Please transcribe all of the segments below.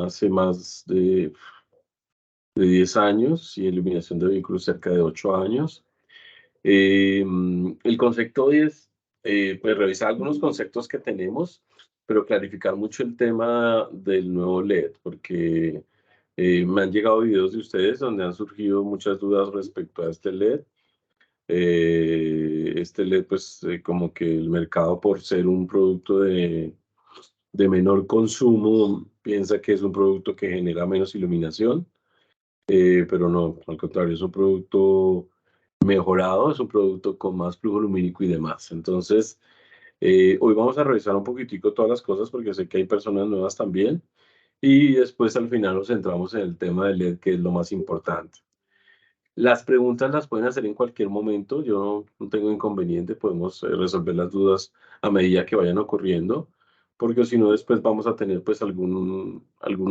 hace más de 10 años y iluminación de vehículos cerca de 8 años. El concepto hoy es pues revisar algunos conceptos que tenemos, pero clarificar mucho el tema del nuevo LED, porque me han llegado videos de ustedes donde han surgido muchas dudas respecto a este LED. Este LED, pues como que el mercado, por ser un producto de menor consumo, piensa que es un producto que genera menos iluminación, pero no, al contrario, es un producto mejorado, es un producto con más flujo lumínico y demás. Entonces, hoy vamos a revisar un poquitico todas las cosas porque sé que hay personas nuevas también y después al final nos centramos en el tema del LED, que es lo más importante. Las preguntas las pueden hacer en cualquier momento, yo no tengo inconveniente, podemos resolver las dudas a medida que vayan ocurriendo, porque si no después vamos a tener pues algún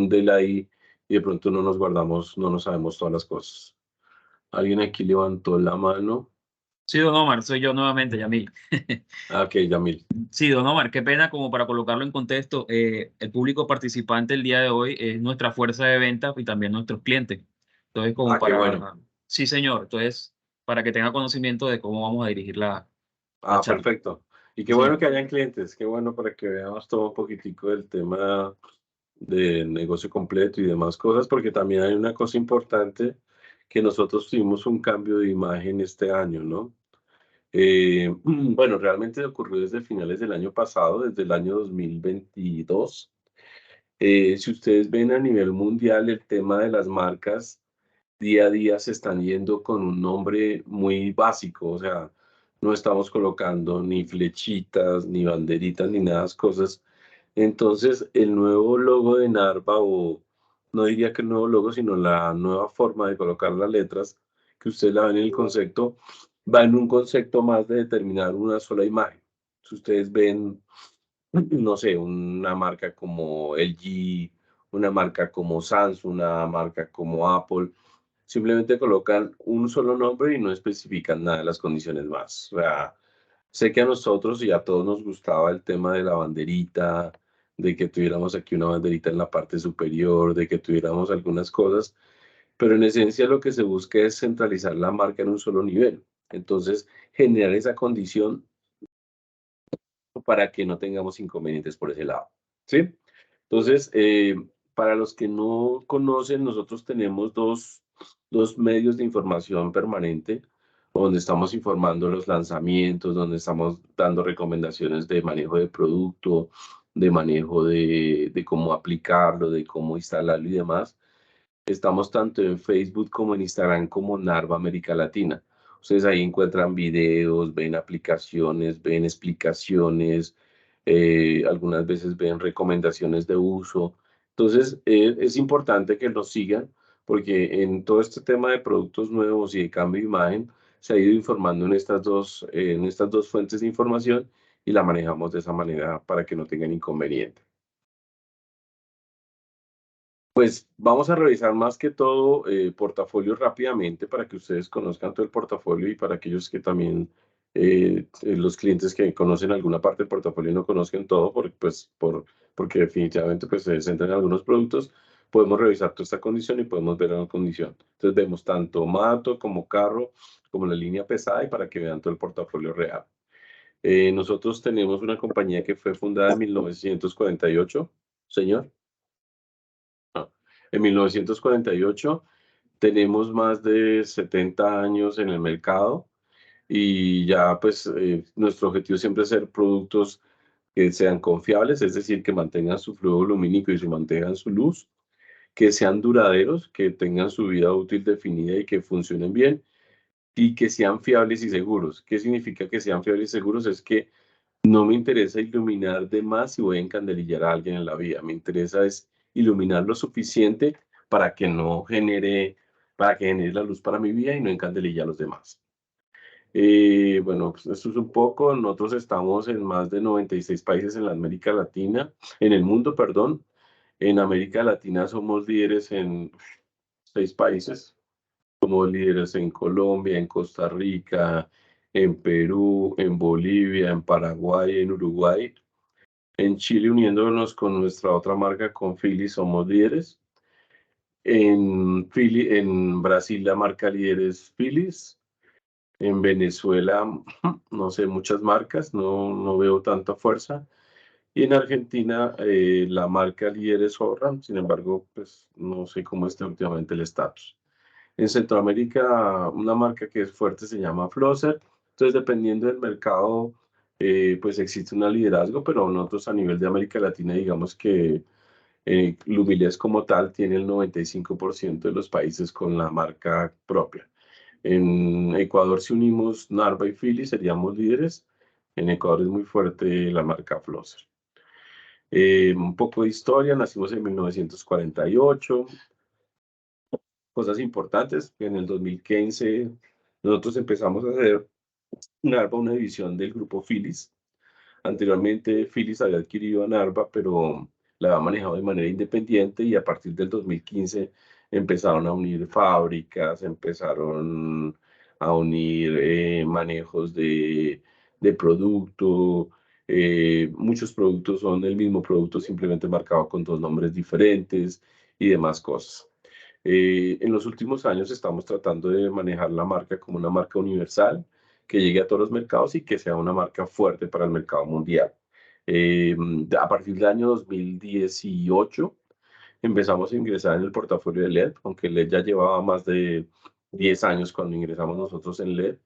delay y de pronto no nos guardamos, no nos sabemos todas las cosas. Alguien aquí levantó la mano. Sí, don Omar, soy yo nuevamente, Yamil. Ah, ok, Yamil. Sí, don Omar, qué pena, como para colocarlo en contexto, el público participante el día de hoy es nuestra fuerza de ventas y también nuestros clientes. Entonces, como Ah, qué bueno. sí, señor, entonces, para que tenga conocimiento de cómo vamos a dirigir la Ah, charla. perfecto. Y qué Sí, bueno señor. que hayan clientes, qué bueno para que veamos todo un poquitico del tema de negocio completo y demás cosas, porque también hay una cosa importante, que nosotros tuvimos un cambio de imagen este año, ¿no? Bueno, realmente ocurrió desde finales del año pasado, desde el año 2022. Si ustedes ven a nivel mundial, el tema de las marcas día a día se están yendo con un nombre muy básico, o sea, no estamos colocando ni flechitas, ni banderitas, ni nada de esas cosas. Entonces, el nuevo logo de Narva, o no diría que el nuevo logo, sino la nueva forma de colocar las letras, que ustedes la ven en el concepto, va en un concepto más de determinar una sola imagen. Si ustedes ven, no sé, una marca como LG, una marca como Samsung, una marca como Apple, simplemente colocan un solo nombre y no especifican nada de las condiciones más. O sea, sé que a nosotros y a todos nos gustaba el tema de la banderita, de que tuviéramos aquí una banderita en la parte superior, de que tuviéramos algunas cosas, pero en esencia lo que se busca es centralizar la marca en un solo nivel. Entonces, generar esa condición para que no tengamos inconvenientes por ese lado. ¿Sí? Entonces, para los que no conocen, nosotros tenemos dos medios de información permanente, donde estamos informando los lanzamientos, donde estamos dando recomendaciones de manejo de producto, de manejo de cómo aplicarlo, de cómo instalarlo y demás. Estamos tanto en Facebook como en Instagram como Narva América Latina. Ustedes ahí encuentran videos, ven aplicaciones, ven explicaciones, algunas veces ven recomendaciones de uso. Entonces, es importante que nos sigan porque en todo este tema de productos nuevos y de cambio de imagen se ha ido informando en estas dos fuentes de información y la manejamos de esa manera para que no tengan inconveniente. Pues vamos a revisar más que todo portafolio rápidamente para que ustedes conozcan todo el portafolio y para aquellos que también, los clientes que conocen alguna parte del portafolio y no conozcan todo, porque definitivamente pues, se centran en algunos productos, podemos revisar toda esta condición y podemos ver la condición. Entonces vemos tanto moto como carro, como la línea pesada y para que vean todo el portafolio real. Nosotros tenemos una compañía que fue fundada en 1948, señor. Ah, en 1948 tenemos más de 70 años en el mercado y ya pues nuestro objetivo siempre es ser productos que sean confiables, es decir, que mantengan su flujo lumínico y se mantengan su luz, que sean duraderos, que tengan su vida útil definida y que funcionen bien y que sean fiables y seguros. ¿Qué significa que sean fiables y seguros? Es que no me interesa iluminar de más si voy a encandelillar a alguien en la vía. Me interesa es iluminar lo suficiente para que no genere, para que genere la luz para mi vía y no encandelilla a los demás. Bueno, pues eso es un poco. Nosotros estamos en más de 96 países en la América Latina, en el mundo, perdón. En América Latina somos líderes en 6 países. Somos líderes en Colombia, en Costa Rica, en Perú, en Bolivia, en Paraguay, en Uruguay. En Chile, uniéndonos con nuestra otra marca, con Philips, somos líderes. En Brasil, la marca líder es Philips. En Venezuela, no sé, muchas marcas, no veo tanta fuerza. Y en Argentina, la marca líder es Orram, sin embargo, pues no sé cómo está últimamente el estatus. En Centroamérica, una marca que es fuerte se llama Flosser. Entonces, dependiendo del mercado, pues existe un liderazgo, pero nosotros a nivel de América Latina, digamos que Lumileds como tal tiene el 95% de los países con la marca propia. En Ecuador, si unimos Narva y Philips, seríamos líderes. En Ecuador es muy fuerte la marca Flosser. Un poco de historia, nacimos en 1948. Cosas importantes, en el 2015 nosotros empezamos a hacer Narva, una división del grupo Philips. Anteriormente Philips había adquirido a Narva, pero la había manejado de manera independiente y a partir del 2015 empezaron a unir fábricas, empezaron a unir manejos de producto. Muchos productos son el mismo producto, simplemente marcado con dos nombres diferentes y demás cosas. En los últimos años estamos tratando de manejar la marca como una marca universal, que llegue a todos los mercados y que sea una marca fuerte para el mercado mundial. A partir del año 2018 empezamos a ingresar en el portafolio de LED, aunque LED ya llevaba más de 10 años cuando ingresamos nosotros en LED,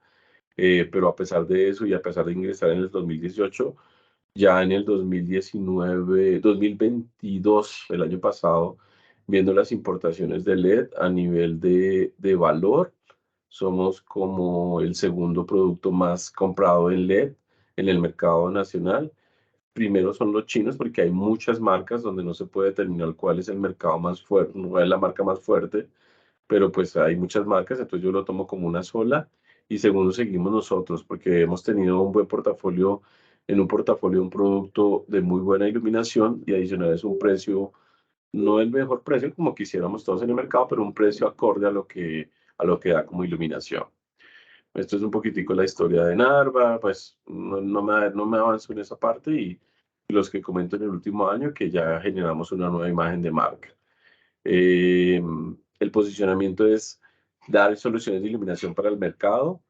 pero a pesar de eso y a pesar de ingresar en el 2018, ya en el 2022, el año pasado, viendo las importaciones de LED a nivel de valor, somos como el segundo producto más comprado en LED en el mercado nacional. Primero son los chinos, porque hay muchas marcas donde no se puede determinar cuál es el mercado más fuerte, no es la marca más fuerte, pero pues hay muchas marcas, entonces yo lo tomo como una sola. Y segundo, seguimos nosotros, porque hemos tenido un buen portafolio, en un portafolio un producto de muy buena iluminación y adicional es un precio, no el mejor precio como quisiéramos todos en el mercado, pero un precio acorde a lo que da como iluminación. Esto es un poquitico la historia de Narva, pues no me avanzo en esa parte y los que comento en el último año que ya generamos una nueva imagen de marca. El posicionamiento es dar soluciones de iluminación para el mercado,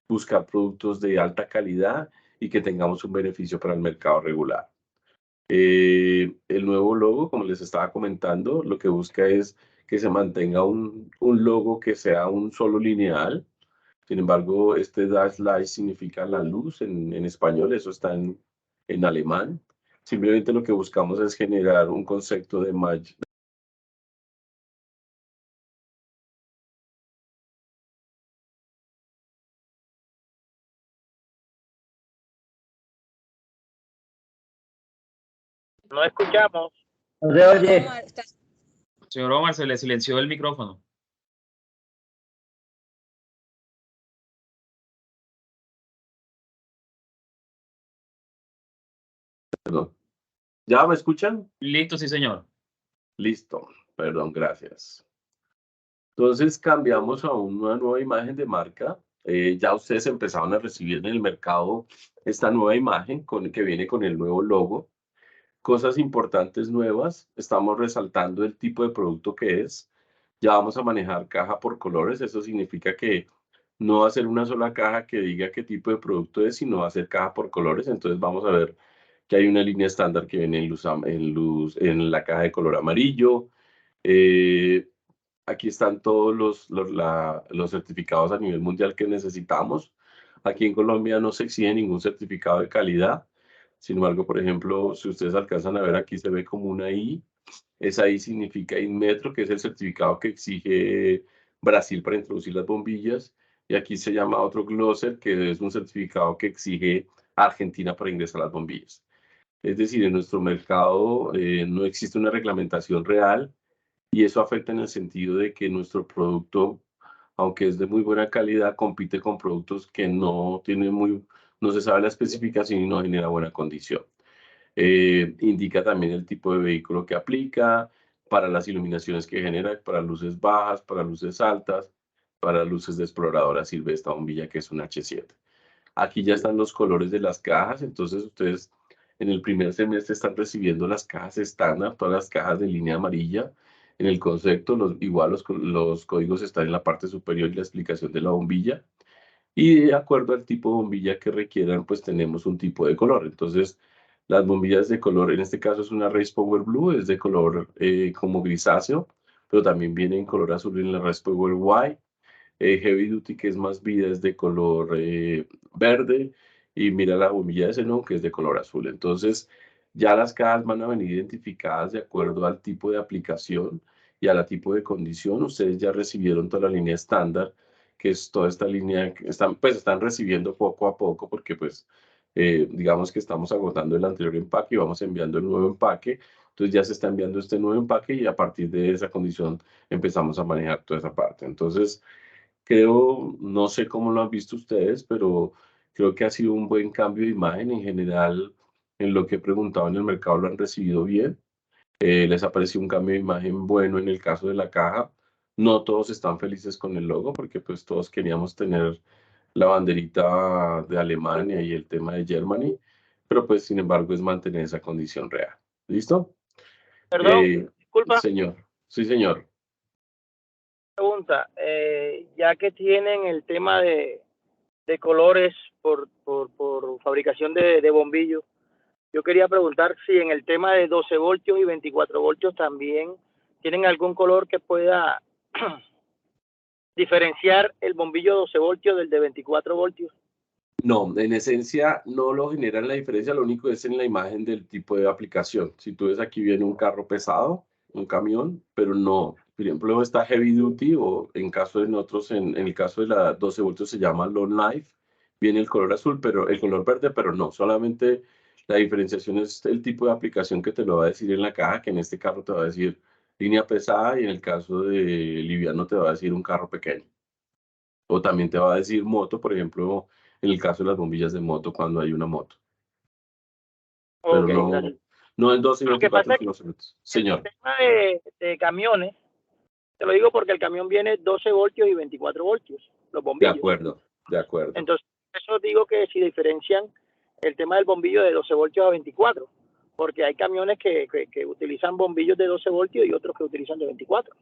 buscar productos de alta calidad y que tengamos un beneficio para el mercado regular. El nuevo logo, como les estaba comentando, lo que busca es que se mantenga un logo que sea un solo lineal. Sin embargo, este Dash Light significa la luz en español, eso está en alemán. Simplemente lo que buscamos es generar un concepto de No escuchamos. No se oye. Señor Omar, se le silenció el micrófono. Perdón. ¿Ya me escuchan? Listo, sí, señor. Listo, perdón, gracias. Entonces cambiamos a una nueva imagen de marca. Ya ustedes empezaron a recibir en el mercado esta nueva imagen que viene con el nuevo logo. Cosas importantes nuevas, estamos resaltando el tipo de producto que es. Ya vamos a manejar caja por colores, eso significa que no va a ser una sola caja que diga qué tipo de producto es, sino va a ser caja por colores. Entonces vamos a ver que hay una línea estándar que viene en la caja de color amarillo. Aquí están todos los certificados a nivel mundial que necesitamos. Aquí en Colombia no se exige ningún certificado de calidad. Sin embargo, por ejemplo, si ustedes alcanzan a ver, aquí se ve como una I. Esa I significa Inmetro, que es el certificado que exige Brasil para introducir las bombillas. Y aquí se llama otro Glosser, que es un certificado que exige Argentina para ingresar las bombillas. Es decir, en nuestro mercado no existe una reglamentación real y eso afecta en el sentido de que nuestro producto, aunque es de muy buena calidad, compite con productos que no se sabe la especificación y no genera buena condición. Indica también el tipo de vehículo que aplica, para las iluminaciones que genera, para luces bajas, para luces altas, para luces de exploradora sirve esta bombilla que es un H7. Aquí ya están los colores de las cajas, entonces ustedes En el primer semestre están recibiendo las cajas estándar, todas las cajas de línea amarilla. En el concepto, igual los códigos están en la parte superior y la explicación de la bombilla. Y de acuerdo al tipo de bombilla que requieran, pues tenemos un tipo de color. Entonces, las bombillas de color, en este caso es una Race Power Blue, es de color como grisáceo, pero también viene en color azul en la Race Power White. Heavy Duty, que es más vida, es de color verde. Y mira la bombilla de xenón, que es de color azul. Entonces, ya las cajas van a venir identificadas de acuerdo al tipo de aplicación y al tipo de condición. Ustedes ya recibieron toda la línea estándar, que es toda esta línea que están recibiendo poco a poco, porque pues digamos que estamos agotando el anterior empaque y vamos enviando el nuevo empaque. Entonces ya se está enviando este nuevo empaque y a partir de esa condición empezamos a manejar toda esa parte. Entonces, creo, no sé cómo lo han visto ustedes, pero creo que ha sido un buen cambio de imagen. En general, en lo que he preguntado en el mercado lo han recibido bien. Les ha parecido un cambio de imagen bueno en el caso de la caja. No todos están felices con el logo porque pues todos queríamos tener la banderita de Alemania y el tema de Germany, pero pues sin embargo es mantener esa condición real. ¿Listo? Perdón, disculpa, Señor. Sí, señor. pregunta. Ya que tienen el tema de colores por fabricación de bombillos, yo quería preguntar si en el tema de 12 voltios y 24 voltios también tienen algún color que pueda diferenciar el bombillo 12 voltios del de 24 voltios. No, en esencia no lo generan la diferencia, lo único es en la imagen del tipo de aplicación. Si tú ves aquí viene un carro pesado, un camión, pero no, por ejemplo, está heavy duty o en caso de nosotros, en el caso de la 12 voltios se llama long life, viene el color azul, pero el color verde, pero no, solamente la diferenciación es el tipo de aplicación que te lo va a decir en la caja, que en este carro te va a decir línea pesada y en el caso de liviano te va a decir un carro pequeño. O también te va a decir moto, por ejemplo, en el caso de las bombillas de moto, cuando hay una moto. Pero Ok, no, gracias. no en 12 y Lo que 24 pasa es que kilómetros. Señor, el tema de camiones, te lo digo porque el camión viene 12 voltios y 24 voltios, los de bombillos. acuerdo, de acuerdo. Entonces, eso digo que si diferencian el tema del bombillo de 12 voltios a 24, porque hay camiones que utilizan bombillos de 12 voltios y otros que utilizan de 24.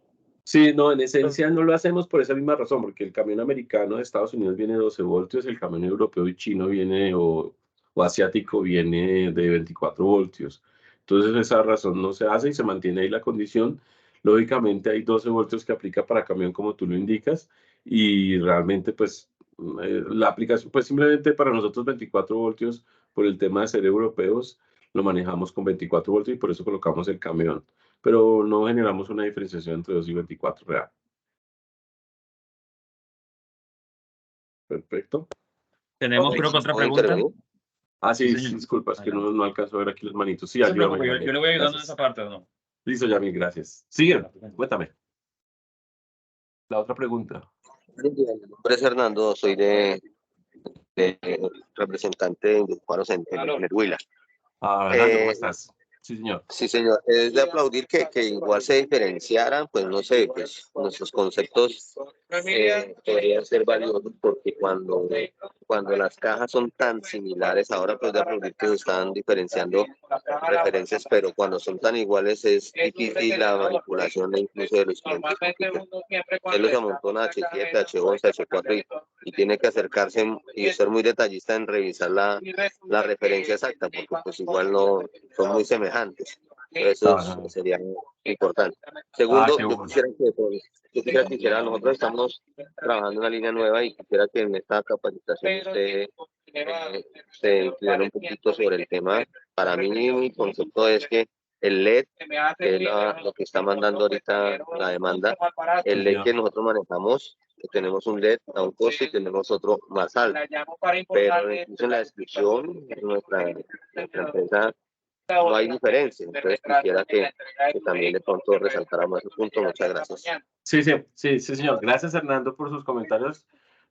Sí, no, en esencia no lo hacemos por esa misma razón, porque el camión americano de Estados Unidos viene de 12 voltios, el camión europeo y chino viene, o asiático viene de 24 voltios. Entonces, esa razón no se hace y se mantiene ahí la condición. Lógicamente, hay 12 voltios que aplica para camión, como tú lo indicas, y realmente, pues, la aplicación, pues simplemente para nosotros 24 voltios, por el tema de ser europeos, lo manejamos con 24 voltios y por eso colocamos el camión, pero no generamos una diferenciación entre 2 y 24 real. Perfecto. Tenemos Ok, creo que otra ¿puedo pregunta. intervenir? Ah, sí, Sí, sí, señor. disculpa, es que no, Adelante. no alcanzo a ver aquí los manitos. Sí, No se ayúdame, preocupe, yo Yamil. le voy ayudando en Gracias. esa parte, ¿o no? Listo, Yamil, gracias. Sigue, cuéntame. La otra pregunta. Mi nombre es Hernando, soy de representante de Indusparos en el Huila. Fernando, ¿cómo estás? Sí, señor. Sí, señor. Es de aplaudir que igual se diferenciaran, pues no sé, pues nuestros conceptos podrían ser valiosos porque cuando las cajas son tan similares, ahora pues de aplaudir que se están diferenciando referencias, pero cuando son tan iguales es difícil la manipulación incluso de los clientes. Él los amontona H7, H11, H4 y tiene que acercarse y ser muy detallista en revisar la referencia exacta, porque pues igual no son muy semejantes. Eso sería importante. Segundo, Qué bueno. yo quisiera que hiciera, nosotros estamos trabajando en una línea nueva y quisiera que en esta capacitación se incluyera un poquito sobre el tema. Para mí, mi concepto es que el LED, que es lo que está mandando ahorita la demanda, el LED que nosotros manejamos, tenemos un LED a un costo y tenemos otro más alto. Pero incluso en la descripción, nuestra empresa no hay diferencia. Entonces quisiera que también de pronto resaltáramos ese punto. Muchas gracias. Sí, señor. Gracias, Hernando, por sus comentarios.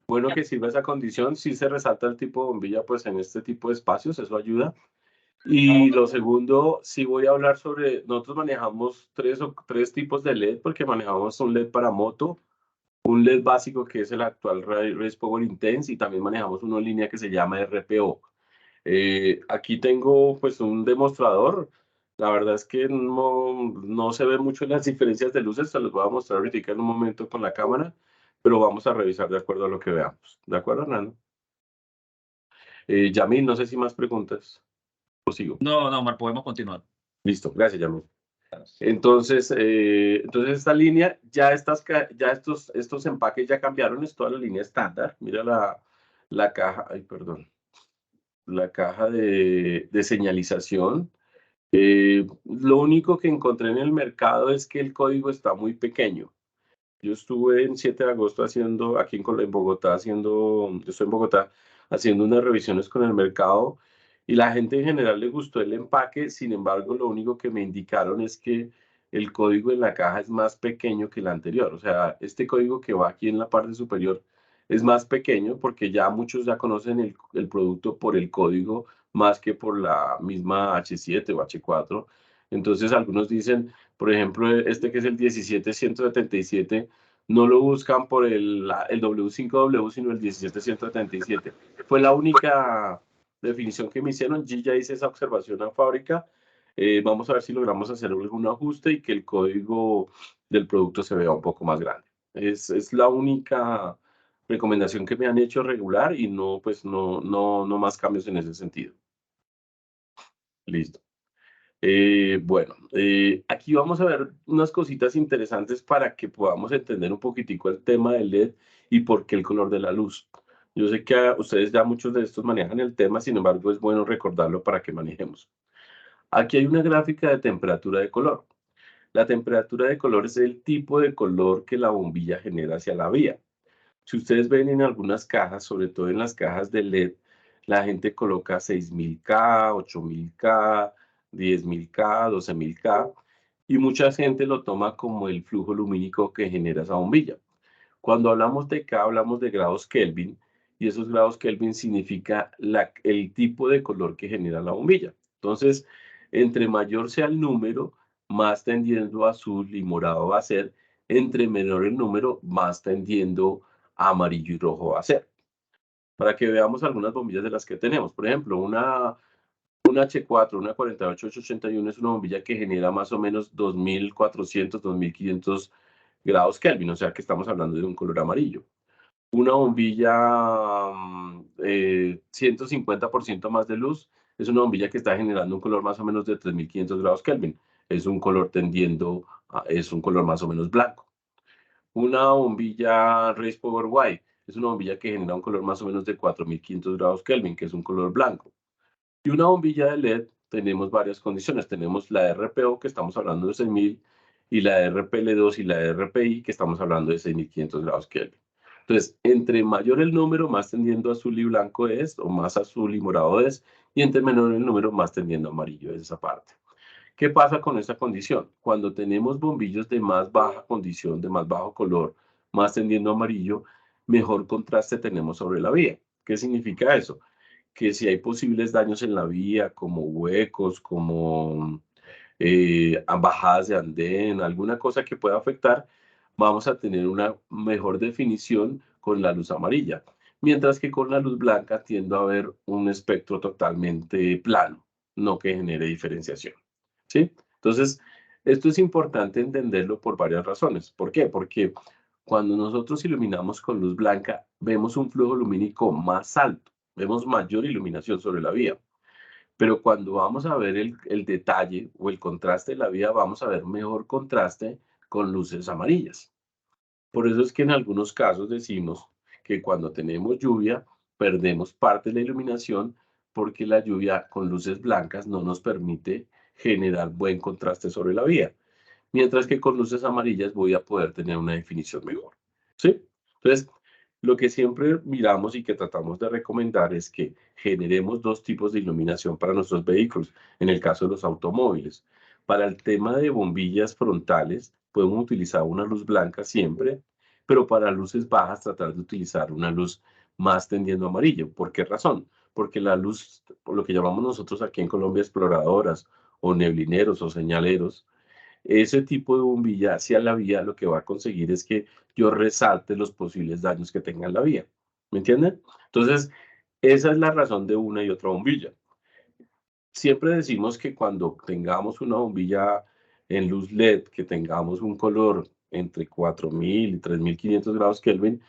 Bueno que sirva esa condición. Sí se resalta el tipo de bombilla, pues en este tipo de espacios, eso ayuda. Y lo segundo, sí voy a hablar sobre, nosotros manejamos tres tipos de LED, porque manejamos un LED para moto, un LED básico que es el actual Race Power Intense, y también manejamos una línea que se llama RPO. Aquí tengo pues un demostrador. La verdad es que no se ven mucho las diferencias de luces, se los voy a mostrar ahorita en un momento con la cámara, pero vamos a revisar de acuerdo a lo que veamos. ¿De acuerdo, Hernando? Yamil, no sé si más preguntas. ¿O sigo? No, Omar, podemos continuar. Listo, gracias, Yamil. Entonces esta línea, ya estos empaques ya cambiaron, es toda la línea estándar. Mira la caja, ay, perdón, la caja de señalización. Lo único que encontré en el mercado es que el código está muy pequeño. Yo estuve en 7 de agosto haciendo, aquí en Bogotá, yo estoy en Bogotá, haciendo unas revisiones con el mercado y la gente en general le gustó el empaque. Sin embargo, lo único que me indicaron es que el código en la caja es más pequeño que el anterior. O sea, este código que va aquí en la parte superior es más pequeño porque ya muchos ya conocen el producto por el código más que por la misma H7 o H4. Entonces, algunos dicen, por ejemplo, este que es el 17177, no lo buscan por el W5W, sino el 17177. Fue la única definición que me hicieron. Yo ya hice esa observación a fábrica. Vamos a ver si logramos hacer algún ajuste y que el código del producto se vea un poco más grande. Es la única recomendación que me han hecho regular y no, pues no más cambios en ese sentido. Listo. Bueno, aquí vamos a ver unas cositas interesantes para que podamos entender un poquitico el tema del LED y por qué el color de la luz. Yo sé que ustedes ya muchos de estos manejan el tema, sin embargo es bueno recordarlo para que manejemos. Aquí hay una gráfica de temperatura de color. La temperatura de color es el tipo de color que la bombilla genera hacia la vía. Si ustedes ven en algunas cajas, sobre todo en las cajas de LED, la gente coloca 6000K, 8000K, 10000K, 12000K, y mucha gente lo toma como el flujo lumínico que genera esa bombilla. Cuando hablamos de K, hablamos de grados Kelvin, y esos grados Kelvin significa el tipo de color que genera la bombilla. Entonces, entre mayor sea el número, más tendiendo a azul y morado va a ser. Entre menor el número, más tendiendo a amarillo y rojo va a ser. Para que veamos algunas bombillas de las que tenemos. Por ejemplo, una H4, una 48881 es una bombilla que genera más o menos 2400, 2500 grados Kelvin, o sea que estamos hablando de un color amarillo. Una bombilla 150% más de luz es una bombilla que está generando un color más o menos de 3500 grados Kelvin. Es un color es un color más o menos blanco. Una bombilla Race Power White es una bombilla que genera un color más o menos de 4500 grados Kelvin, que es un color blanco. Y una bombilla de LED tenemos varias condiciones. Tenemos la RPO, que estamos hablando de 6000, y la RPL2 y la RPI, que estamos hablando de 6500 grados Kelvin. Entonces, entre mayor el número, más tendiendo a azul y blanco es, o más azul y morado es, y entre menor el número, más tendiendo a amarillo es esa parte. ¿Qué pasa con esta condición? Cuando tenemos bombillos de más baja condición, de más bajo color, más tendiendo a amarillo, mejor contraste tenemos sobre la vía. ¿Qué significa eso? Que si hay posibles daños en la vía, como huecos, como bajadas de andén, alguna cosa que pueda afectar, vamos a tener una mejor definición con la luz amarilla. Mientras que con la luz blanca tiendo a ver un espectro totalmente plano, no que genere diferenciación. ¿Sí? Entonces, esto es importante entenderlo por varias razones. ¿Por qué? Porque cuando nosotros iluminamos con luz blanca, vemos un flujo lumínico más alto, vemos mayor iluminación sobre la vía. Pero cuando vamos a ver el detalle o el contraste de la vía, vamos a ver mejor contraste con luces amarillas. Por eso es que en algunos casos decimos que cuando tenemos lluvia, perdemos parte de la iluminación porque la lluvia con luces blancas no nos permite generar buen contraste sobre la vía. Mientras que con luces amarillas voy a poder tener una definición mejor. ¿Sí? Entonces, lo que siempre miramos y que tratamos de recomendar es que generemos dos tipos de iluminación para nuestros vehículos, en el caso de los automóviles. Para el tema de bombillas frontales, podemos utilizar una luz blanca siempre, pero para luces bajas tratar de utilizar una luz más tendiendo a amarillo. ¿Por qué razón? Porque la luz, por lo que llamamos nosotros aquí en Colombia exploradoras o neblineros o señaleros, ese tipo de bombilla hacia la vía lo que va a conseguir es que yo resalte los posibles daños que tenga la vía. ¿Me entienden? Entonces, esa es la razón de una y otra bombilla. siempre decimos que cuando tengamos una bombilla en luz LED, que tengamos un color entre 4000 y 3500 grados Kelvin,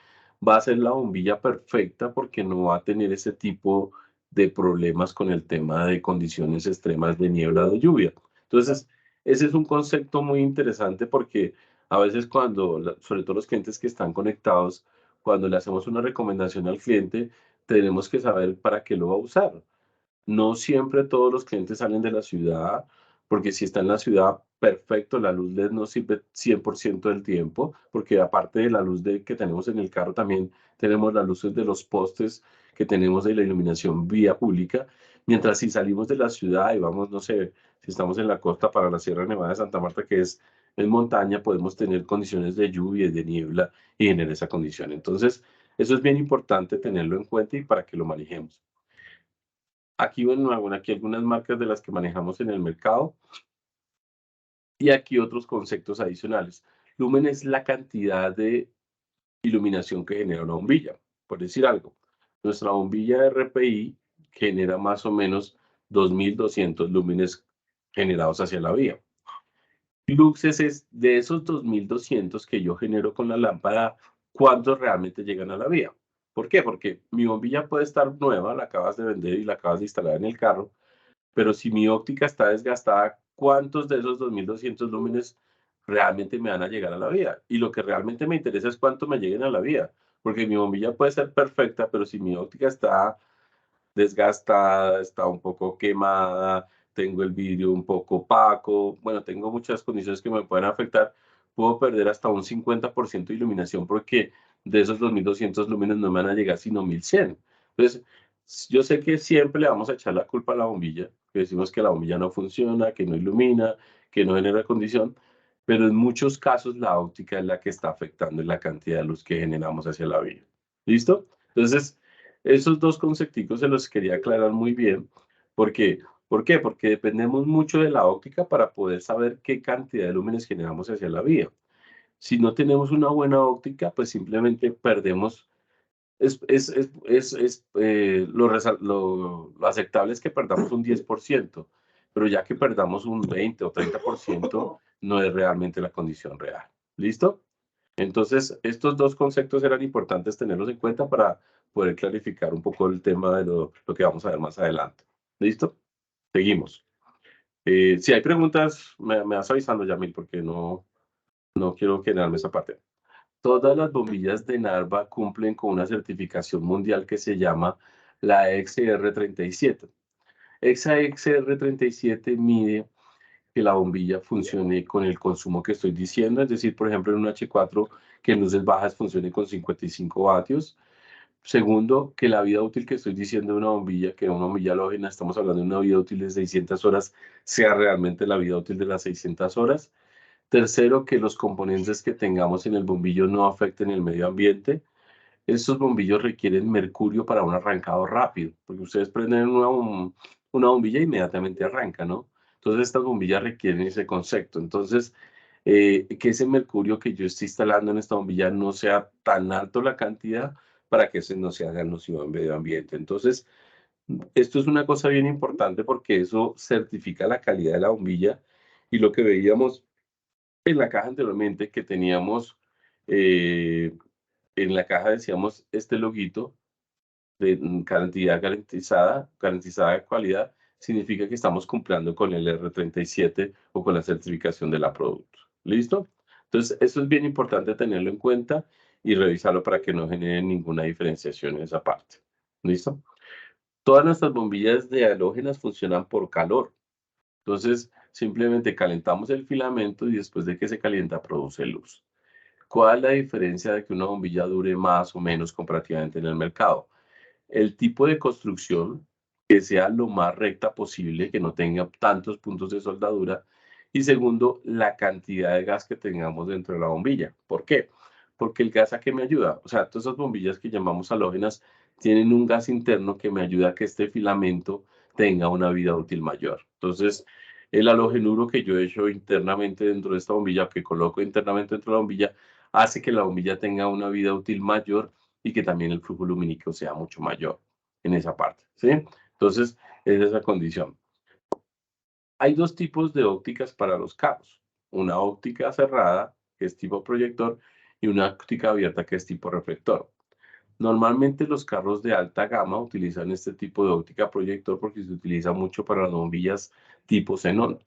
va a ser la bombilla perfecta porque no va a tener ese tipo de problemas con el tema de condiciones extremas de niebla o de lluvia. Entonces, ese es un concepto muy interesante porque a veces cuando, sobre todo los clientes que están conectados, cuando le hacemos una recomendación al cliente, tenemos que saber para qué lo va a usar. No siempre todos los clientes salen de la ciudad, porque si está en la ciudad, perfecto, la luz LED no sirve 100% del tiempo, porque aparte de la luz LED que tenemos en el carro, también tenemos las luces de los postes que tenemos de la iluminación vía pública. Mientras si salimos de la ciudad y vamos, no sé, si estamos en la costa para la Sierra Nevada de Santa Marta, que es en montaña, podemos tener condiciones de lluvia y de niebla y en esa condición. Entonces, eso es bien importante tenerlo en cuenta y para que lo manejemos. Aquí, bueno, aquí algunas marcas de las que manejamos en el mercado y aquí otros conceptos adicionales. Lumen es la cantidad de iluminación que genera una bombilla. Por decir algo, nuestra bombilla RPI genera más o menos 2200 lúmenes generados hacia la vía. Luxes es de esos 2200 que yo genero con la lámpara, ¿cuántos realmente llegan a la vía? ¿Por qué? Porque mi bombilla puede estar nueva, la acabas de vender y la acabas de instalar en el carro, pero si mi óptica está desgastada, ¿cuántos de esos 2200 lúmenes realmente me van a llegar a la vía? Y lo que realmente me interesa es cuánto me lleguen a la vía, porque mi bombilla puede ser perfecta, pero si mi óptica está desgastada, está un poco quemada, tengo el vidrio un poco opaco, bueno, tengo muchas condiciones que me pueden afectar, puedo perder hasta un 50% de iluminación porque de esos 2200 lúmenes no me van a llegar sino 1100. Entonces, yo sé que siempre le vamos a echar la culpa a la bombilla, que decimos que la bombilla no funciona, que no ilumina, que no genera condición, pero en muchos casos la óptica es la que está afectando en la cantidad de luz que generamos hacia la vía. ¿Listo? Entonces, esos dos concepticos se los quería aclarar muy bien. ¿Por qué? ¿Por qué? Porque dependemos mucho de la óptica para poder saber qué cantidad de lúmenes generamos hacia la vía. Si no tenemos una buena óptica, pues simplemente perdemos. Lo aceptable es que perdamos un 10%, pero ya que perdamos un 20 o 30%, no es realmente la condición real. ¿Listo? Entonces, estos dos conceptos eran importantes tenerlos en cuenta para poder clarificar un poco el tema de lo que vamos a ver más adelante. ¿Listo? Seguimos. Si hay preguntas, me vas avisando, Yamil, porque no quiero quedarme esa parte. Todas las bombillas de Narva cumplen con una certificación mundial que se llama la XR37. Esa XR37 mide que la bombilla funcione con el consumo que estoy diciendo, es decir, por ejemplo, en un H4 que en luces bajas funcione con 55 vatios. Segundo, que la vida útil que estoy diciendo de una bombilla, que una bombilla halógena, estamos hablando de una vida útil de 600 horas, sea realmente la vida útil de las 600 horas. Tercero, que los componentes que tengamos en el bombillo no afecten el medio ambiente. Estos bombillos requieren mercurio para un arrancado rápido, porque ustedes prenden una bombilla e inmediatamente arranca, ¿no? Entonces estas bombillas requieren ese concepto. Entonces, que ese mercurio que yo estoy instalando en esta bombilla no sea tan alto la cantidad para que ese no se haga nocivo en medio ambiente. Entonces, esto es una cosa bien importante porque eso certifica la calidad de la bombilla y lo que veíamos en la caja anteriormente que teníamos, en la caja decíamos este loguito de garantizada de calidad, significa que estamos cumpliendo con el R37 o con la certificación de la producto. ¿Listo? Entonces, eso es bien importante tenerlo en cuenta y revisarlo para que no genere ninguna diferenciación en esa parte. ¿Listo? Todas nuestras bombillas de halógenas funcionan por calor. Entonces, simplemente calentamos el filamento y después de que se calienta, produce luz. ¿Cuál es la diferencia de que una bombilla dure más o menos comparativamente en el mercado? El tipo de construcción, que sea lo más recta posible, que no tenga tantos puntos de soldadura. Y segundo, la cantidad de gas que tengamos dentro de la bombilla. ¿Por qué? Porque el gas a qué me ayuda. O sea, todas esas bombillas que llamamos halógenas tienen un gas interno que me ayuda a que este filamento tenga una vida útil mayor. Entonces, el halogenuro que yo he hecho internamente dentro de esta bombilla, que coloco internamente dentro de la bombilla, hace que la bombilla tenga una vida útil mayor y que también el flujo lumínico sea mucho mayor en esa parte, ¿sí? Entonces, es esa condición. Hay dos tipos de ópticas para los carros. Una óptica cerrada, que es tipo proyector, y una óptica abierta, que es tipo reflector. Normalmente los carros de alta gama utilizan este tipo de óptica proyector porque se utiliza mucho para las bombillas tipo xenón.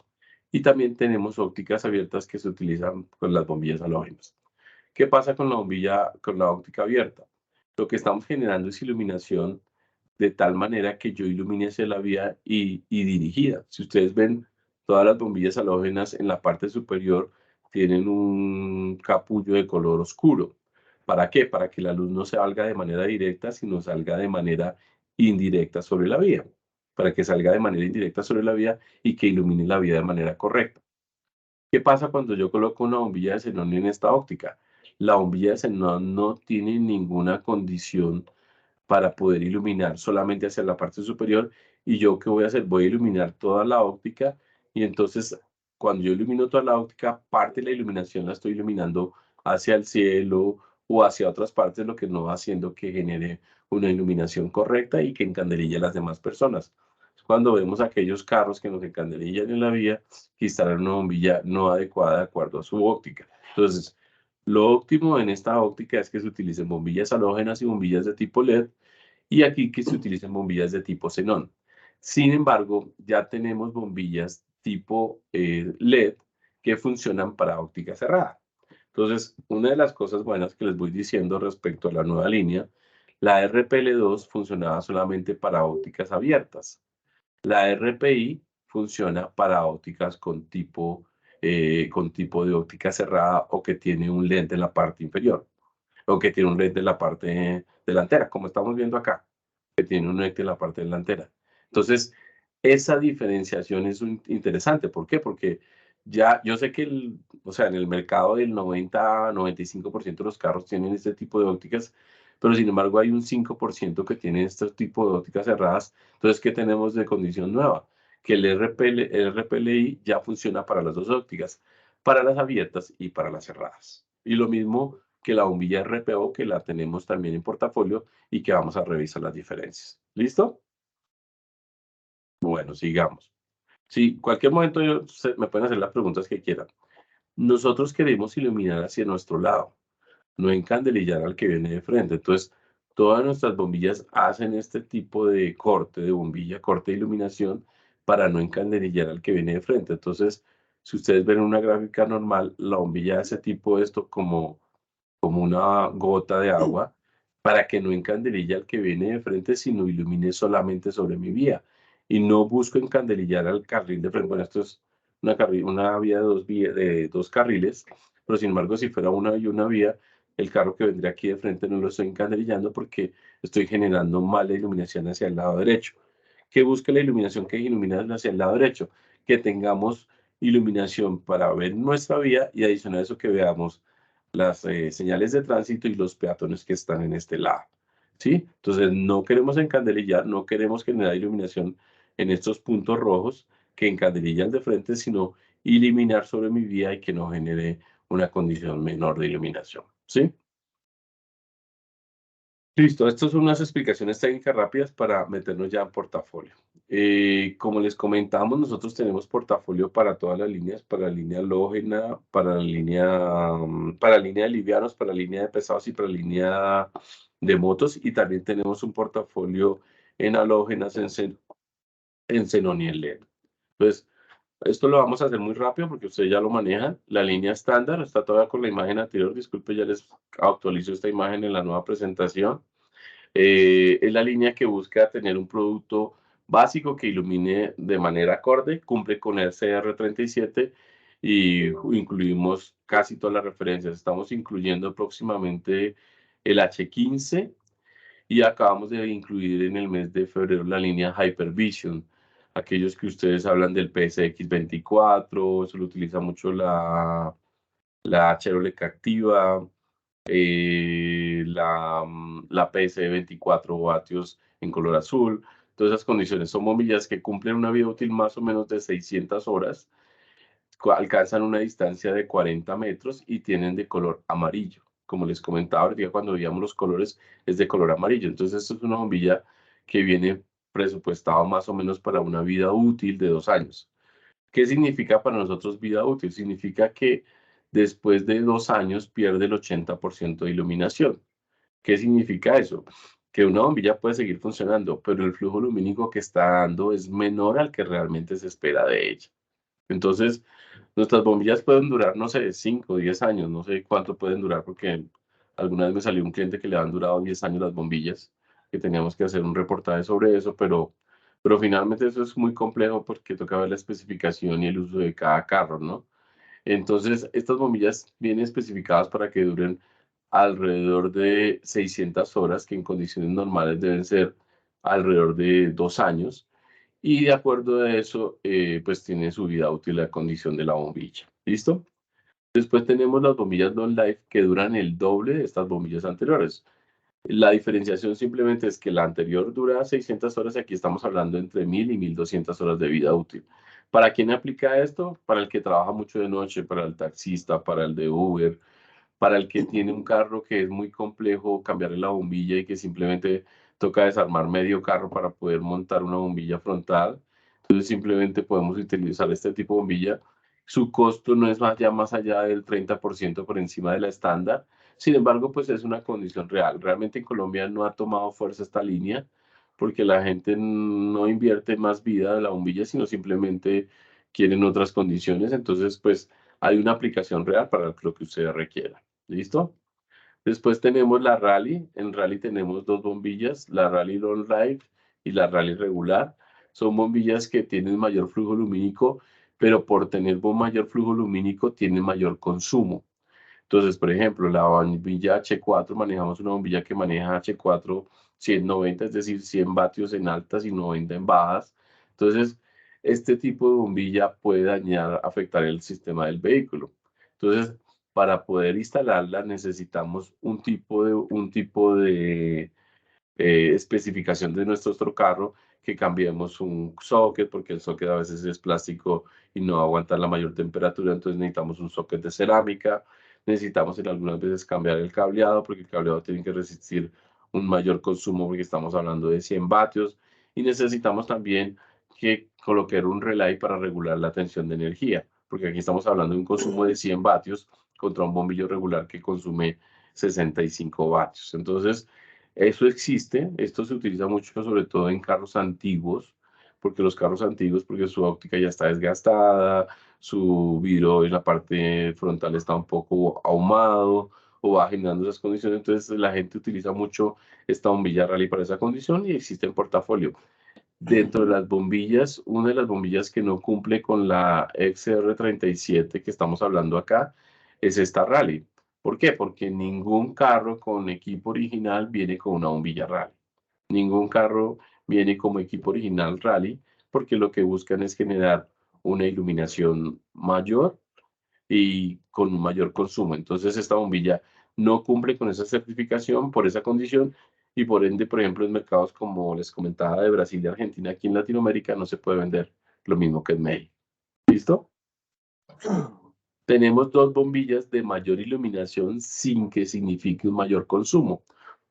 Y también tenemos ópticas abiertas que se utilizan con las bombillas halógenas. ¿Qué pasa con con la óptica abierta? Lo que estamos generando es iluminación de tal manera que yo ilumine hacia la vía y dirigida. Si ustedes ven, todas las bombillas halógenas en la parte superior tienen un capullo de color oscuro. ¿Para qué? Para que la luz no salga de manera directa, sino salga de manera indirecta sobre la vía. Para que salga de manera indirecta sobre la vía y que ilumine la vía de manera correcta. ¿Qué pasa cuando yo coloco una bombilla de xenón en esta óptica? La bombilla de xenón no tiene ninguna condición para poder iluminar solamente hacia la parte superior. ¿Y yo qué voy a hacer? Voy a iluminar toda la óptica y entonces cuando yo ilumino toda la óptica, parte de la iluminación la estoy iluminando hacia el cielo o hacia otras partes, lo que no va haciendo que genere una iluminación correcta y que encandelille a las demás personas. Cuando vemos aquellos carros que nos encandelillan en la vía, que instalan una bombilla no adecuada de acuerdo a su óptica. Entonces, lo óptimo en esta óptica es que se utilicen bombillas halógenas y bombillas de tipo LED, y aquí que se utilicen bombillas de tipo xenón. Sin embargo, ya tenemos bombillas tipo LED que funcionan para óptica cerrada. Entonces, una de las cosas buenas que les voy diciendo respecto a la nueva línea, la RPL2 funcionaba solamente para ópticas abiertas. La RPI funciona para ópticas con tipo de óptica cerrada o que tiene un lente en la parte inferior o que tiene un lente en la parte delantera, como estamos viendo acá, que tiene un lente en la parte delantera. Entonces, esa diferenciación es interesante. ¿Por qué? Porque ya yo sé que o sea, en el mercado del 90-95% de los carros tienen este tipo de ópticas, pero sin embargo hay un 5% que tiene este tipo de ópticas cerradas. Entonces, ¿qué tenemos de condición nueva? Que el RPLI ya funciona para las dos ópticas, para las abiertas y para las cerradas. Y lo mismo que la bombilla RPO, que la tenemos también en portafolio y que vamos a revisar las diferencias. ¿Listo? Bueno, sigamos. Sí, cualquier momento me pueden hacer las preguntas que quieran. Nosotros queremos iluminar hacia nuestro lado, no encandelillar al que viene de frente. Entonces, todas nuestras bombillas hacen este tipo de corte de bombilla, corte de iluminación, para no encandelillar al que viene de frente. Entonces, si ustedes ven una gráfica normal, la bombilla hace tipo esto como una gota de agua para que no encandelille al que viene de frente, sino ilumine solamente sobre mi vía. Y no busco encandelillar al carril de frente. Bueno, esto es una vía de dos carriles, pero sin embargo, si fuera una y una vía, el carro que vendría aquí de frente no lo estoy encandelillando porque estoy generando mala iluminación hacia el lado derecho. ¿Qué busca la iluminación que ilumina hacia el lado derecho? Que tengamos iluminación para ver nuestra vía y adicional a eso que veamos las señales de tránsito y los peatones que están en este lado. ¿Sí? Entonces no queremos encandelillar, no queremos generar iluminación en estos puntos rojos que encandelillan de frente, sino eliminar sobre mi vía y que no genere una condición menor de iluminación. ¿Sí? Listo, estas son unas explicaciones técnicas rápidas para meternos ya en portafolio. Como les comentamos, nosotros tenemos portafolio para todas las líneas, para la línea halógena, para la línea de livianos, para la línea de pesados y para la línea de motos. Y también tenemos un portafolio en halógenas, en xenón y en LED. Entonces, esto lo vamos a hacer muy rápido porque ustedes ya lo manejan. La línea estándar está todavía con la imagen anterior. Disculpe, ya les actualizo esta imagen en la nueva presentación. Es la línea que busca tener un producto básico que ilumine de manera acorde, cumple con el CR37 y incluimos casi todas las referencias. Estamos incluyendo próximamente el H15 y acabamos de incluir en el mes de febrero la línea Hypervision. Aquellos que ustedes hablan del PSX24, eso lo utiliza mucho la Chevrolet Captiva, la PC de 24 vatios en color azul. Todas esas condiciones son bombillas que cumplen una vida útil más o menos de 600 horas, alcanzan una distancia de 40 metros y tienen de color amarillo. Como les comentaba ahorita cuando veíamos los colores, es de color amarillo. Entonces, esto es una bombilla que viene presupuestado más o menos para una vida útil de 2 años. ¿Qué significa para nosotros vida útil? Significa que después de 2 años pierde el 80% de iluminación. ¿Qué significa eso? Que una bombilla puede seguir funcionando, pero el flujo lumínico que está dando es menor al que realmente se espera de ella. Entonces, nuestras bombillas pueden durar, no sé, 5 o 10 años, no sé cuánto pueden durar, porque alguna vez me salió un cliente que le han durado 10 años las bombillas, que teníamos que hacer un reportaje sobre eso, pero finalmente eso es muy complejo porque toca ver la especificación y el uso de cada carro, ¿no? Entonces, estas bombillas vienen especificadas para que duren alrededor de 600 horas, que en condiciones normales deben ser alrededor de 2 años. Y de acuerdo a eso, pues tiene su vida útil la condición de la bombilla. ¿Listo? Después tenemos las bombillas long life que duran el doble de estas bombillas anteriores. La diferenciación simplemente es que la anterior dura 600 horas y aquí estamos hablando entre 1000 y 1200 horas de vida útil. ¿Para quién aplica esto? Para el que trabaja mucho de noche, para el taxista, para el de Uber, para el que tiene un carro que es muy complejo cambiarle la bombilla y que simplemente toca desarmar medio carro para poder montar una bombilla frontal. Entonces simplemente podemos utilizar este tipo de bombilla. Su costo no es más allá del 30% por encima de la estándar. Sin embargo, pues es una condición real. Realmente en Colombia no ha tomado fuerza esta línea porque la gente no invierte más vida de la bombilla, sino simplemente quieren otras condiciones. Entonces, pues hay una aplicación real para lo que usted requiera. ¿Listo? Después tenemos la Rally. En Rally tenemos dos bombillas, la Rally Long Life y la Rally regular. Son bombillas que tienen mayor flujo lumínico, pero por tener un mayor flujo lumínico tienen mayor consumo. Entonces, por ejemplo, la bombilla H4, manejamos una bombilla que maneja H4 190, es decir, 100 vatios en altas y 90 en bajas. Entonces, este tipo de bombilla puede dañar, afectar el sistema del vehículo. Entonces, para poder instalarla necesitamos un tipo de especificación de nuestro otro carro, que cambiemos un socket, porque el socket a veces es plástico y no aguanta la mayor temperatura, entonces necesitamos un socket de cerámica, necesitamos en algunas veces cambiar el cableado, porque el cableado tiene que resistir un mayor consumo, porque estamos hablando de 100 vatios, y necesitamos también que colocar un relay para regular la tensión de energía, porque aquí estamos hablando de un consumo de 100 vatios contra un bombillo regular que consume 65 vatios. Entonces, eso existe, esto se utiliza mucho sobre todo en carros antiguos, porque los carros antiguos, porque su óptica ya está desgastada, su vidrio en la parte frontal está un poco ahumado o va generando esas condiciones, entonces la gente utiliza mucho esta bombilla Rally para esa condición y existe en portafolio. Dentro de las bombillas, una de las bombillas que no cumple con la XR37 que estamos hablando acá es esta Rally. ¿Por qué? Porque ningún carro con equipo original viene con una bombilla Rally. Ningún carro viene como equipo original Rally porque lo que buscan es generar una iluminación mayor y con un mayor consumo. Entonces esta bombilla no cumple con esa certificación por esa condición y por ende, por ejemplo, en mercados como les comentaba de Brasil y Argentina, aquí en Latinoamérica no se puede vender lo mismo que en México. ¿Listo? Tenemos dos bombillas de mayor iluminación sin que signifique un mayor consumo.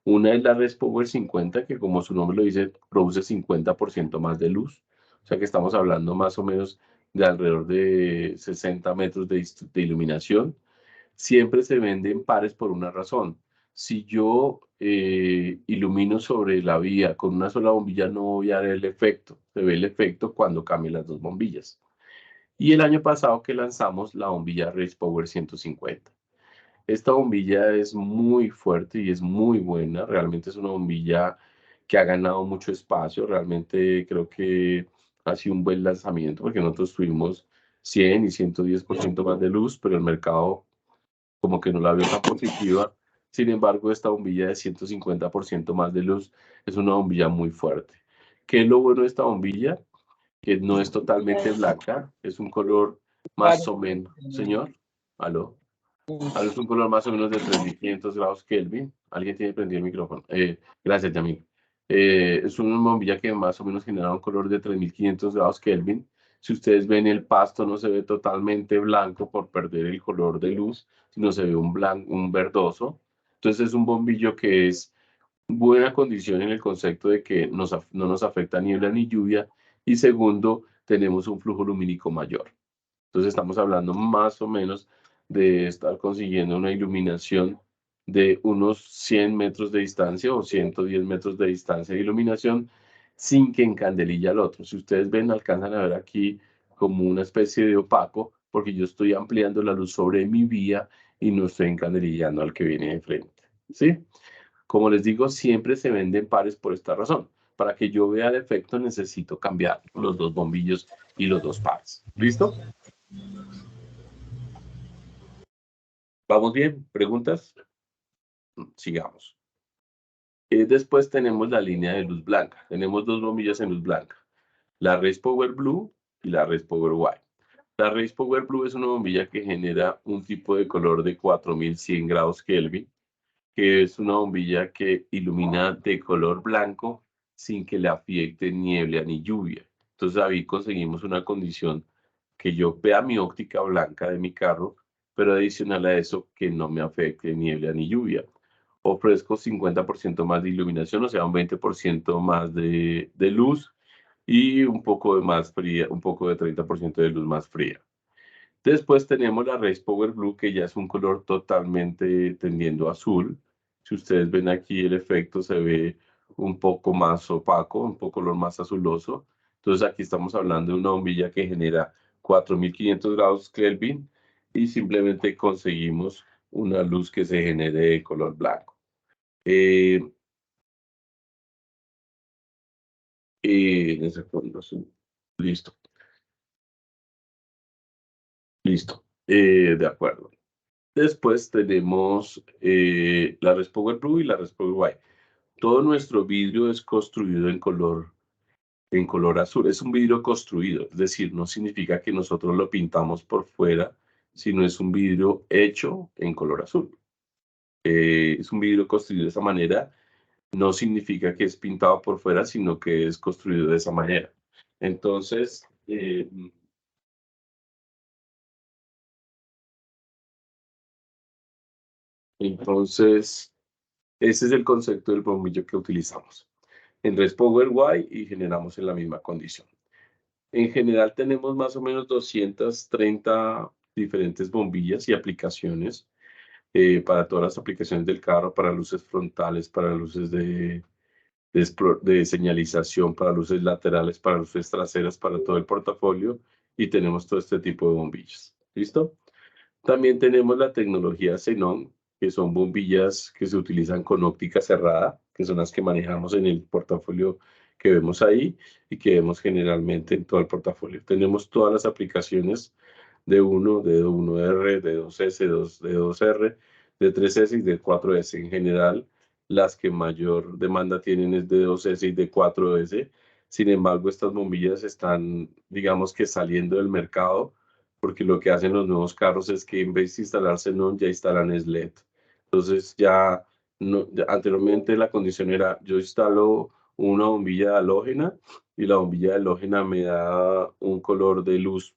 Una es la Res Power 50, que como su nombre lo dice, produce 50% más de luz. O sea que estamos hablando más o menos de alrededor de 60 metros de iluminación. Siempre se venden pares por una razón. Si yo ilumino sobre la vía con una sola bombilla, no voy a ver el efecto. Se ve el efecto cuando cambien las dos bombillas. Y el año pasado que lanzamos la bombilla Race Power 150. Esta bombilla es muy fuerte y es muy buena. Realmente es una bombilla que ha ganado mucho espacio. Realmente creo que ha sido un buen lanzamiento porque nosotros tuvimos 100 y 110% más de luz, pero el mercado como que no la vio tan positiva. Sin embargo, esta bombilla de 150% más de luz es una bombilla muy fuerte. ¿Qué es lo bueno de esta bombilla? Que no es totalmente blanca, es un color más o menos, señor, aló, es un color más o menos de 3500 grados Kelvin. Alguien tiene prendido el micrófono. Gracias, Yamil. Es una bombilla que más o menos genera un color de 3500 grados Kelvin. Si ustedes ven el pasto, no se ve totalmente blanco por perder el color de luz, sino se ve un verdoso. Entonces es un bombillo que es buena condición en el concepto de que no nos afecta niebla ni lluvia, y segundo, tenemos un flujo lumínico mayor. Entonces estamos hablando más o menos de estar consiguiendo una iluminación de unos 100 metros de distancia o 110 metros de distancia de iluminación sin que encandelille al otro. Si ustedes ven, alcanzan a ver aquí como una especie de opaco, porque yo estoy ampliando la luz sobre mi vía y no estoy encandelillando al que viene de frente, ¿sí? Como les digo, siempre se venden pares por esta razón. Para que yo vea el efecto necesito cambiar los dos bombillos y los dos pares. ¿Listo? ¿Vamos bien? ¿Preguntas? Sigamos. Después tenemos la línea de luz blanca. Tenemos dos bombillas en luz blanca. La Race Power Blue y la Race Power White. La Race Power Blue es una bombilla que genera un tipo de color de 4100 grados Kelvin, que es una bombilla que ilumina de color blanco sin que le afecte niebla ni lluvia. Entonces ahí conseguimos una condición que yo vea mi óptica blanca de mi carro, pero adicional a eso que no me afecte niebla ni lluvia. Ofrezco 50% más de iluminación, o sea, un 20% más de luz y un poco de más fría, un poco de 30% de luz más fría. Después tenemos la Race Power Blue, que ya es un color totalmente tendiendo a azul. Si ustedes ven aquí el efecto se ve un poco más opaco, un poco color más azuloso. Entonces aquí estamos hablando de una bombilla que genera 4500 grados Kelvin y simplemente conseguimos una luz que se genere de color blanco. En ese fondo azul. Listo, listo. De acuerdo. Después tenemos la Res Power Blue y la Res Power White. Todo nuestro vidrio es construido en color azul. Es un vidrio construido, es decir, no significa que nosotros lo pintamos por fuera, sino es un vidrio hecho en color azul. Es un vidrio construido de esa manera, no significa que es pintado por fuera, sino que es construido de esa manera. Entonces, ese es el concepto del bombillo que utilizamos. En Res Power White y generamos en la misma condición. En general tenemos más o menos 230 diferentes bombillas y aplicaciones para todas las aplicaciones del carro, para luces frontales, para luces de señalización, para luces laterales, para luces traseras, para todo el portafolio y tenemos todo este tipo de bombillas. ¿Listo? También tenemos la tecnología Xenon, que son bombillas que se utilizan con óptica cerrada, que son las que manejamos en el portafolio que vemos ahí y que vemos generalmente en todo el portafolio. Tenemos todas las aplicaciones de 1, de 1R, de 2S, de 2R, de 3S y de 4S. En general, las que mayor demanda tienen es de 2S y de 4S. Sin embargo, estas bombillas están, digamos que saliendo del mercado porque lo que hacen los nuevos carros es que en vez de instalar xenón, ya instalan LED. Entonces anteriormente la condición era, yo instalo una bombilla halógena y la bombilla halógena me da un color de luz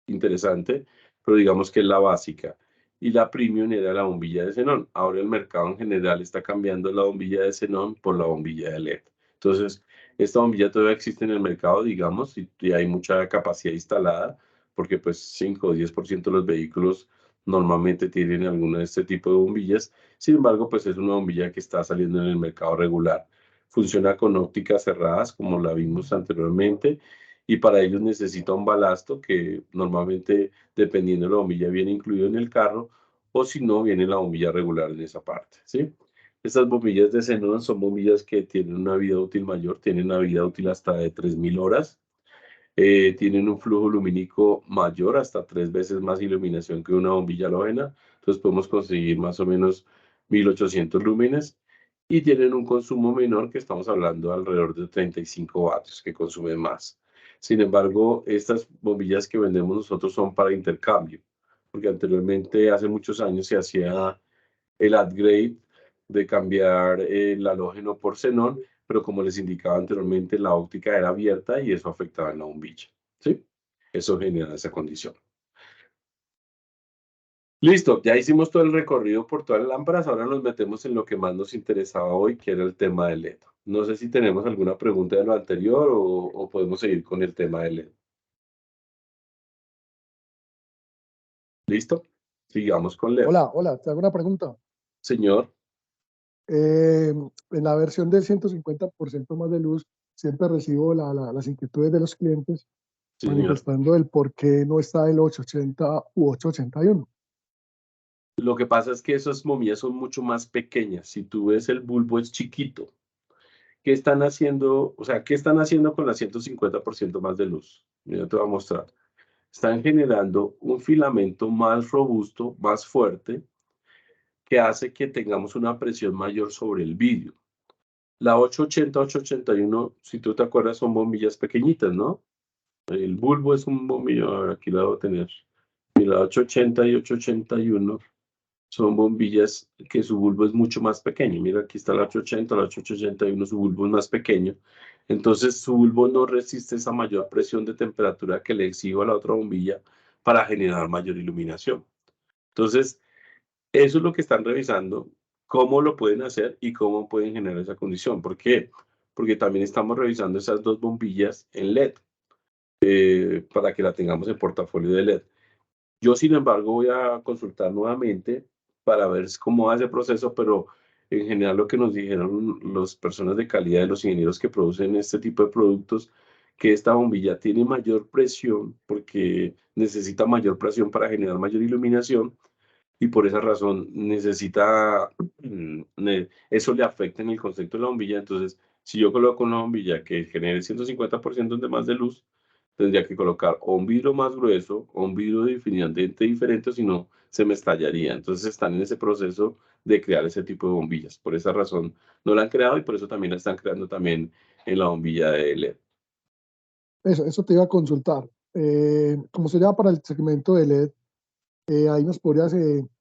interesante, pero digamos que es la básica. Y la premium era la bombilla de xenón. Ahora el mercado en general está cambiando la bombilla de xenón por la bombilla de LED. Entonces, esta bombilla todavía existe en el mercado, digamos, y hay mucha capacidad instalada, porque pues 5 o 10% de los vehículos normalmente tienen alguna de este tipo de bombillas. Sin embargo, pues es una bombilla que está saliendo en el mercado regular. Funciona con ópticas cerradas, como la vimos anteriormente, y para ellos necesita un balasto que normalmente, dependiendo de la bombilla, viene incluido en el carro, o si no, viene la bombilla regular en esa parte, ¿sí? Estas bombillas de xenón son bombillas que tienen una vida útil mayor, tienen una vida útil hasta de 3000 horas, tienen un flujo lumínico mayor, hasta 3 veces más iluminación que una bombilla halógena, entonces podemos conseguir más o menos 1800 lúmenes, y tienen un consumo menor, que estamos hablando alrededor de 35 vatios, que consumen más. Sin embargo, estas bombillas que vendemos nosotros son para intercambio, porque anteriormente, hace muchos años, se hacía el upgrade de cambiar el halógeno por xenón, pero como les indicaba anteriormente, la óptica era abierta y eso afectaba en la bombilla, ¿sí? Eso genera esa condición. Listo, ya hicimos todo el recorrido por todas las lámparas, ahora nos metemos en lo que más nos interesaba hoy, que era el tema del LED. No sé si tenemos alguna pregunta de lo anterior o podemos seguir con el tema del LED. ¿Listo? Sigamos con LED. Hola, te hago una pregunta. Señor. En la versión del 150% más de luz, siempre recibo las inquietudes de los clientes Sí, señor. manifestando el por qué no está el 880 u 881. Lo que pasa es que esas bombillas son mucho más pequeñas. Si tú ves, el bulbo es chiquito. ¿Qué están haciendo? O sea, ¿qué están haciendo con la 150% más de luz? Mira, te voy a mostrar. Están generando un filamento más robusto, más fuerte, que hace que tengamos una presión mayor sobre el vidrio. La 880, 881, si tú te acuerdas, son bombillas pequeñitas, ¿no? El bulbo es un bombillo, a ver, aquí la voy a tener. Mira, la 880 y 881 son bombillas que su bulbo es mucho más pequeño. Mira, aquí está la 880, la 881, su bulbo es más pequeño. Entonces, su bulbo no resiste esa mayor presión de temperatura que le exige a la otra bombilla para generar mayor iluminación. Entonces, eso es lo que están revisando, cómo lo pueden hacer y cómo pueden generar esa condición. ¿Por qué? Porque también estamos revisando esas dos bombillas en LED para que la tengamos en portafolio de LED. Yo, sin embargo, voy a consultar nuevamente para ver cómo va ese proceso, pero en general lo que nos dijeron las personas de calidad, de los ingenieros que producen este tipo de productos, que esta bombilla tiene mayor presión porque necesita mayor presión para generar mayor iluminación y por esa razón necesita, eso le afecta en el concepto de la bombilla. Entonces, si yo coloco una bombilla que genere 150% de más de luz, tendría que colocar o un vidrio más grueso o un vidrio definitivamente diferente, o si no, se me estallaría. Entonces están en ese proceso de crear ese tipo de bombillas. Por esa razón no la han creado y por eso también la están creando también en la bombilla de LED. Eso te iba a consultar. Como se llama para el segmento de LED, ahí nos podrías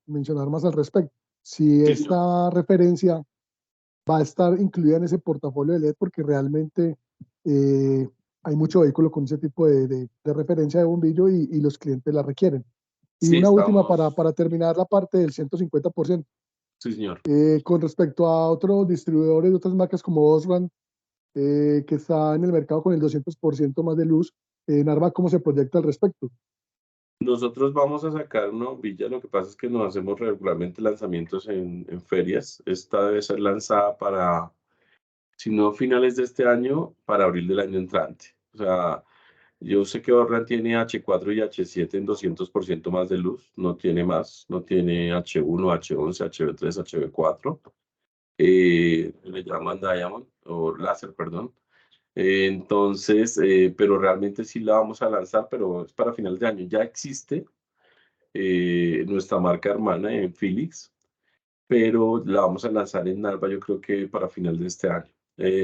mencionar más al respecto. Si Sí, esta referencia va a estar incluida en ese portafolio de LED, porque realmente hay mucho vehículo con ese tipo de referencia de bombillo y los clientes la requieren. Y sí, una última estamos. para terminar la parte del 150%. Sí, señor. Con respecto a otros distribuidores de otras marcas como Osram, que está en el mercado con el 200% más de luz, Narva, ¿cómo se proyecta al respecto? Nosotros vamos a sacar una bombilla, lo que pasa es que nos hacemos regularmente lanzamientos en ferias. Esta debe ser lanzada para, si no finales de este año, para abril del año entrante. O sea, yo sé que Orlan tiene H4 y H7 en 200% más de luz, no tiene más, no tiene H1, H11, HV3, HV4. Le llaman Diamond o Láser, perdón. Entonces, pero realmente sí la vamos a lanzar, pero es para final de año. Ya existe nuestra marca hermana en Philips, pero la vamos a lanzar en Narva yo creo que para final de este año.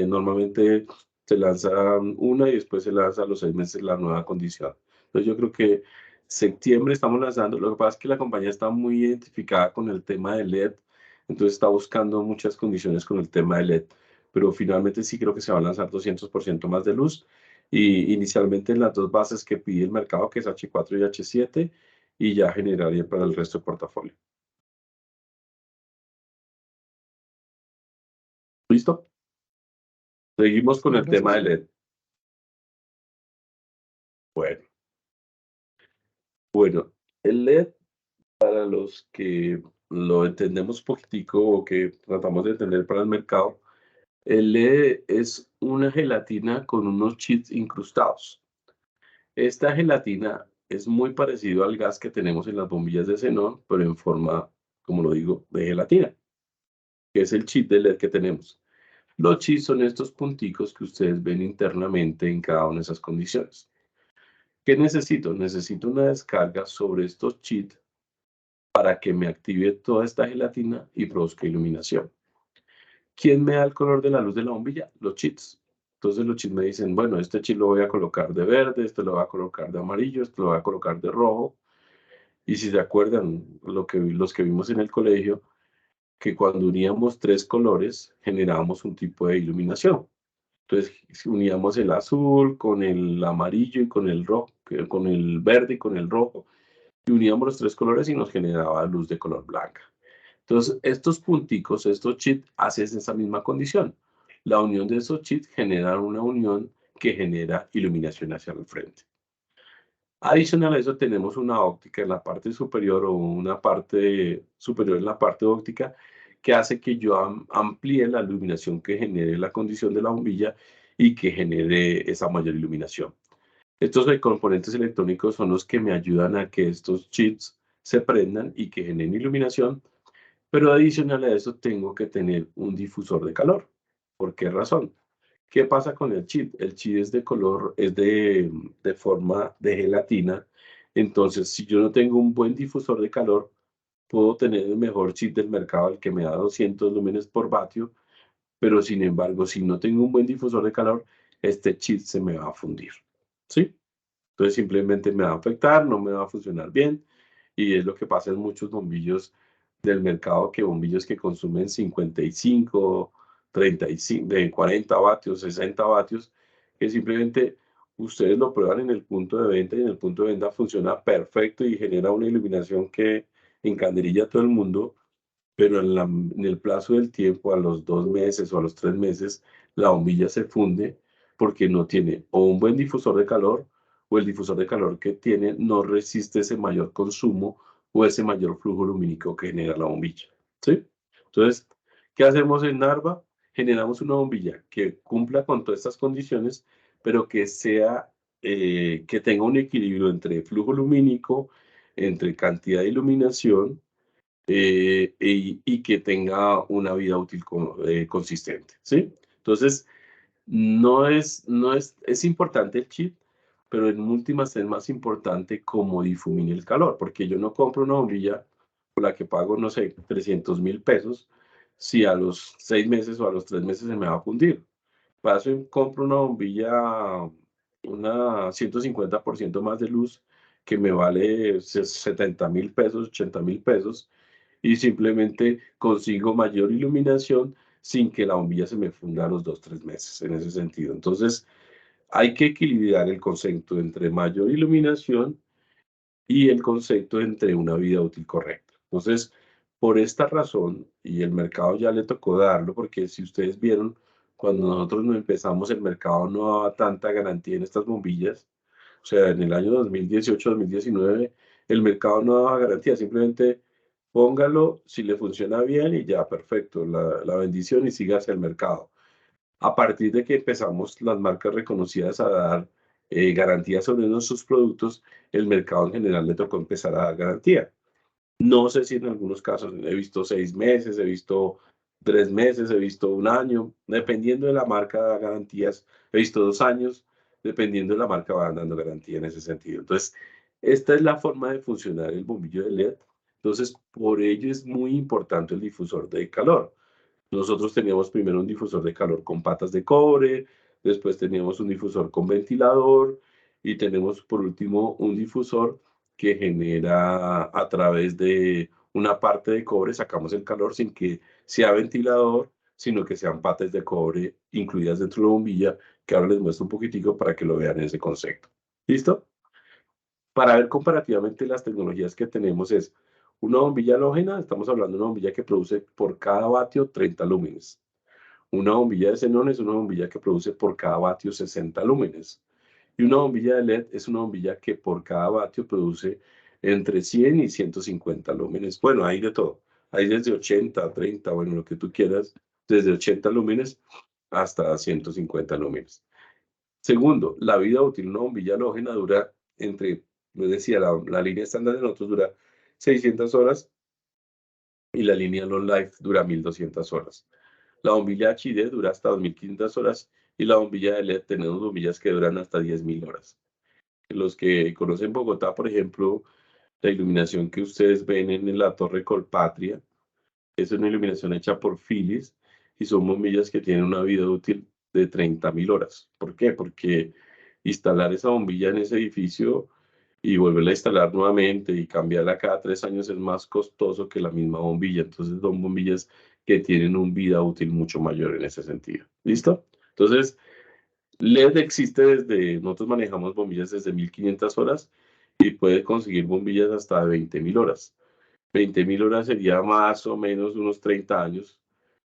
Normalmente se lanza una y después se lanza a los 6 meses la nueva condición. Entonces yo creo que septiembre estamos lanzando. Lo que pasa es que la compañía está muy identificada con el tema de LED, entonces está buscando muchas condiciones con el tema de LED, pero finalmente sí creo que se va a lanzar 200% más de luz y inicialmente en las dos bases que pide el mercado, que es H4 y H7, y ya generaría para el resto del portafolio. ¿Listo? Seguimos con el tema de LED. Bueno, el LED, para los que lo entendemos poquitico o que tratamos de entender para el mercado, el LED es una gelatina con unos chips incrustados. Esta gelatina es muy parecido al gas que tenemos en las bombillas de xenón, pero en forma, como lo digo, de gelatina, que es el chip de LED que tenemos. Los chips son estos punticos que ustedes ven internamente en cada una de esas condiciones. ¿Qué necesito? Necesito una descarga sobre estos chips para que me active toda esta gelatina y produzca iluminación. ¿Quién me da el color de la luz de la bombilla? Los chips. Entonces los chips me dicen, bueno, este chip lo voy a colocar de verde, este lo voy a colocar de amarillo, este lo voy a colocar de rojo. Y si se acuerdan, los que vimos en el colegio, que cuando uníamos 3 colores generábamos un tipo de iluminación. Entonces, si uníamos el azul con el amarillo y con el rojo, con el verde y con el rojo, y uníamos los 3 colores y nos generaba luz de color blanca. Entonces, estos punticos, estos chips, hacen esa misma condición. La unión de esos chips genera una unión que genera iluminación hacia el frente. Adicional a eso tenemos una óptica en la parte superior o una parte superior en la parte óptica que hace que yo amplíe la iluminación que genere la condición de la bombilla y que genere esa mayor iluminación. Estos componentes electrónicos son los que me ayudan a que estos chips se prendan y que generen iluminación, pero adicional a eso tengo que tener un difusor de calor. ¿Por qué razón? ¿Qué pasa con el chip? El chip es de color, es de forma de gelatina. Entonces, si yo no tengo un buen difusor de calor, puedo tener el mejor chip del mercado, el que me da 200 lúmenes por vatio, pero sin embargo, si no tengo un buen difusor de calor, este chip se me va a fundir. ¿Sí? Entonces simplemente me va a afectar, no me va a funcionar bien, y es lo que pasa en muchos bombillos del mercado, que bombillos que consumen 55, 35, de 40 vatios, 60 vatios, que simplemente ustedes lo prueban en el punto de venta y en el punto de venta funciona perfecto y genera una iluminación que encandelilla a todo el mundo, pero en el plazo del tiempo, a los 2 meses o a los 3 meses, la bombilla se funde porque no tiene o un buen difusor de calor, o el difusor de calor que tiene no resiste ese mayor consumo o ese mayor flujo lumínico que genera la bombilla. ¿Sí? Entonces, ¿qué hacemos en Narva? Generamos una bombilla que cumpla con todas estas condiciones, pero que sea, que tenga un equilibrio entre flujo lumínico, entre cantidad de iluminación, y que tenga una vida útil consistente, ¿sí? Entonces, es importante el chip, pero en últimas es más importante cómo difumine el calor, porque yo no compro una bombilla por la que pago, no sé, 300.000 pesos, si a los 6 meses o a los 3 meses se me va a fundir. Paso y compro una bombilla, una 150% más de luz, que me vale 70.000 pesos, 80.000 pesos, y simplemente consigo mayor iluminación sin que la bombilla se me funda a los 2, 3 meses, en ese sentido. Entonces, hay que equilibrar el concepto entre mayor iluminación y el concepto entre una vida útil correcta. Entonces, por esta razón, y el mercado ya le tocó darlo, porque si ustedes vieron, cuando nosotros no empezamos, el mercado no daba tanta garantía en estas bombillas. O sea, en el año 2018, 2019, el mercado no daba garantía, simplemente póngalo si le funciona bien y ya, perfecto, la bendición, y siga hacia el mercado. A partir de que empezamos las marcas reconocidas a dar garantías sobre nuestros productos, el mercado en general le tocó empezar a dar garantía. No sé si en algunos casos he visto 6 meses, he visto 3 meses, he visto 1 año, dependiendo de la marca da garantías, he visto 2 años, dependiendo de la marca van dando garantía en ese sentido. Entonces, esta es la forma de funcionar el bombillo de LED. Entonces, por ello es muy importante el difusor de calor. Nosotros teníamos primero un difusor de calor con patas de cobre, después teníamos un difusor con ventilador, y tenemos por último un difusor que genera a través de una parte de cobre, sacamos el calor sin que sea ventilador, sino que sean patas de cobre incluidas dentro de la bombilla, que ahora les muestro un poquitico para que lo vean en ese concepto. ¿Listo? Para ver comparativamente las tecnologías que tenemos, es una bombilla halógena, estamos hablando de una bombilla que produce por cada vatio 30 lúmenes. Una bombilla de xenón es una bombilla que produce por cada vatio 60 lúmenes. Y una bombilla de LED es una bombilla que por cada vatio produce entre 100 y 150 lúmenes. Bueno, hay de todo. Hay desde 80, 30, bueno, lo que tú quieras, desde 80 lúmenes hasta 150 lúmenes. Segundo, la vida útil de una bombilla halógena dura entre, les decía, la línea estándar de nosotros dura 600 horas y la línea Long Life dura 1200 horas. La bombilla HD dura hasta 2500 horas y la bombilla de LED, tenemos bombillas que duran hasta 10.000 horas. Los que conocen Bogotá, por ejemplo, la iluminación que ustedes ven en la Torre Colpatria es una iluminación hecha por Philips y son bombillas que tienen una vida útil de 30.000 horas. ¿Por qué? Porque instalar esa bombilla en ese edificio y volverla a instalar nuevamente y cambiarla cada 3 años es más costoso que la misma bombilla. Entonces son bombillas que tienen una vida útil mucho mayor en ese sentido. ¿Listo? Entonces, LED existe nosotros manejamos bombillas desde 1500 horas y puede conseguir bombillas hasta 20.000 horas. 20.000 horas sería más o menos unos 30 años,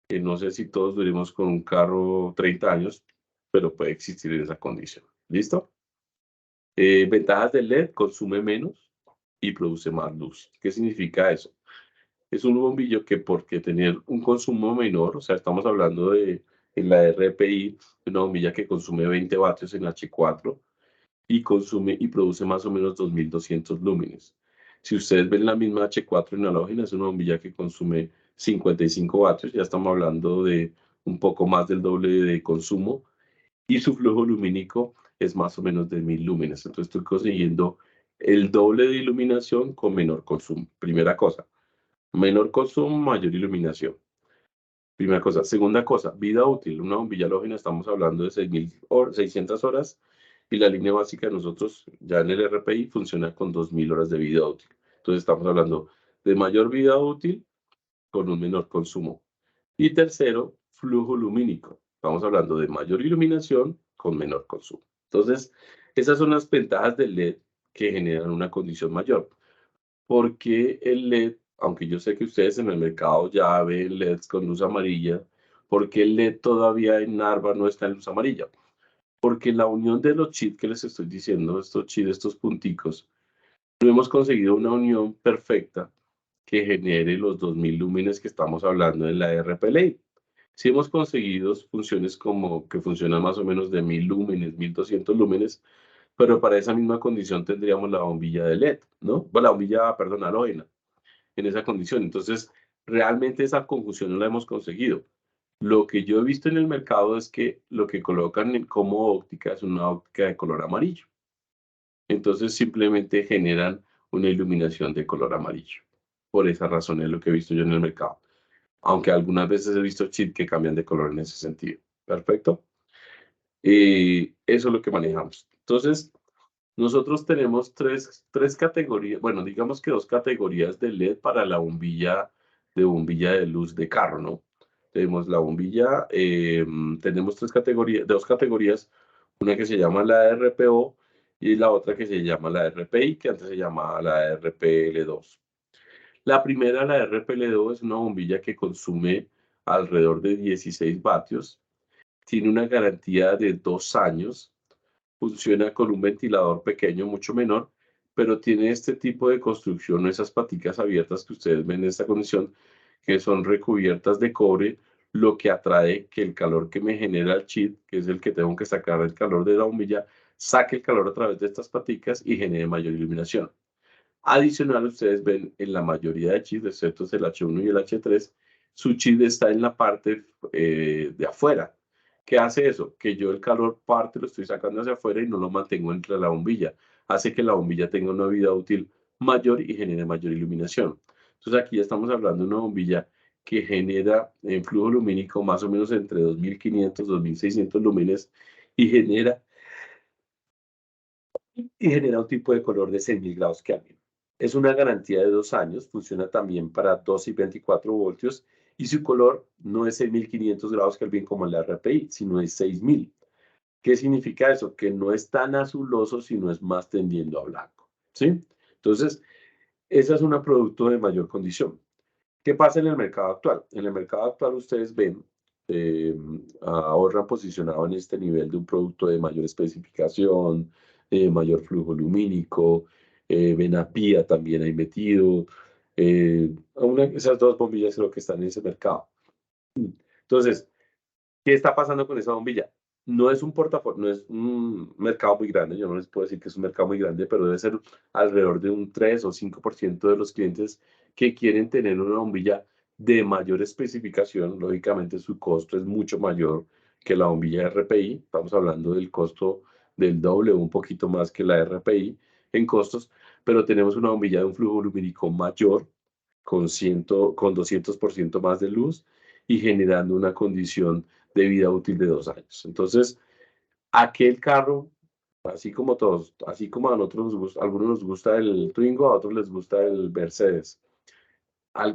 que no sé si todos duremos con un carro 30 años, pero puede existir en esa condición. ¿Listo? Ventajas del LED: consume menos y produce más luz. ¿Qué significa eso? Es un bombillo que, porque tener un consumo menor, o sea, estamos hablando de en la RPI, una bombilla que consume 20 vatios en H4 y consume y produce más o menos 2200 lúmenes. Si ustedes ven la misma H4 en halógena, es una bombilla que consume 55 vatios, ya estamos hablando de un poco más del doble de consumo, y su flujo lumínico es más o menos de 1000 lúmenes. Entonces estoy consiguiendo el doble de iluminación con menor consumo. Primera cosa, menor consumo, mayor iluminación. Primera cosa. Segunda cosa, vida útil. Una bombilla halógena estamos hablando de 600 horas, y la línea básica de nosotros ya en el RPI funciona con 2000 horas de vida útil. Entonces estamos hablando de mayor vida útil con un menor consumo. Y tercero, flujo lumínico. Estamos hablando de mayor iluminación con menor consumo. Entonces, esas son las ventajas del LED que generan una condición mayor. Porque el LED, aunque yo sé que ustedes en el mercado ya ven LEDs con luz amarilla, ¿por qué el LED todavía en Narva no está en luz amarilla? Porque la unión de los chips que les estoy diciendo, estos chips, estos punticos, no hemos conseguido una unión perfecta que genere los 2000 lúmenes que estamos hablando en la RPLA. Sí hemos conseguido funciones como que funcionan más o menos de 1000 lúmenes, 1200 lúmenes, pero para esa misma condición tendríamos la bombilla de LED, ¿no? Bueno, la bombilla, perdón, halógena, en esa condición. Entonces, realmente esa conjunción no la hemos conseguido. Lo que yo he visto en el mercado es que lo que colocan como óptica es una óptica de color amarillo. Entonces, simplemente generan una iluminación de color amarillo. Por esa razón es lo que he visto yo en el mercado. Aunque algunas veces he visto chips que cambian de color en ese sentido. Perfecto. Y eso es lo que manejamos. Entonces, nosotros tenemos tres categorías, bueno, digamos que dos categorías de LED para la bombilla de luz de carro, ¿no? Tenemos la bombilla, tenemos dos categorías, una que se llama la RPO y la otra que se llama la RPI, que antes se llamaba la RPL2. La primera, la RPL2, es una bombilla que consume alrededor de 16 vatios, tiene una garantía de 2 años, funciona con un ventilador pequeño, mucho menor, pero tiene este tipo de construcción, esas paticas abiertas que ustedes ven en esta condición, que son recubiertas de cobre, lo que atrae que el calor que me genera el chip, que es el que tengo que sacar el calor de la bombilla, saque el calor a través de estas paticas y genere mayor iluminación. Adicional, ustedes ven en la mayoría de chips, excepto el H1 y el H3, su chip está en la parte de afuera. ¿Qué hace eso? Que yo el calor parte lo estoy sacando hacia afuera y no lo mantengo entre la bombilla. Hace que la bombilla tenga una vida útil mayor y genere mayor iluminación. Entonces aquí ya estamos hablando de una bombilla que genera en flujo lumínico más o menos entre 2500 y 2600 lúmenes y genera un tipo de color de 6000 grados Kelvin. Es una garantía de 2 años, funciona también para 2 y 24 voltios y su color no es 6500 grados Kelvin como en la RPI, sino es 6000. ¿Qué significa eso? Que no es tan azuloso, sino es más tendiendo a blanco, ¿sí? Entonces, esa es un producto de mayor condición. ¿Qué pasa en el mercado actual? En el mercado actual ustedes ven, ahorran posicionado en este nivel de un producto de mayor especificación, mayor flujo lumínico, ven a PIA también ahí metido. Esas dos bombillas creo que están en ese mercado. Entonces, ¿qué está pasando con esa bombilla? No es un portafolio, no es un mercado muy grande, yo no les puedo decir que es un mercado muy grande, pero debe ser alrededor de un 3 o 5% de los clientes que quieren tener una bombilla de mayor especificación. Lógicamente su costo es mucho mayor que la bombilla RPI, estamos hablando del costo del doble o un poquito más que la RPI en costos, pero tenemos una bombilla de un flujo lumínico mayor, con 200% más de luz y generando una condición de vida útil de 2 años. Entonces, aquel carro, así como todos, así como a nosotros nos gusta, a algunos nos gusta el Twingo, a otros les gusta el Mercedes.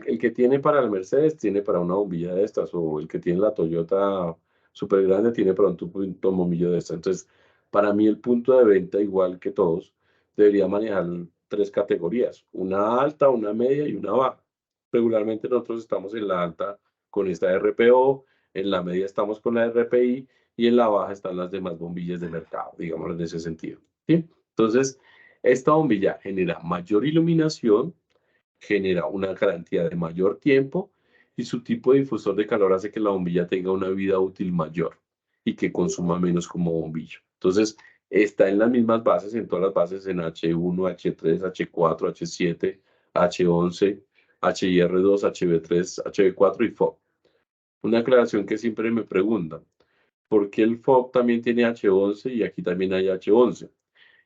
El que tiene para el Mercedes tiene para una bombilla de estas, o el que tiene la Toyota súper grande tiene para un bombillo de estas. Entonces, para mí el punto de venta, igual que todos, debería manejar 3 categorías, una alta, una media y una baja. Regularmente nosotros estamos en la alta con esta RPO, en la media estamos con la RPI y en la baja están las demás bombillas de mercado, digamos en ese sentido. ¿Sí? Entonces, esta bombilla genera mayor iluminación, genera una garantía de mayor tiempo y su tipo de difusor de calor hace que la bombilla tenga una vida útil mayor y que consuma menos como bombillo. Entonces, está en las mismas bases, en todas las bases, en H1, H3, H4, H7, H11, HIR2, HB3, HB4 y FOB. Una aclaración que siempre me preguntan, ¿por qué el FOB también tiene H11 y aquí también hay H11?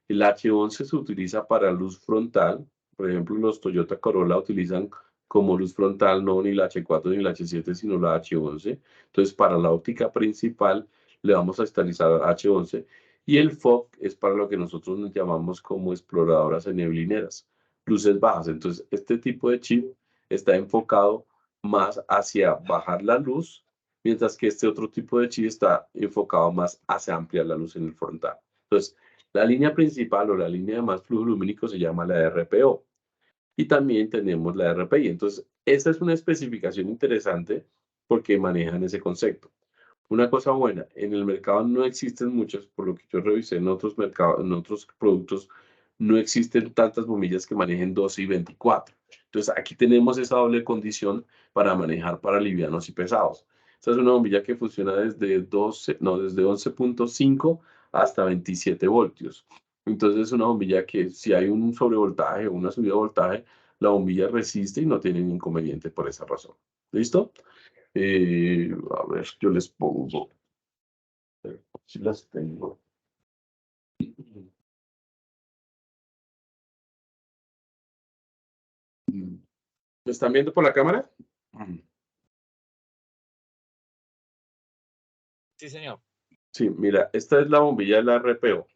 El H11 se utiliza para luz frontal. Por ejemplo, los Toyota Corolla utilizan como luz frontal no ni la H4 ni la H7, sino la H11. Entonces, para la óptica principal le vamos a estabilizar H11. Y el FOG es para lo que nosotros nos llamamos como exploradoras neblineras, luces bajas. Entonces, este tipo de chip está enfocado más hacia bajar la luz, mientras que este otro tipo de chip está enfocado más hacia ampliar la luz en el frontal. Entonces, la línea principal o la línea de más flujo lumínico se llama la RPO y también tenemos la RPI. Entonces, esta es una especificación interesante porque manejan ese concepto. Una cosa buena, en el mercado no existen muchas, por lo que yo revisé en otros mercados, en otros productos, no existen tantas bombillas que manejen 12 y 24. Entonces, aquí tenemos esa doble condición para manejar para livianos y pesados. Esta es una bombilla que funciona desde 11.5 hasta 27 voltios. Entonces, es una bombilla que si hay un sobrevoltaje o una subida de voltaje, la bombilla resiste y no tiene inconveniente por esa razón. ¿Listo? A ver, yo les pongo. Si las tengo. ¿Me están viendo por la cámara? Sí, señor. Sí, mira, esta es la bombilla de la RPO.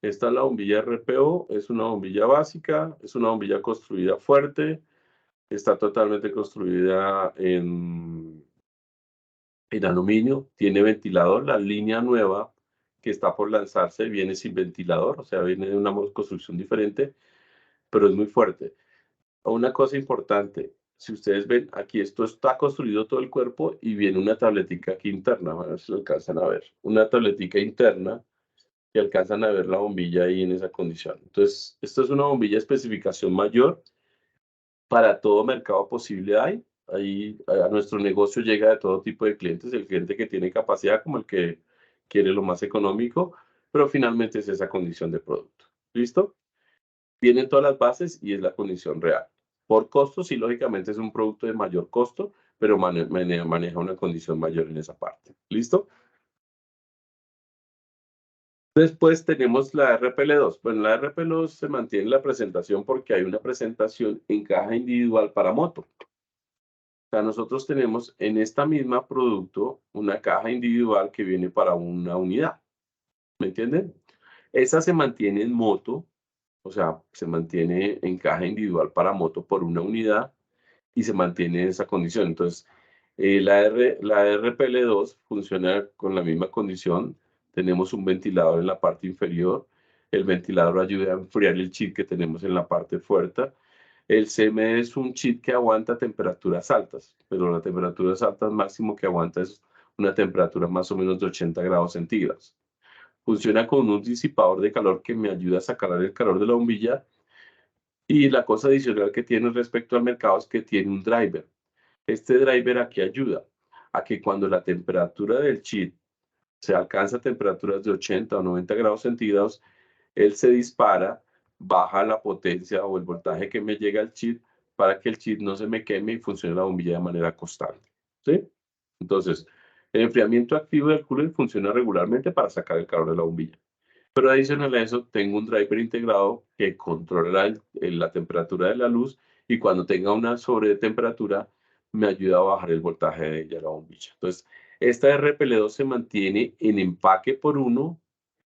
Esta es la bombilla RPO, es una bombilla básica, es una bombilla construida fuerte, está totalmente construida en aluminio, tiene ventilador. La línea nueva que está por lanzarse viene sin ventilador, o sea, viene de una construcción diferente, pero es muy fuerte. Una cosa importante, si ustedes ven, aquí esto está construido todo el cuerpo y viene una tabletica aquí interna, a ver si lo alcanzan a ver. Una tabletica interna que alcanzan a ver la bombilla ahí en esa condición. Entonces, esto es una bombilla de especificación mayor. Para todo mercado posible hay. Ahí a nuestro negocio llega de todo tipo de clientes, el cliente que tiene capacidad como el que quiere lo más económico, pero finalmente es esa condición de producto. ¿Listo? Vienen todas las bases y es la condición real. Por costos, sí, lógicamente es un producto de mayor costo, pero maneja una condición mayor en esa parte. ¿Listo? Después tenemos la RPL2. Bueno, la RPL2 se mantiene en la presentación porque hay una presentación en caja individual para moto. O sea, nosotros tenemos en esta misma producto una caja individual que viene para una unidad. ¿Me entienden? Esa se mantiene en moto, o sea, se mantiene en caja individual para moto por una unidad y se mantiene en esa condición. Entonces, la RPL2 funciona con la misma condición. Tenemos un ventilador en la parte inferior. El ventilador ayuda a enfriar el chip que tenemos en la parte fuerte. El CM es un chip que aguanta temperaturas altas, pero la temperatura altas máximo que aguanta es una temperatura más o menos de 80 grados centígrados. Funciona con un disipador de calor que me ayuda a sacar el calor de la bombilla. Y la cosa adicional que tiene respecto al mercado es que tiene un driver. Este driver aquí ayuda a que cuando la temperatura del chip se alcanza a temperaturas de 80 o 90 grados centígrados, él se dispara, baja la potencia o el voltaje que me llega al chip para que el chip no se me queme y funcione la bombilla de manera constante. ¿Sí? Entonces, el enfriamiento activo del cooler funciona regularmente para sacar el calor de la bombilla. Pero adicional a eso, tengo un driver integrado que controla la temperatura de la luz y cuando tenga una sobretemperatura, me ayuda a bajar el voltaje de la bombilla. Entonces, esta RPL2 se mantiene en empaque por uno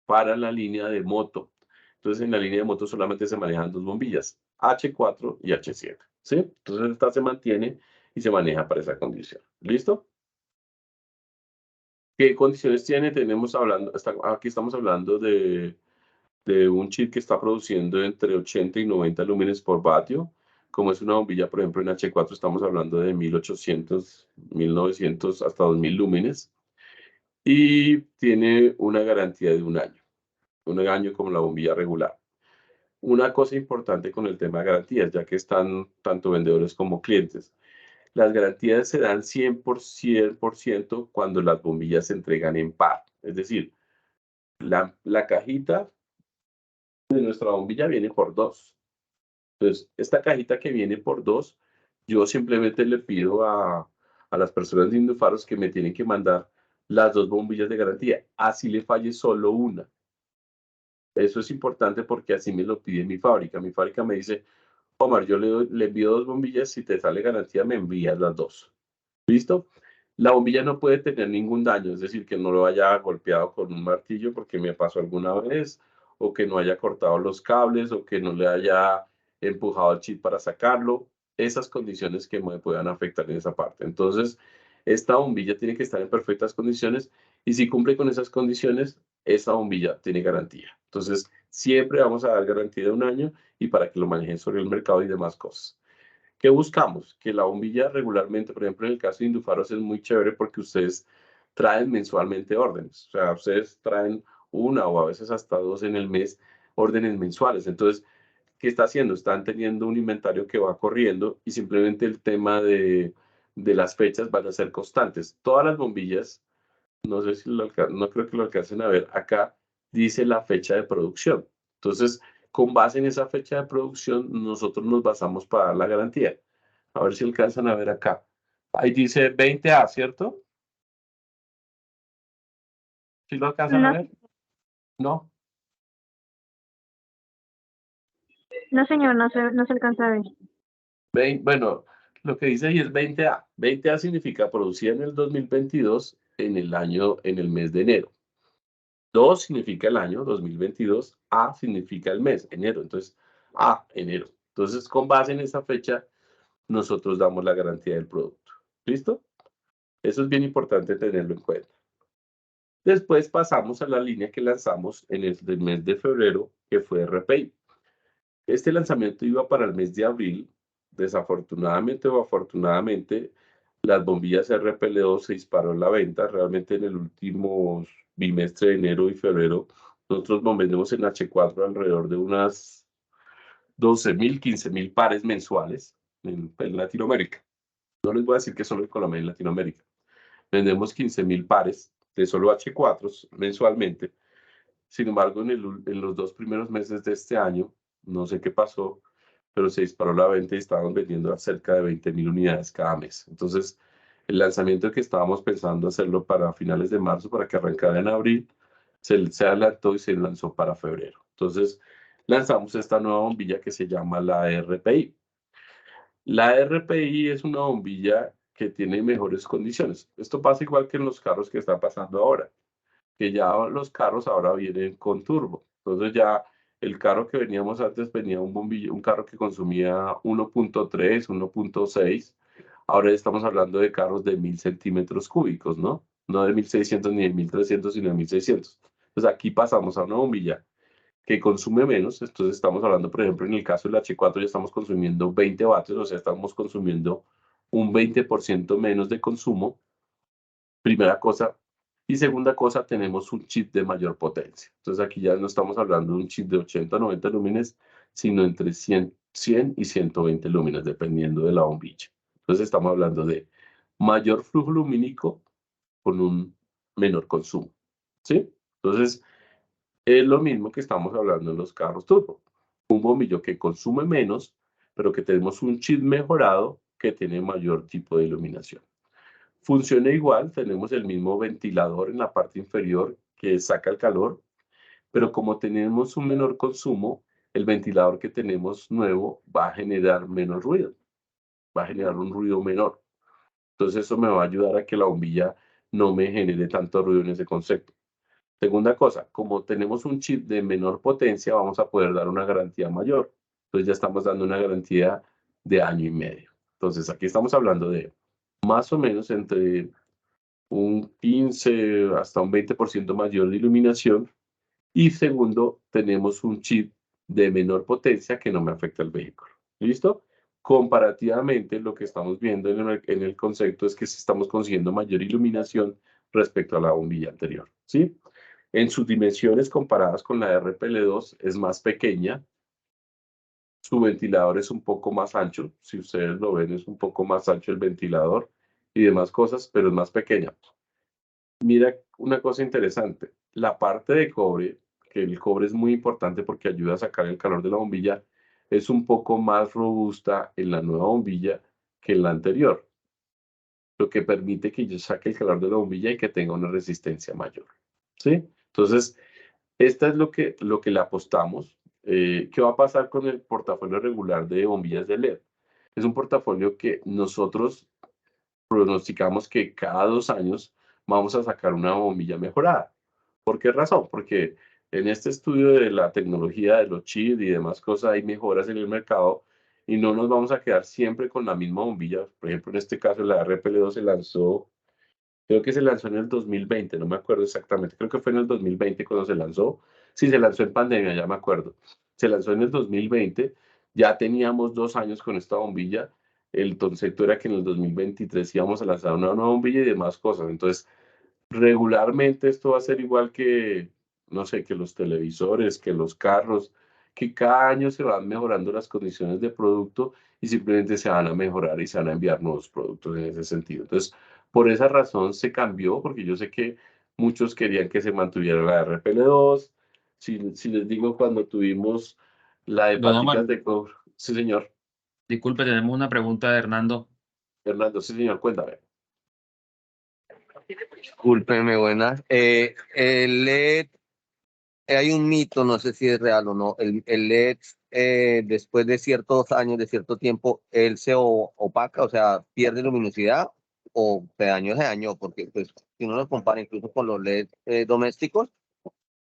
para la línea de moto. Entonces, en la línea de moto solamente se manejan dos bombillas, H4 y H7. ¿Sí? Entonces, esta se mantiene y se maneja para esa condición. ¿Listo? ¿Qué condiciones tiene? Aquí estamos hablando de un chip que está produciendo entre 80 y 90 lúmenes por vatio. Como es una bombilla, por ejemplo, en H4 estamos hablando de 1800, 1900 hasta 2000 lúmenes. Y tiene una garantía de un año. un año como la bombilla regular. Una cosa importante con el tema de garantías, ya que están tanto vendedores como clientes. Las garantías se dan 100% cuando las bombillas se entregan en par. Es decir, la cajita de nuestra bombilla viene por 2. Entonces, esta cajita que viene por 2, yo simplemente le pido a las personas de Indufaros que me tienen que mandar las 2 bombillas de garantía. Así le falle solo una. Eso es importante porque así me lo pide mi fábrica. Mi fábrica me dice, Omar, yo le envío 2 bombillas, si te sale garantía me envías las 2. ¿Listo? La bombilla no puede tener ningún daño, es decir, que no lo haya golpeado con un martillo porque me pasó alguna vez, o que no haya cortado los cables, o que no le haya empujado el chip para sacarlo. Esas condiciones que me puedan afectar en esa parte. Entonces, esta bombilla tiene que estar en perfectas condiciones y si cumple con esas condiciones, esta bombilla tiene garantía. Entonces, siempre vamos a dar garantía de un año y para que lo manejen sobre el mercado y demás cosas. ¿Qué buscamos? Que la bombilla regularmente, por ejemplo, en el caso de Indufaros es muy chévere porque ustedes traen mensualmente órdenes. O sea, ustedes traen una o a veces hasta 2 en el mes órdenes mensuales. Entonces, ¿qué está haciendo? Están teniendo un inventario que va corriendo y simplemente el tema de las fechas van a ser constantes. Todas las bombillas, no sé si no creo que lo alcancen a ver, acá dice la fecha de producción. Entonces, con base en esa fecha de producción, nosotros nos basamos para dar la garantía. A ver si alcanzan a ver acá. Ahí dice 20A, ¿cierto? ¿Sí lo alcanzan a ver? No. No, señor, no se alcanza a ver. Bueno, lo que dice ahí es 20A. 20A significa producida en el 2022 en el mes de enero. 2 significa el año 2022, A significa el mes, enero. Entonces, enero. Entonces, con base en esa fecha, nosotros damos la garantía del producto. ¿Listo? Eso es bien importante tenerlo en cuenta. Después pasamos a la línea que lanzamos en el mes de febrero, que fue RPI. Este lanzamiento iba para el mes de abril. Desafortunadamente o afortunadamente, las bombillas RPL2 se disparó en la venta. Realmente en el último bimestre de enero y febrero, nosotros vendemos en H4 alrededor de unas 12.000, 15.000 pares mensuales en Latinoamérica. No les voy a decir que solo en Colombia, en Latinoamérica. Vendemos 15.000 pares de solo H4 mensualmente. Sin embargo, en los 2 primeros meses de este año, no sé qué pasó, pero se disparó la venta y estábamos vendiendo a cerca de 20.000 unidades cada mes. Entonces, el lanzamiento que estábamos pensando hacerlo para finales de marzo, para que arrancara en abril, se adelantó y se lanzó para febrero. Entonces, lanzamos esta nueva bombilla que se llama la RPI. La RPI es una bombilla que tiene mejores condiciones. Esto pasa igual que en los carros que está pasando ahora, que ya los carros ahora vienen con turbo. Entonces ya el carro que veníamos antes venía un carro que consumía 1.3, 1.6. Ahora estamos hablando de carros de 1.000 centímetros cúbicos, ¿no? No de 1.600 ni de 1.300, sino de 1.600. Entonces aquí pasamos a una bombilla que consume menos. Entonces estamos hablando, por ejemplo, en el caso del H4 ya estamos consumiendo 20 vatios, o sea, estamos consumiendo un 20% menos de consumo. Primera cosa. Y segunda cosa, tenemos un chip de mayor potencia. Entonces aquí ya no estamos hablando de un chip de 80 o 90 lúmenes, sino entre 100 y 120 lúmenes, dependiendo de la bombilla. Entonces estamos hablando de mayor flujo lumínico con un menor consumo. ¿Sí? Entonces, es lo mismo que estamos hablando en los carros turbo. Un bombillo que consume menos, pero que tenemos un chip mejorado que tiene mayor tipo de iluminación. Funciona igual, tenemos el mismo ventilador en la parte inferior que saca el calor, pero como tenemos un menor consumo, el ventilador que tenemos nuevo va a generar menos ruido, va a generar un ruido menor. Entonces eso me va a ayudar a que la bombilla no me genere tanto ruido en ese concepto. Segunda cosa, como tenemos un chip de menor potencia, vamos a poder dar una garantía mayor. Entonces ya estamos dando una garantía de año y medio. Entonces aquí estamos hablando de más o menos entre un 15 hasta un 20% mayor de iluminación. Y segundo, tenemos un chip de menor potencia que no me afecta el vehículo. ¿Listo? Comparativamente, lo que estamos viendo en el concepto es que estamos consiguiendo mayor iluminación respecto a la bombilla anterior. ¿Sí? En sus dimensiones comparadas con la RPL2 es más pequeña. Su ventilador es un poco más ancho. Si ustedes lo ven, es un poco más ancho el ventilador y demás cosas, pero es más pequeña. Mira una cosa interesante. La parte de cobre, que el cobre es muy importante porque ayuda a sacar el calor de la bombilla, es un poco más robusta en la nueva bombilla que en la anterior, lo que permite que yo saque el calor de la bombilla y que tenga una resistencia mayor. ¿Sí? Entonces, esta es lo que le apostamos. ¿Qué va a pasar con el portafolio regular de bombillas de LED? Es un portafolio que nosotros pronosticamos que cada 2 años vamos a sacar una bombilla mejorada. ¿Por qué razón? Porque en este estudio de la tecnología de los chips y demás cosas hay mejoras en el mercado y no nos vamos a quedar siempre con la misma bombilla. Por ejemplo, en este caso la RPL2 se lanzó, creo que se lanzó en el 2020, no me acuerdo exactamente, creo que fue en el 2020 cuando se lanzó. Sí, se lanzó en pandemia, ya me acuerdo. Se lanzó en el 2020, ya teníamos 2 años con esta bombilla. El concepto era que en el 2023 íbamos a lanzar una nueva bombilla y demás cosas. Entonces, regularmente esto va a ser igual que, no sé, que los televisores, que los carros, que cada año se van mejorando las condiciones de producto y simplemente se van a mejorar y se van a enviar nuevos productos en ese sentido. Entonces, por esa razón se cambió, porque yo sé que muchos querían que se mantuviera la RPL2. Si les digo, cuando tuvimos la de Don Omar, paticas de cobre. Sí, señor. disculpe, tenemos una pregunta de Hernando. Fernando, sí, señor, cuéntame. Discúlpeme, buenas. El LED, hay un mito, no sé si es real o no. El LED, después de ciertos años, de cierto tiempo, él se opaca, o sea, pierde luminosidad o se dañó, porque pues, si uno lo compara incluso con los LED domésticos,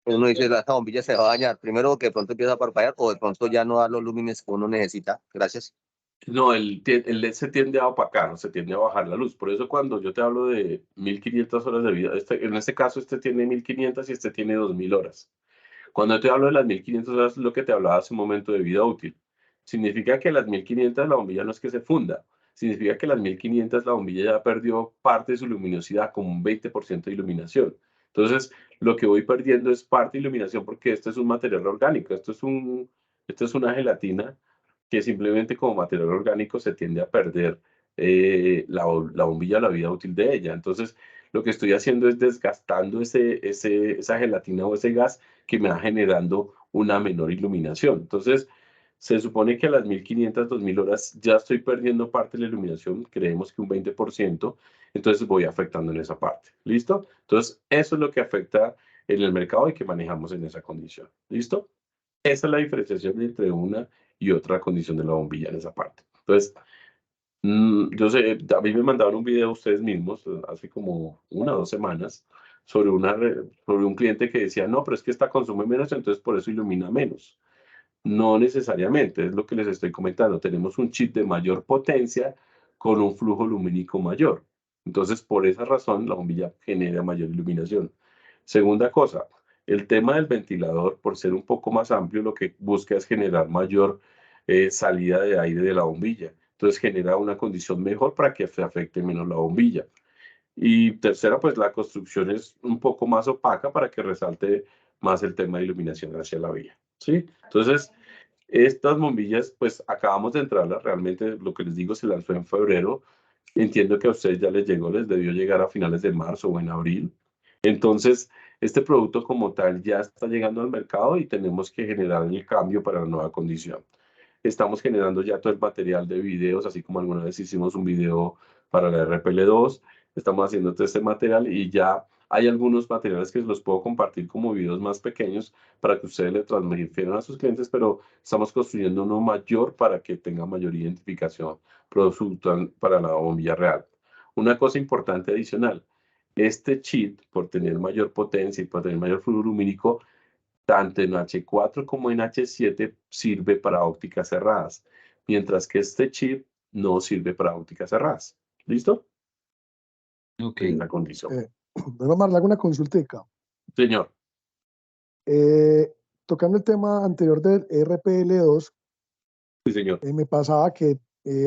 pues uno dice, esta bombilla se va a dañar. Primero que de pronto empieza a parpadear o de pronto ya no da los lúmenes que uno necesita. Gracias. No, el LED se tiende a opacar, se tiende a bajar la luz. Por eso cuando yo te hablo de 1500 horas de vida, en este caso este tiene 1500 y este tiene 2000 horas. Cuando te hablo de las 1500 horas, es lo que te hablaba hace un momento de vida útil. Significa que a las 1500 la bombilla no es que se funda, significa que a las 1500 la bombilla ya perdió parte de su luminosidad, como un 20% de iluminación. Entonces, lo que voy perdiendo es parte de iluminación porque esto es un material orgánico, esto es una gelatina que simplemente como material orgánico se tiende a perder la bombilla, la vida útil de ella. Entonces, lo que estoy haciendo es desgastando esa gelatina o ese gas que me va generando una menor iluminación. Entonces, se supone que a las 1500, 2000 horas ya estoy perdiendo parte de la iluminación, creemos que un 20%, entonces voy afectando en esa parte. ¿Listo? Entonces, eso es lo que afecta en el mercado y que manejamos en esa condición. ¿Listo? Esa es la diferenciación entre una y otra condición de la bombilla en esa parte. Entonces, yo sé, a mí me mandaron un video ustedes mismos hace como 1 o 2 semanas sobre, sobre un cliente que decía, no, pero es que esta consume menos, entonces por eso ilumina menos. No necesariamente, es lo que les estoy comentando. Tenemos un chip de mayor potencia con un flujo lumínico mayor. Entonces, por esa razón, la bombilla genera mayor iluminación. Segunda cosa, el tema del ventilador, por ser un poco más amplio, lo que busca es generar mayor salida de aire de la bombilla. Entonces, genera una condición mejor para que se afecte menos la bombilla. Y tercera, pues la construcción es un poco más opaca para que resalte más el tema de iluminación hacia la vía. ¿Sí? Entonces, estas bombillas, pues acabamos de entrarlas, realmente lo que les digo se lanzó en febrero. Entiendo que a ustedes ya les llegó, les debió llegar a finales de marzo o en abril. Entonces, este producto como tal ya está llegando al mercado y tenemos que generar el cambio para la nueva condición. Estamos generando ya todo el material de videos, así como alguna vez hicimos un video para la RPL2. Estamos haciendo todo este material y ya hay algunos materiales que los puedo compartir como videos más pequeños para que ustedes le transfieran a sus clientes, pero estamos construyendo uno mayor para que tenga mayor identificación para la bombilla real. Una cosa importante adicional, este chip, por tener mayor potencia y por tener mayor flujo lumínico, tanto en H4 como en H7 sirve para ópticas cerradas, mientras que este chip no sirve para ópticas cerradas. ¿Listo? Ok. En la condición. Don Omar, le hago una consultica. Señor. Tocando el tema anterior del RPL2, Sí, señor. me pasaba que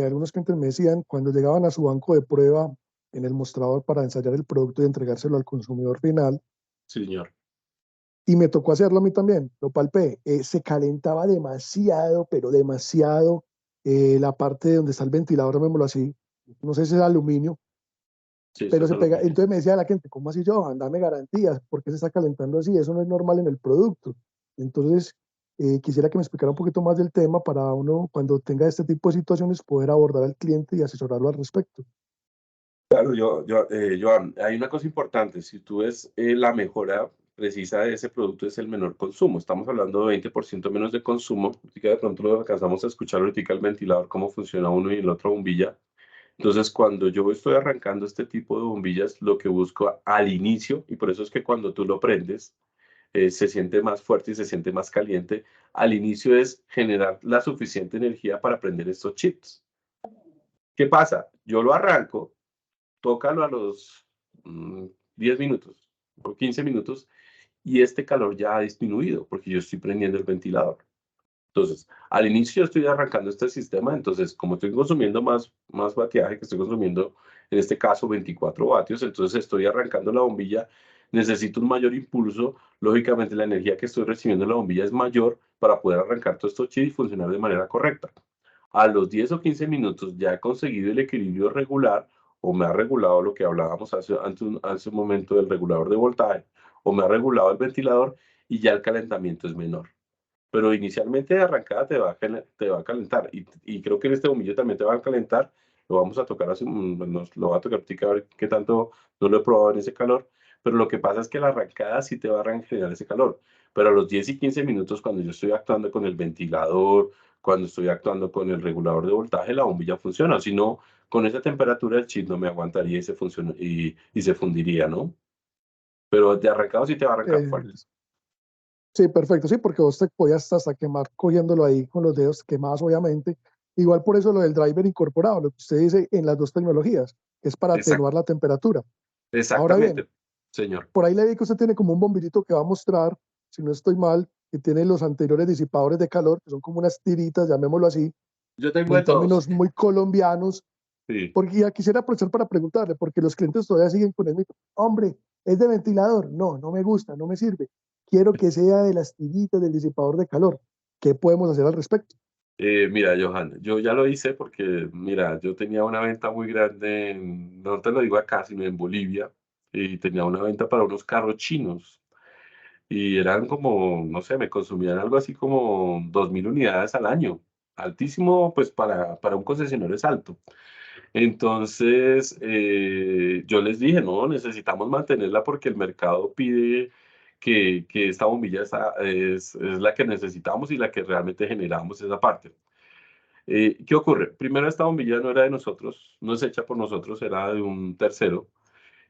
algunos clientes me decían, cuando llegaban a su banco de prueba en el mostrador para ensayar el producto y entregárselo al consumidor final, Sí, señor. Y me tocó hacerlo a mí también, lo palpé. Se calentaba demasiado, pero demasiado. La parte donde está el ventilador, llamémoslo así, no sé si es aluminio, Sí, eso pero es se pega. aluminio. Entonces me decía la gente, ¿cómo así, Johan? Dame garantías, ¿por qué se está calentando así? Eso no es normal en el producto. Entonces, quisiera que me explicara un poquito más del tema para uno, cuando tenga este tipo de situaciones, poder abordar al cliente y asesorarlo al respecto. Claro, Joan, hay una cosa importante. Si tú ves la mejora precisa de ese producto es el menor consumo. Estamos hablando de 20% menos de consumo. Así que de pronto lo alcanzamos a escuchar ahorita el ventilador, cómo funciona uno y el otro bombilla. Entonces, cuando yo estoy arrancando este tipo de bombillas, lo que busco al inicio, y por eso es que cuando tú lo prendes, se siente más fuerte y se siente más caliente, al inicio es generar la suficiente energía para prender estos chips. ¿Qué pasa? Yo lo arranco, tócalo a los 10 minutos o 15 minutos y este calor ya ha disminuido porque yo estoy prendiendo el ventilador. Entonces, al inicio estoy arrancando este sistema, entonces como estoy consumiendo más bateaje, que estoy consumiendo en este caso 24 vatios, entonces estoy arrancando la bombilla, necesito un mayor impulso, lógicamente la energía que estoy recibiendo en la bombilla es mayor para poder arrancar todo esto chido y funcionar de manera correcta. A los 10 o 15 minutos ya he conseguido el equilibrio regular o me ha regulado lo que hablábamos hace un momento del regulador de voltaje o me ha regulado el ventilador y ya el calentamiento es menor. Pero inicialmente de arrancada te va a calentar y creo que en este bombillo también te va a calentar. Lo vamos a tocar lo va a tocar a ver qué tanto no lo he probado en ese calor, pero lo que pasa es que la arrancada sí te va a generar ese calor. Pero a los 10 y 15 minutos, cuando yo estoy actuando con el ventilador, cuando estoy actuando con el regulador de voltaje, la bombilla funciona. Si no, con esa temperatura el chip no me aguantaría y y se fundiría, ¿no? Pero de arrancado sí te va a arrancar fuerte. Sí, perfecto, sí, porque vos te podías hasta quemar cogiéndolo ahí con los dedos quemados, obviamente. Igual por eso lo del driver incorporado, lo que usted dice en las dos tecnologías, que es para atenuar la temperatura. Ahora bien, Exactamente, señor. por ahí le vi que usted tiene como un bombillito que va a mostrar, si no estoy mal, que tiene los anteriores disipadores de calor, que son como unas tiritas, llamémoslo así, Yo tengo de en todos. términos muy colombianos. Sí. Porque ya quisiera aprovechar para preguntarle, porque los clientes todavía siguen con el mito, hombre, es de ventilador, no, no me gusta, no me sirve, quiero que sea de las tiritas del disipador de calor. ¿Qué podemos hacer al respecto? Mira, Johan, yo ya lo hice porque, mira, yo tenía una venta muy grande, no te lo digo acá, sino en Bolivia, y tenía una venta para unos carros chinos. Y eran como, no sé, me consumían algo así como 2.000 unidades al año. Altísimo, pues para un concesionario es alto. Entonces, yo les dije, no, necesitamos mantenerla porque el mercado pide que esta bombilla es la que necesitamos y la que realmente generamos esa parte. ¿Qué ocurre? Primero, esta bombilla no era de nosotros, no es hecha por nosotros, era de un tercero.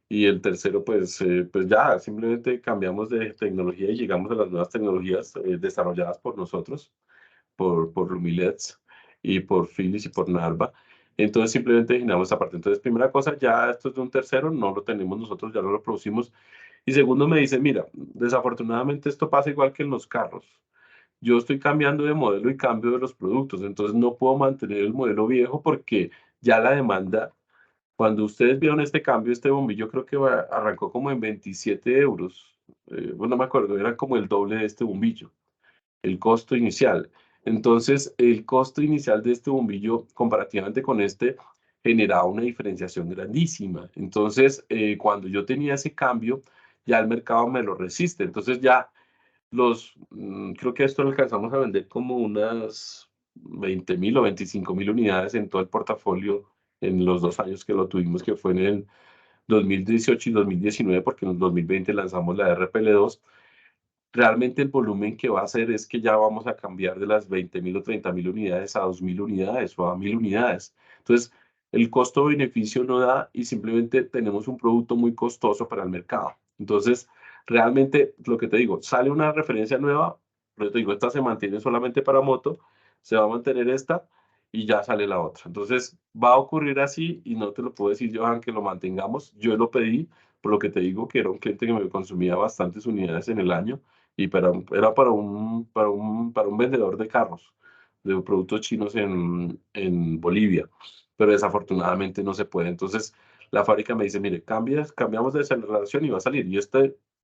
Y el tercero, pues ya, simplemente cambiamos de tecnología y llegamos a las nuevas tecnologías desarrolladas por nosotros, por Lumileds y por Philips y por Narva. Entonces simplemente generamos esta parte. Entonces, primera cosa, ya esto es de un tercero, no lo tenemos nosotros, ya no lo producimos. Y segundo, me dicen, mira, desafortunadamente esto pasa igual que en los carros. Yo estoy cambiando de modelo y cambio de los productos, entonces no puedo mantener el modelo viejo porque ya la demanda, cuando ustedes vieron este cambio, este bombillo creo que arrancó como en 27 euros. Bueno, no me acuerdo, era como el doble de este bombillo, el costo inicial. Entonces, el costo inicial de este bombillo comparativamente con este generaba una diferenciación grandísima. Entonces, cuando yo tenía ese cambio, ya el mercado me lo resiste. Entonces, ya creo que esto lo alcanzamos a vender como unas 20.000 o 25.000 unidades en todo el portafolio en los 2 años que lo tuvimos, que fue en el 2018 y 2019, porque en el 2020 lanzamos la RPL2. Realmente el volumen que va a hacer es que ya vamos a cambiar de las 20.000 o 30.000 unidades a 2.000 unidades o a 1.000 unidades. Entonces, el costo-beneficio no da y simplemente tenemos un producto muy costoso para el mercado. Entonces, realmente, lo que te digo, sale una referencia nueva, pero te digo, esta se mantiene solamente para moto, se va a mantener esta y ya sale la otra. Entonces, va a ocurrir así y no te lo puedo decir, Johan, que lo mantengamos. Yo lo pedí, por lo que te digo, que era un cliente que me consumía bastantes unidades en el año y era para un vendedor de carros, de productos chinos en Bolivia, pero desafortunadamente no se puede. Entonces, la fábrica me dice, mire, cambiamos de aceleración y va a salir. Y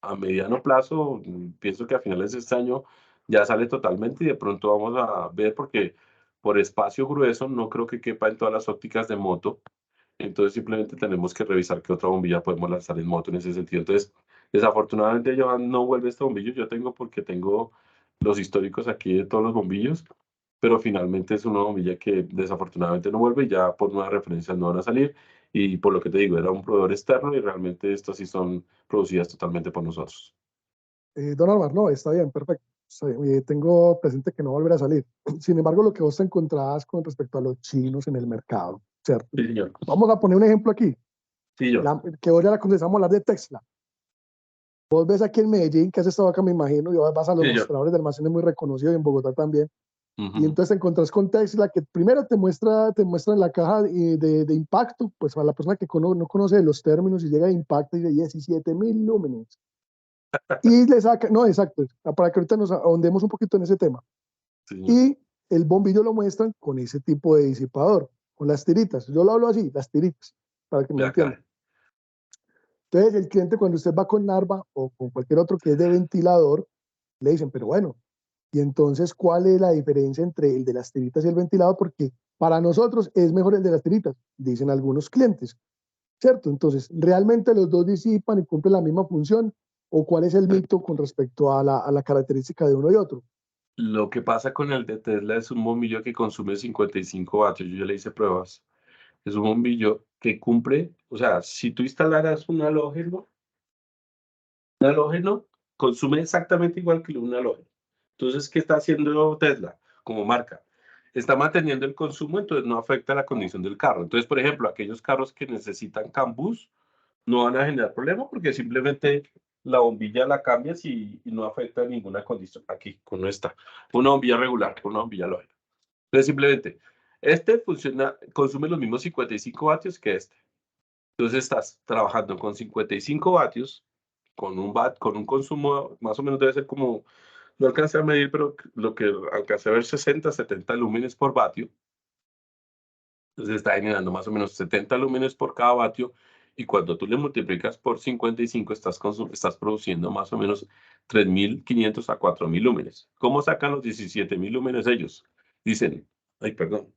a mediano plazo, pienso que a finales de este año ya sale totalmente y de pronto vamos a ver porque por espacio grueso no creo que quepa en todas las ópticas de moto. Entonces simplemente tenemos que revisar qué otra bombilla podemos lanzar en moto en ese sentido. Entonces, desafortunadamente Johan no vuelve este bombillo. Yo tengo porque tengo los históricos aquí de todos los bombillos, pero finalmente es una bombilla que desafortunadamente no vuelve y ya por nuevas referencias no van a salir. Y por lo que te digo, era un proveedor externo y realmente estas sí son producidas totalmente por nosotros. Don Omar, no, está bien, perfecto. Tengo presente que no volverá a salir. Sin embargo, lo que vos te encontrás con respecto a los chinos en el mercado, ¿cierto? Sí, señor. Vamos a poner un ejemplo aquí, Sí, yo. que hoy ya la comenzamos a hablar de Tesla. Vos ves aquí en Medellín, que has estado acá, me imagino, y vas a los Sí, yo. mostradores de almacenes muy reconocidos, y en Bogotá también. Ujú. Y entonces te encontrás con Tesla, que primero te muestra en la caja de impacto, pues para la persona que no conoce los términos y llega de impacto y dice 17.000 lúmenes. Y le saca, no, exacto, para que ahorita nos ahondemos un poquito en ese tema. Sí, señor. Y el bombillo lo muestran con ese tipo de disipador, con las tiritas. Yo lo hablo así, las tiritas, para que me Ya, entiendan. caray. Entonces, el cliente, cuando usted va con Narva o con cualquier otro que es de ventilador, le dicen, pero bueno, y entonces, ¿cuál es la diferencia entre el de las tiritas y el ventilador? Porque para nosotros es mejor el de las tiritas, dicen algunos clientes, ¿cierto? Entonces, ¿realmente los dos disipan y cumplen la misma función? ¿O cuál es el mito con respecto a la característica de uno y otro? Lo que pasa con el de Tesla es un bombillo que consume 55 vatios. Yo ya le hice pruebas. Es un bombillo que cumple, o sea, si tú instalaras un halógeno consume exactamente igual que un halógeno. Entonces, ¿qué está haciendo Tesla como marca? Está manteniendo el consumo, entonces no afecta la condición del carro. Entonces, por ejemplo, aquellos carros que necesitan CAN bus no van a generar problema porque simplemente la bombilla la cambias y no afecta ninguna condición. Aquí, con esta. Una bombilla regular, una bombilla halógena. Entonces, simplemente, este funciona, consume los mismos 55 vatios que este. Entonces, estás trabajando con 55 vatios, con un consumo más o menos debe ser como, no alcancé a medir, pero lo que alcancé a ver 60, 70 lúmenes por vatio. Entonces, está generando más o menos 70 lúmenes por cada vatio. Y cuando tú le multiplicas por 55, estás produciendo más o menos 3.500 a 4.000 lúmenes. ¿Cómo sacan los 17.000 lúmenes ellos? Dicen, ay, perdón.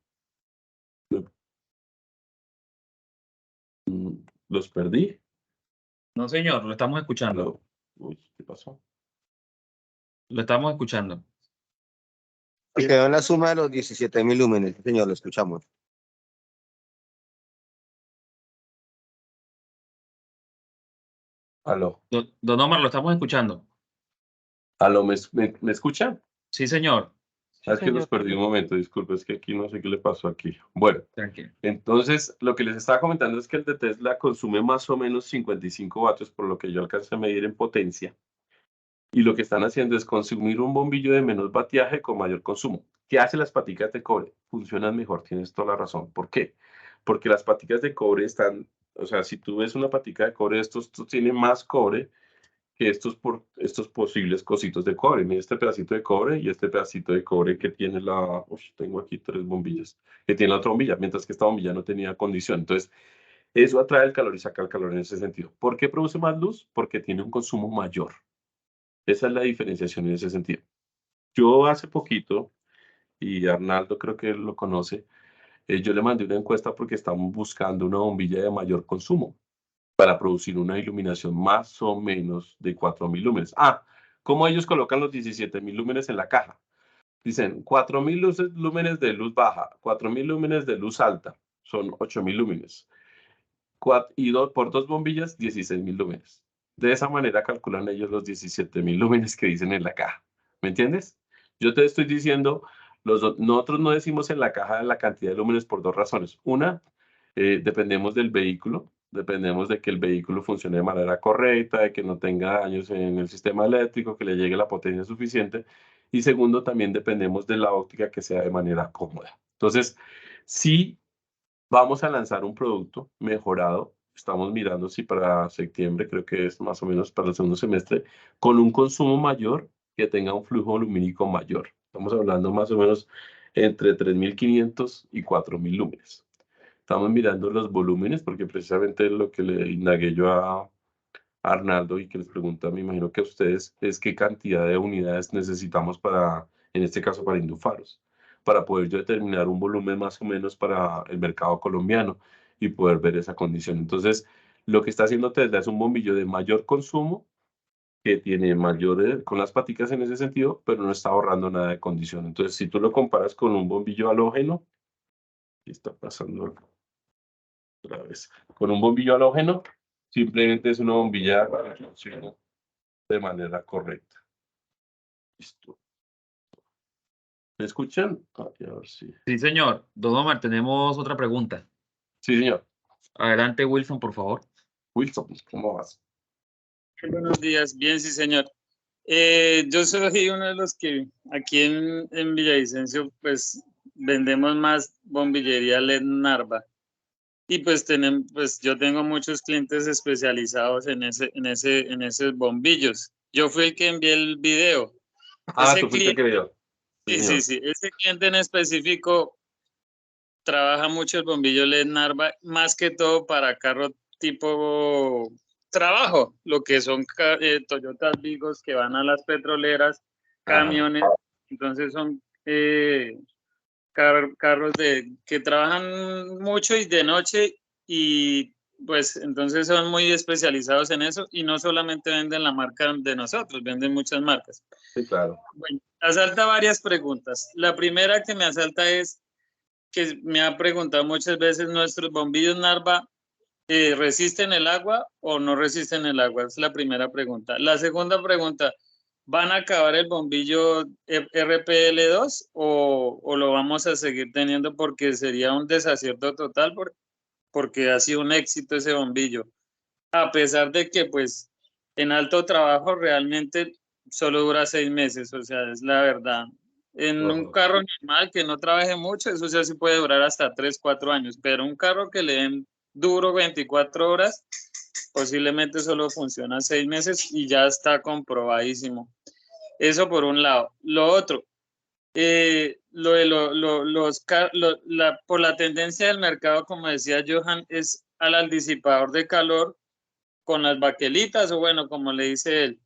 Los perdí. No, señor, lo estamos escuchando. Aló. Uy, ¿qué pasó? Lo estamos escuchando. Se quedó en la suma de los 17.000 lúmenes, sí, señor, lo escuchamos. Aló. Don Omar, lo estamos escuchando. Aló, ¿me escuchan? Sí, señor. Es que los perdí un momento, disculpe, es que aquí no sé qué le pasó aquí. Bueno, Tranquilo. entonces lo que les estaba comentando es que el de Tesla consume más o menos 55 vatios, por lo que yo alcancé a medir en potencia. Y lo que están haciendo es consumir un bombillo de menos vatiaje con mayor consumo. ¿Qué hace las paticas de cobre? Funcionan mejor, tienes toda la razón. ¿Por qué? Porque las paticas de cobre están, o sea, si tú ves una patica de cobre, esto tiene más cobre que estos posibles cositos de cobre. Mira este pedacito de cobre y este pedacito de cobre que tiene la... Uy, tengo aquí 3 bombillas. Que tiene la otra bombilla, mientras que esta bombilla no tenía condición. Entonces, eso atrae el calor y saca el calor en ese sentido. ¿Por qué produce más luz? Porque tiene un consumo mayor. Esa es la diferenciación en ese sentido. Yo hace poquito, y Arnaldo creo que él lo conoce, yo le mandé una encuesta porque estamos buscando una bombilla de mayor consumo para producir una iluminación más o menos de 4.000 lúmenes. Ah, ¿cómo ellos colocan los 17.000 lúmenes en la caja? Dicen 4.000 lúmenes de luz baja, 4.000 lúmenes de luz alta, son 8.000 lúmenes. Y por 2 bombillas, 16.000 lúmenes. De esa manera calculan ellos los 17.000 lúmenes que dicen en la caja. ¿Me entiendes? Yo te estoy diciendo, nosotros no decimos en la caja la cantidad de lúmenes por 2 razones. Una, dependemos del vehículo, dependemos de que el vehículo funcione de manera correcta, de que no tenga daños en el sistema eléctrico, que le llegue la potencia suficiente. Y segundo, también dependemos de la óptica que sea de manera cómoda. Entonces, sí vamos a lanzar un producto mejorado. Estamos mirando si para septiembre, creo que es más o menos para el segundo semestre, con un consumo mayor que tenga un flujo lumínico mayor. Estamos hablando más o menos entre 3.500 y 4.000 lúmenes. Estamos mirando los volúmenes porque precisamente es lo que le indagué yo Arnaldo, y que les pregunta, me imagino que a ustedes, es qué cantidad de unidades necesitamos para, en este caso, para Indufaros, para poder yo determinar un volumen más o menos para el mercado colombiano y poder ver esa condición. Entonces, lo que está haciendo Tesla es un bombillo de mayor consumo, que tiene mayor, con las paticas en ese sentido, pero no está ahorrando nada de condición. Entonces, si tú lo comparas con un bombillo halógeno, ¿qué está pasando otra vez? Con un bombillo halógeno, simplemente es una bombilla que funciona de manera correcta. Listo. ¿Me escuchan? A ver si. Sí, señor. Don Omar, tenemos otra pregunta. Sí, señor. Adelante, Wilson, por favor. Wilson, ¿cómo vas? Buenos días, bien, sí, señor. Yo soy uno de los que aquí en Villavicencio, pues, vendemos más bombillería LED Narva. Y pues yo tengo muchos clientes especializados en esos bombillos. Yo fui el que envié el video. Ah, Ese tú fuiste el que vio. sí. Ese cliente en específico trabaja mucho el bombillo LED Narva, más que todo para carro tipo trabajo, lo que son Toyotas Vigos que van a las petroleras, camiones, entonces son carros que trabajan mucho y de noche, y pues entonces son muy especializados en eso, y no solamente venden la marca de nosotros, venden muchas marcas. Sí, claro. Bueno, asalta varias preguntas. La primera que me asalta es que me ha preguntado muchas veces, ¿nuestros bombillos Narva resisten el agua o no resisten el agua? Es la primera pregunta. La segunda pregunta, ¿van a acabar el bombillo RPL2 o lo vamos a seguir teniendo? Porque sería un desacierto total porque ha sido un éxito ese bombillo. A pesar de que pues en alto trabajo realmente solo dura 6 meses, o sea, es la verdad. En un carro normal que no trabaje mucho, eso ya sí puede durar hasta 3, 4 años, pero un carro que le den duro 24 horas, posiblemente solo funciona 6 meses y ya está comprobadísimo. Eso por un lado. Lo otro, por la tendencia del mercado, como decía Johan, es al disipador de calor con las baquelitas, o bueno, como le dice él.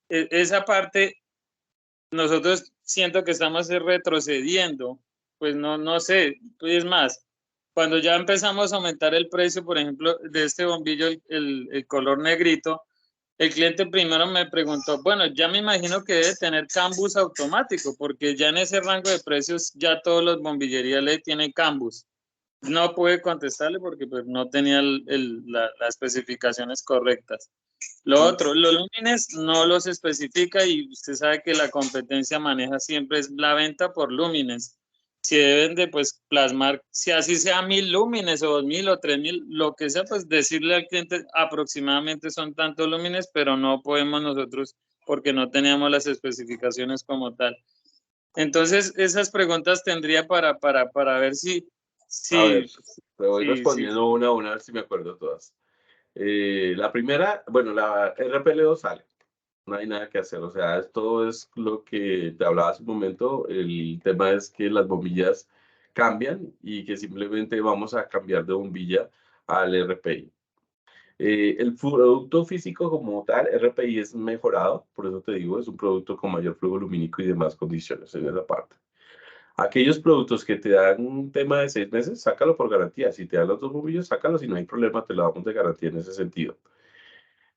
Esa parte, nosotros siento que estamos retrocediendo, pues no sé, es más, cuando ya empezamos a aumentar el precio, por ejemplo, de este bombillo, el color negrito, el cliente primero me preguntó, bueno, ya me imagino que debe tener cambus automático, porque ya en ese rango de precios ya todos los bombillerías le tienen cambus. No pude contestarle porque pues, no tenía las especificaciones correctas. Lo otro, los lúmenes no los especifica, y usted sabe que la competencia maneja siempre es la venta por lúmenes. Si deben de pues plasmar, si así sea 1000 lúmenes o 2000 o 3000, lo que sea, pues decirle al cliente aproximadamente son tantos lúmenes, pero no podemos nosotros porque no teníamos las especificaciones como tal. Entonces, esas preguntas tendría para ver si... A ver, te voy respondiendo una a una, a ver si me acuerdo todas. La primera, bueno, la RPL2 sale, no hay nada que hacer, o sea, esto es lo que te hablaba hace un momento, el tema es que las bombillas cambian y que simplemente vamos a cambiar de bombilla al RPI. El producto físico como tal, RPI, es mejorado, por eso te digo, es un producto con mayor flujo lumínico y demás condiciones en esa parte. Aquellos productos que te dan un tema de 6 meses, sácalo por garantía. Si te dan los 2 bombillos, sácalo, si no hay problema, te lo damos de garantía en ese sentido.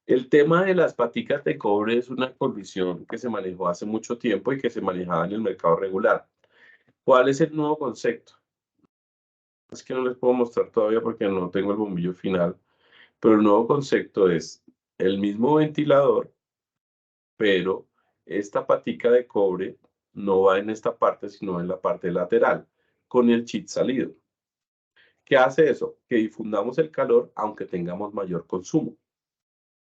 El tema de las paticas de cobre es una condición que se manejó hace mucho tiempo y que se manejaba en el mercado regular. ¿Cuál es el nuevo concepto? Es que no les puedo mostrar todavía porque no tengo el bombillo final, pero el nuevo concepto es el mismo ventilador, pero esta patica de cobre no va en esta parte, sino en la parte lateral, con el chip salido. ¿Qué hace eso? Que difundamos el calor aunque tengamos mayor consumo.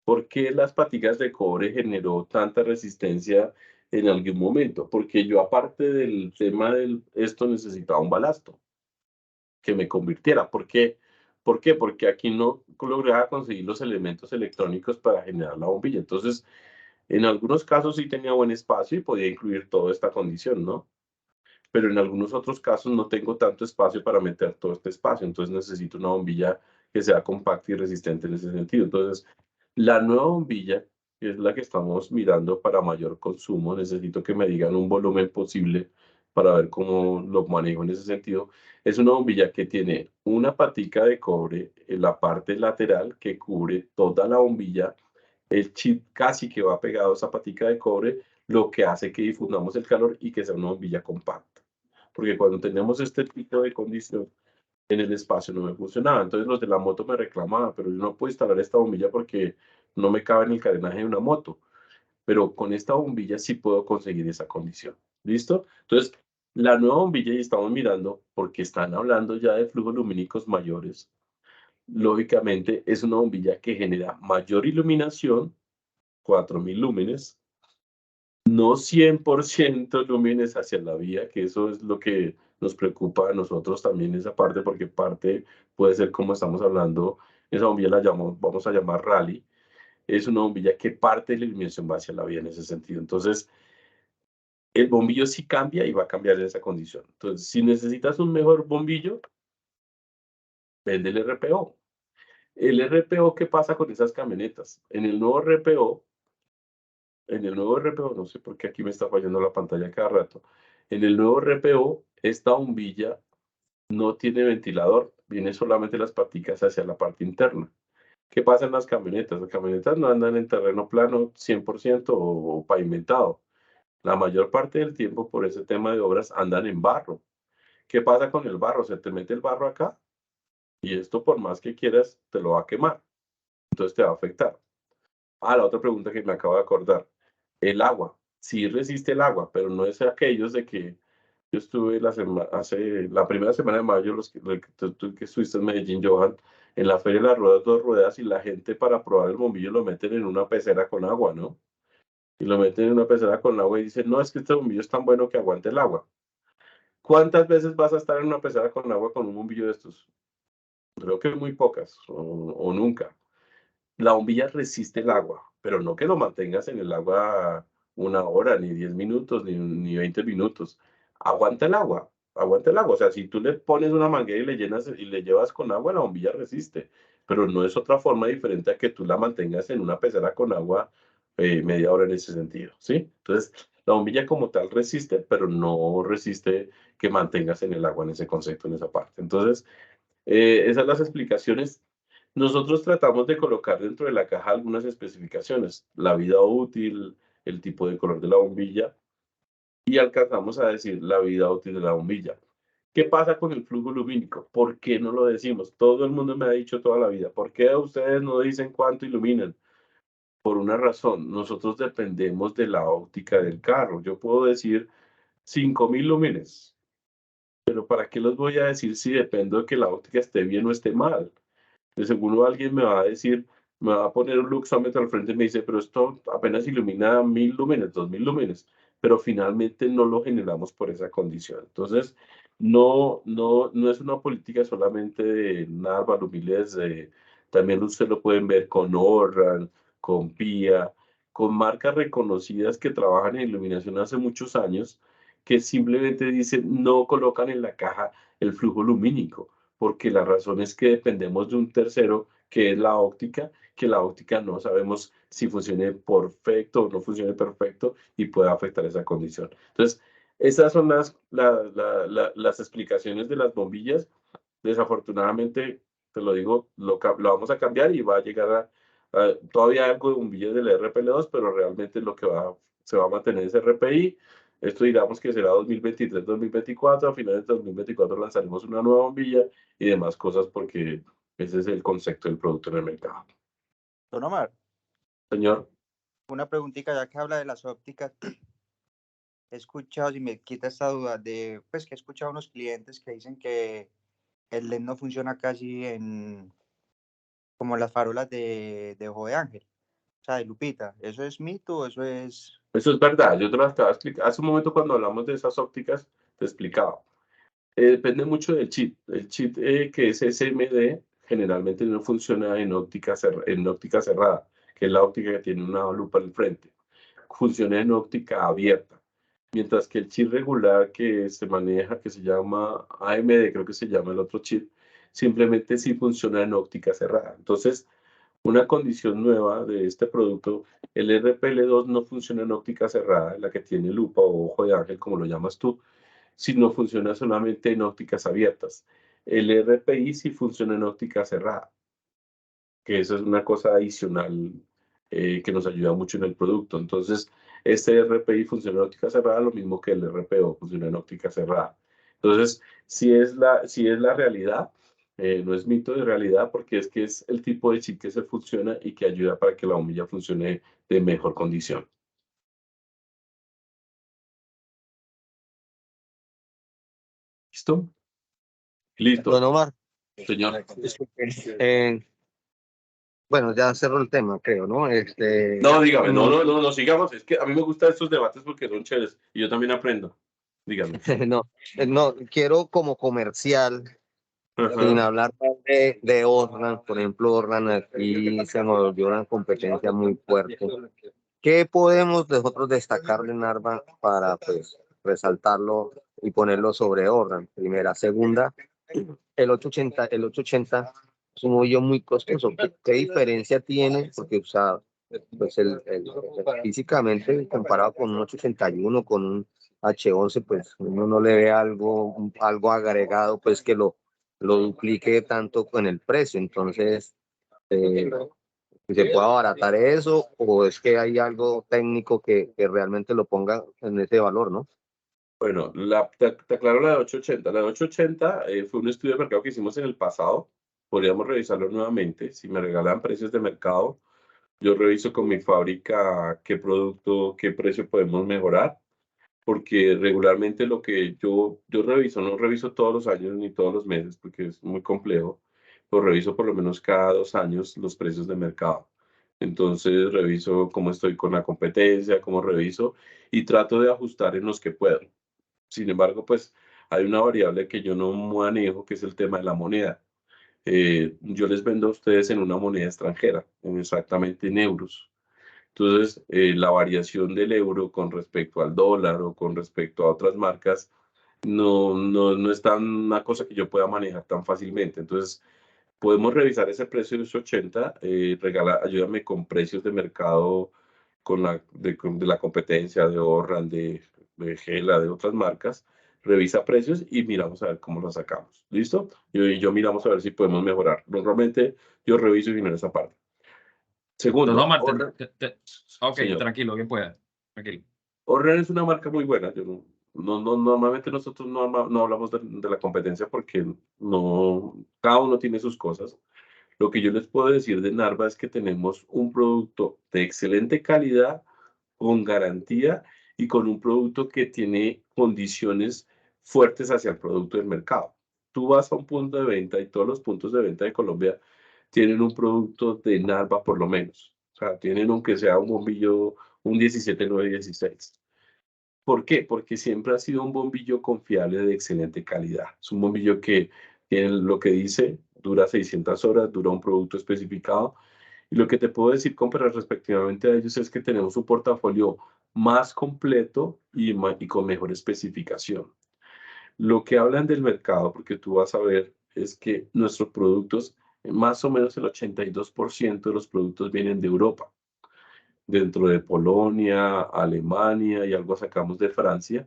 ¿Por qué las paticas de cobre generó tanta resistencia en algún momento? Porque yo, aparte del tema de esto, necesitaba un balasto que me convirtiera. ¿Por qué? ¿Por qué? Porque aquí no lograba conseguir los elementos electrónicos para generar la bombilla. Entonces, en algunos casos sí tenía buen espacio y podía incluir toda esta condición, ¿no? Pero en algunos otros casos no tengo tanto espacio para meter todo este espacio, entonces necesito una bombilla que sea compacta y resistente en ese sentido. Entonces, La nueva bombilla, que es la que estamos mirando para mayor consumo, necesito que me digan un volumen posible para ver cómo lo manejo en ese sentido. Es una bombilla que tiene una patica de cobre en la parte lateral que cubre toda la bombilla. El chip casi que va pegado a esa patica de cobre, lo que hace que difundamos el calor y que sea una bombilla compacta. Porque cuando tenemos este tipo de condición en el espacio no me funcionaba. Entonces los de la moto me reclamaban, pero yo no puedo instalar esta bombilla porque no me cabe en el carenaje de una moto. Pero con esta bombilla sí puedo conseguir esa condición. ¿Listo? Entonces, la nueva bombilla, y estamos mirando, porque están hablando ya de flujos lumínicos mayores, lógicamente es una bombilla que genera mayor iluminación, 4000 lúmenes, no 100% lúmenes hacia la vía, que eso es lo que nos preocupa a nosotros también esa parte, porque parte puede ser como estamos hablando, esa bombilla la llamamos, vamos a llamar rally, es una bombilla que parte de la iluminación va hacia la vía en ese sentido. Entonces, el bombillo sí cambia y va a cambiar en esa condición. Entonces, si necesitas un mejor bombillo, vende el RPO. El RPO, ¿qué pasa con esas camionetas? En el nuevo RPO, no sé por qué aquí me está fallando la pantalla cada rato. En el nuevo RPO, esta bombilla no tiene ventilador, viene solamente las paticas hacia la parte interna. ¿Qué pasa en las camionetas? Las camionetas no andan en terreno plano 100% o pavimentado. La mayor parte del tiempo, por ese tema de obras, andan en barro. ¿Qué pasa con el barro? Se te mete el barro acá y esto, por más que quieras, te lo va a quemar. Entonces te va a afectar. Ah, la otra pregunta que me acabo de acordar. El agua. Sí resiste el agua, pero no es aquellos de que yo estuve hace la primera semana de mayo, tú que estuviste en Medellín, Johan, en la Feria de las Ruedas, dos ruedas, y la gente para probar el bombillo lo meten en una pecera con agua, ¿no? Y lo meten en una pecera con agua y dicen, no, es que este bombillo es tan bueno que aguante el agua. ¿Cuántas veces vas a estar en una pecera con agua con un bombillo de estos? Creo que muy pocas o nunca. La bombilla resiste el agua, pero no que lo mantengas en el agua una hora, ni 10 minutos, ni 20 minutos. Aguanta el agua. O sea, si tú le pones una manguera y le llenas y le llevas con agua, la bombilla resiste. Pero no es otra forma diferente a que tú la mantengas en una pecera con agua media hora en ese sentido, ¿sí? Entonces, la bombilla como tal resiste, pero no resiste que mantengas en el agua en ese concepto, en esa parte. Entonces, esas son las explicaciones. Nosotros tratamos de colocar dentro de la caja algunas especificaciones, la vida útil, el tipo de color de la bombilla, y alcanzamos a decir la vida útil de la bombilla. ¿Qué pasa con el flujo lumínico? ¿Por qué no lo decimos? Todo el mundo me ha dicho toda la vida, ¿por qué ustedes no dicen cuánto iluminan? Por una razón, nosotros dependemos de la óptica del carro. Yo puedo decir 5000 lúmenes, pero ¿para qué los voy a decir si dependo de que la óptica esté bien o esté mal? De seguro alguien me va a decir, me va a poner un luxómetro al frente y me dice, pero esto apenas ilumina 1000 lúmenes, 2000 lúmenes, pero finalmente no lo generamos por esa condición. Entonces, no es una política solamente de Narva, Lumiles, también usted lo pueden ver con Orran, con PIA, con marcas reconocidas que trabajan en iluminación hace muchos años, que simplemente dicen, no colocan en la caja el flujo lumínico porque la razón es que dependemos de un tercero, que es la óptica, que la óptica no sabemos si funcione perfecto o no funcione perfecto y puede afectar esa condición. Entonces, esas son las explicaciones de las bombillas. Desafortunadamente, te lo digo, lo vamos a cambiar y va a llegar todavía algo de bombillas del RPL2, pero realmente lo que se va a mantener es RPI. Esto digamos que será 2023-2024, a finales de 2024 lanzaremos una nueva bombilla y demás cosas porque ese es el concepto del producto en el mercado. Don Omar, Señor. una preguntita ya que habla de las ópticas. He escuchado, si me quita esta duda, pues que he escuchado unos clientes que dicen que el LED no funciona casi como las farolas de Ojo de Ángel, o sea, de Lupita. ¿Eso es mito o eso es...? Eso es verdad, yo te lo acabo de explicar. Hace un momento cuando hablamos de esas ópticas, te explicaba. Depende mucho del chip. El chip que es SMD generalmente no funciona en óptica cerrada, que es la óptica que tiene una lupa al frente. Funciona en óptica abierta. Mientras que el chip regular que se maneja, que se llama AMD, creo que se llama el otro chip, simplemente sí funciona en óptica cerrada. Entonces, Una condición nueva de este producto, el RPL2 no funciona en óptica cerrada, la que tiene lupa o ojo de ángel, como lo llamas tú, sino funciona solamente en ópticas abiertas. El RPI sí funciona en óptica cerrada, que eso es una cosa adicional que nos ayuda mucho en el producto. Entonces, este RPI funciona en óptica cerrada, lo mismo que el RPO funciona en óptica cerrada. Entonces, si es la realidad, no es mito de realidad, porque es que es el tipo de chip que se funciona y que ayuda para que la bombilla funcione de mejor condición. ¿Listo? Listo. Don Omar, Señor. disculpe, bueno, ya cerró el tema, creo, ¿no? No, dígame, no, sigamos. Es que a mí me gustan estos debates porque son chéveres y yo también aprendo. Dígame. no, quiero como comercial, sin hablar de Orlan, por ejemplo, Orlan aquí se nos volvió una competencia muy fuerte. ¿Qué podemos nosotros destacar de Narva para pues resaltarlo y ponerlo sobre Orlan? Primera, segunda, el 880 es un hoyo muy costoso. ¿Qué diferencia tiene? Porque, o sea, pues físicamente comparado con un 881, con un H11, pues uno no le ve algo agregado, pues que lo duplique tanto con el precio. Entonces, ¿se puede abaratar eso o es que hay algo técnico que realmente lo ponga en ese valor, no? Bueno, te aclaro la de 880. La de 880 fue un estudio de mercado que hicimos en el pasado. Podríamos revisarlo nuevamente. Si me regalan precios de mercado, yo reviso con mi fábrica qué producto, qué precio podemos mejorar, porque regularmente lo que yo reviso, no reviso todos los años ni todos los meses, porque es muy complejo, pero reviso por lo menos cada 2 años los precios de mercado. Entonces reviso cómo estoy con la competencia, cómo reviso y trato de ajustar en los que puedo. Sin embargo, pues hay una variable que yo no manejo, que es el tema de la moneda. Yo les vendo a ustedes en una moneda extranjera, exactamente en euros. Entonces, la variación del euro con respecto al dólar o con respecto a otras marcas no es tan una cosa que yo pueda manejar tan fácilmente. Entonces, podemos revisar ese precio de los 80, ayúdame con precios de mercado de la competencia, de Orran, de Gela, de otras marcas. Revisa precios y miramos a ver cómo lo sacamos. ¿Listo? Yo miramos a ver si podemos mejorar. Normalmente yo reviso y miro esa parte. Segundo, No, Martín, Orran. ok, Señor. tranquilo, bien pueda. Tranquilo. Orran es una marca muy buena. Normalmente nosotros no hablamos de la competencia porque cada uno tiene sus cosas. Lo que yo les puedo decir de Narva es que tenemos un producto de excelente calidad, con garantía y con un producto que tiene condiciones fuertes hacia el producto del mercado. Tú vas a un punto de venta y todos los puntos de venta de Colombia tienen un producto de Narva por lo menos. O sea, tienen aunque sea un bombillo, un 17916. ¿Por qué? Porque siempre ha sido un bombillo confiable de excelente calidad. Es un bombillo que tiene lo que dice, dura 600 horas, dura un producto especificado. Y lo que te puedo decir con respectivamente a ellos es que tenemos un portafolio más completo y con mejor especificación. Lo que hablan del mercado, porque tú vas a ver, es que nuestros productos, más o menos el 82% de los productos vienen de Europa. Dentro de Polonia, Alemania y algo sacamos de Francia.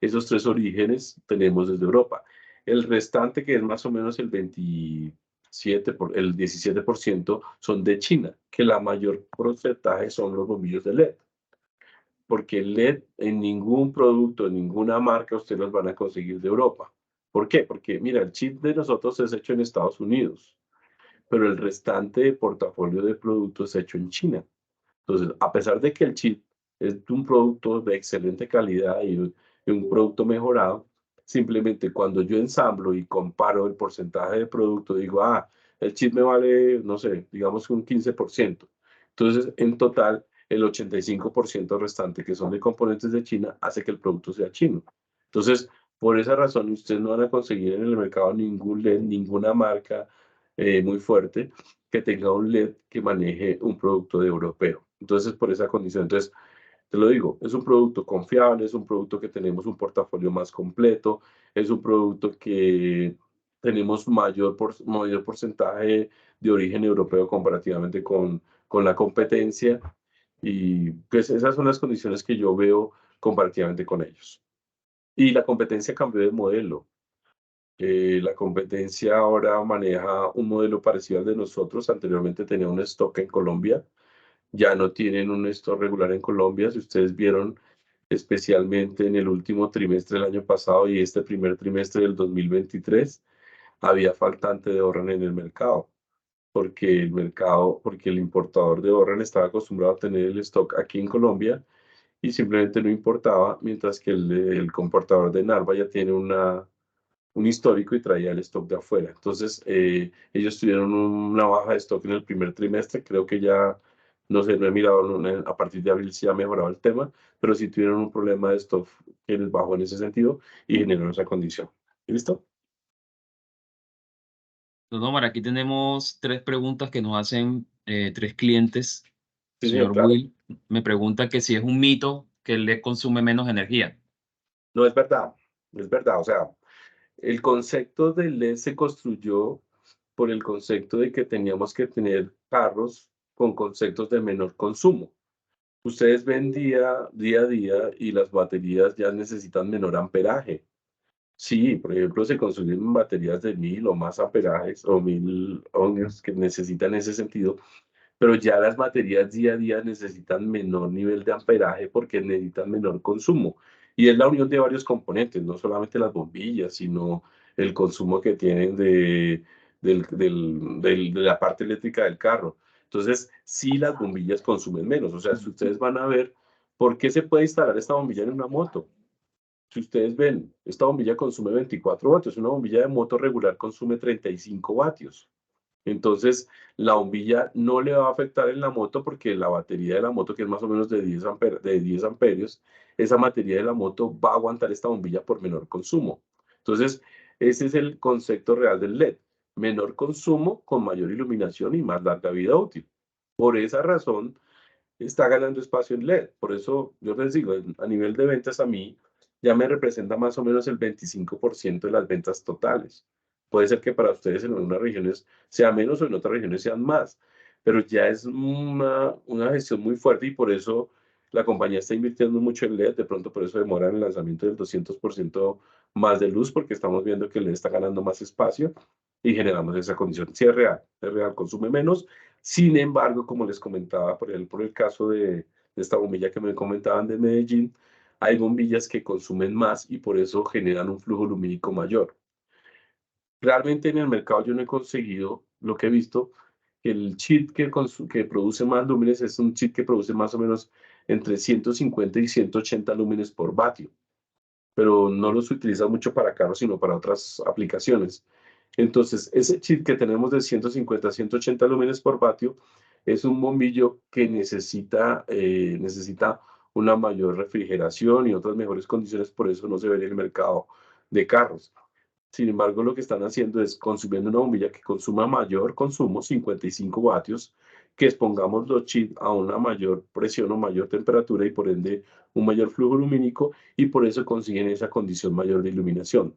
Esos tres orígenes tenemos desde Europa. El restante, que es más o menos el 17%, son de China, que la mayor porcentaje son los bombillos de LED. Porque el LED en ningún producto, en ninguna marca, ustedes los van a conseguir de Europa. ¿Por qué? Porque, mira, el chip de nosotros es hecho en Estados Unidos, pero el restante de portafolio de productos es hecho en China. Entonces, a pesar de que el chip es un producto de excelente calidad y un producto mejorado, simplemente cuando yo ensamblo y comparo el porcentaje de producto, digo, el chip me vale, no sé, digamos un 15%. Entonces, en total, el 85% restante, que son de componentes de China, hace que el producto sea chino. Entonces, por esa razón, ustedes no van a conseguir en el mercado ningún LED, ninguna marca muy fuerte que tenga un LED que maneje un producto de europeo. Entonces, por esa condición, entonces, te lo digo, es un producto confiable, es un producto que tenemos un portafolio más completo, es un producto que tenemos mayor porcentaje de origen europeo comparativamente con la competencia, y pues esas son las condiciones que yo veo comparativamente con ellos. Y la competencia cambió de modelo. La competencia ahora maneja un modelo parecido al de nosotros. Anteriormente tenía un stock en Colombia, ya no tienen un stock regular en Colombia. Si ustedes vieron, especialmente en el último trimestre del año pasado y este primer trimestre del 2023, había faltante de Orran en el mercado, porque el importador de Orran estaba acostumbrado a tener el stock aquí en Colombia y simplemente no importaba, mientras que el comportador de Narva ya tiene un histórico y traía el stock de afuera. Entonces, ellos tuvieron una baja de stock en el primer trimestre. Creo que ya, no sé, no he mirado, a partir de abril sí ha mejorado el tema, pero sí tuvieron un problema de stock que les bajó en ese sentido y generó esa condición. ¿Listo? Don Omar, aquí tenemos 3 preguntas que nos hacen 3 clientes. Sí, Señor claro. Will me pregunta que si es un mito que el LED consume menos energía. No, es verdad, es verdad. O sea, el concepto del LED se construyó por el concepto de que teníamos que tener carros con conceptos de menor consumo. Ustedes ven día a día y las baterías ya necesitan menor amperaje. Sí, por ejemplo, se construyen baterías de 1000 o más amperajes o 1000 ohmios que necesitan ese sentido, pero ya las baterías día a día necesitan menor nivel de amperaje porque necesitan menor consumo. Y es la unión de varios componentes, no solamente las bombillas, sino el consumo que tienen de la parte eléctrica del carro. Entonces, sí, las bombillas consumen menos. O sea, si ustedes van a ver, ¿por qué se puede instalar esta bombilla en una moto? Si ustedes ven, esta bombilla consume 24 vatios, una bombilla de moto regular consume 35 vatios. Entonces, la bombilla no le va a afectar en la moto porque la batería de la moto, que es más o menos de 10 amperios, esa batería de la moto va a aguantar esta bombilla por menor consumo. Entonces, ese es el concepto real del LED. Menor consumo con mayor iluminación y más larga vida útil. Por esa razón, está ganando espacio en LED. Por eso yo les digo, a nivel de ventas a mí ya me representa más o menos el 25% de las ventas totales. Puede ser que para ustedes en algunas regiones sea menos o en otras regiones sean más, pero ya es una gestión muy fuerte y por eso la compañía está invirtiendo mucho en LED. De pronto por eso demora el lanzamiento del 200% más de luz, porque estamos viendo que LED está ganando más espacio y generamos esa condición. Sí, es real, consume menos. Sin embargo, como les comentaba, por el caso de esta bombilla que me comentaban de Medellín, hay bombillas que consumen más y por eso generan un flujo lumínico mayor. Realmente en el mercado yo no he conseguido, lo que he visto, que el chip que produce más lúmenes es un chip que produce más o menos entre 150 y 180 lúmenes por vatio, pero no los utiliza mucho para carros, sino para otras aplicaciones. Entonces, ese chip que tenemos de 150 a 180 lúmenes por vatio es un bombillo que necesita una mayor refrigeración y otras mejores condiciones, por eso no se ve en el mercado de carros. Sin embargo, lo que están haciendo es consumiendo una bombilla que consuma mayor consumo, 55 vatios, que expongamos los chips a una mayor presión o mayor temperatura y por ende un mayor flujo lumínico, y por eso consiguen esa condición mayor de iluminación.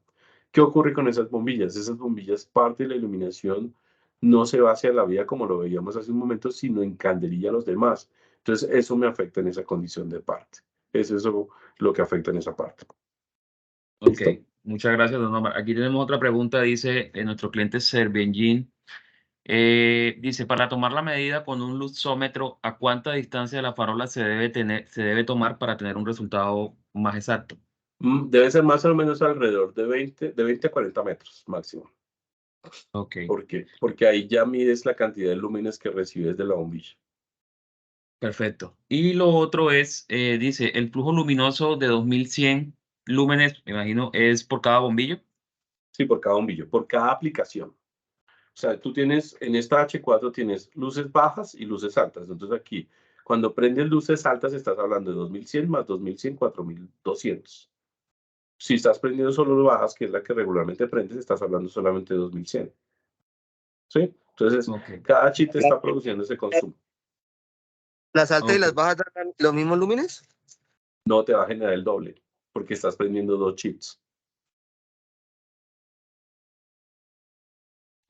¿Qué ocurre con esas bombillas? Esas bombillas, parte de la iluminación no se va hacia la vía como lo veíamos hace un momento, sino en candelilla a los demás. Entonces, eso me afecta en esa condición de parte. Es eso lo que afecta en esa parte. Ok, ¿Listo? muchas gracias, don Omar. Aquí tenemos otra pregunta, dice nuestro cliente Serbenjin. Dice, para tomar la medida con un luxómetro, ¿a cuánta distancia de la farola se debe tomar para tener un resultado más exacto? Debe ser más o menos alrededor de 20 a 40 metros máximo. Ok, ¿Por qué? Porque ahí ya mides la cantidad de lúmenes que recibes de la bombilla. perfecto. Y lo otro es, dice, el flujo luminoso de 2100 lúmenes, me imagino, es por cada bombillo. Sí, por cada bombillo, por cada aplicación. O sea, tú tienes, en esta H4 tienes luces bajas y luces altas. Entonces aquí, cuando prendes luces altas, estás hablando de 2100 más 2100, 4200. Si estás prendiendo solo bajas, que es la que regularmente prendes, estás hablando solamente de 2100. ¿Sí? Entonces, Ok, cada chip te está produciendo ese consumo. ¿Las altas y ok. las bajas dan los mismos lúmenes? No te va a generar el doble, porque estás prendiendo dos chips.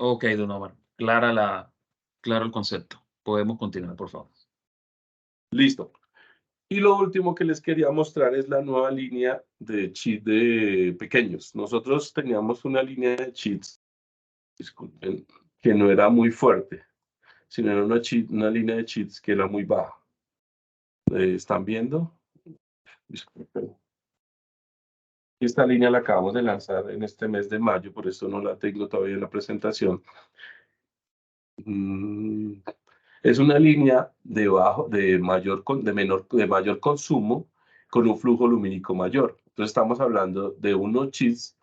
Ok, don Omar. Claro el concepto. Podemos continuar, por favor. Listo. Y lo último que les quería mostrar es la nueva línea de cheats de pequeños. Nosotros teníamos una línea de cheats, disculpen, que no era muy fuerte, sino era una línea de cheats que era muy baja. ¿Están viendo? Disculpen. Esta línea la acabamos de lanzar en este mes de mayo, por eso no la tengo todavía en la presentación. Es una línea de mayor consumo con un flujo lumínico mayor. Entonces estamos hablando de unos chips,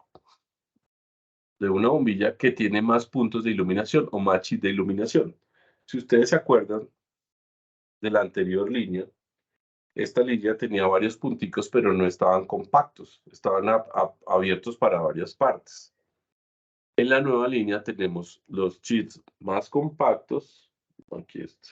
de una bombilla que tiene más puntos de iluminación o más chips de iluminación. Si ustedes se acuerdan de la anterior línea, esta línea tenía varios punticos, pero no estaban compactos, estaban abiertos para varias partes. En la nueva línea tenemos los chips más compactos, aquí está,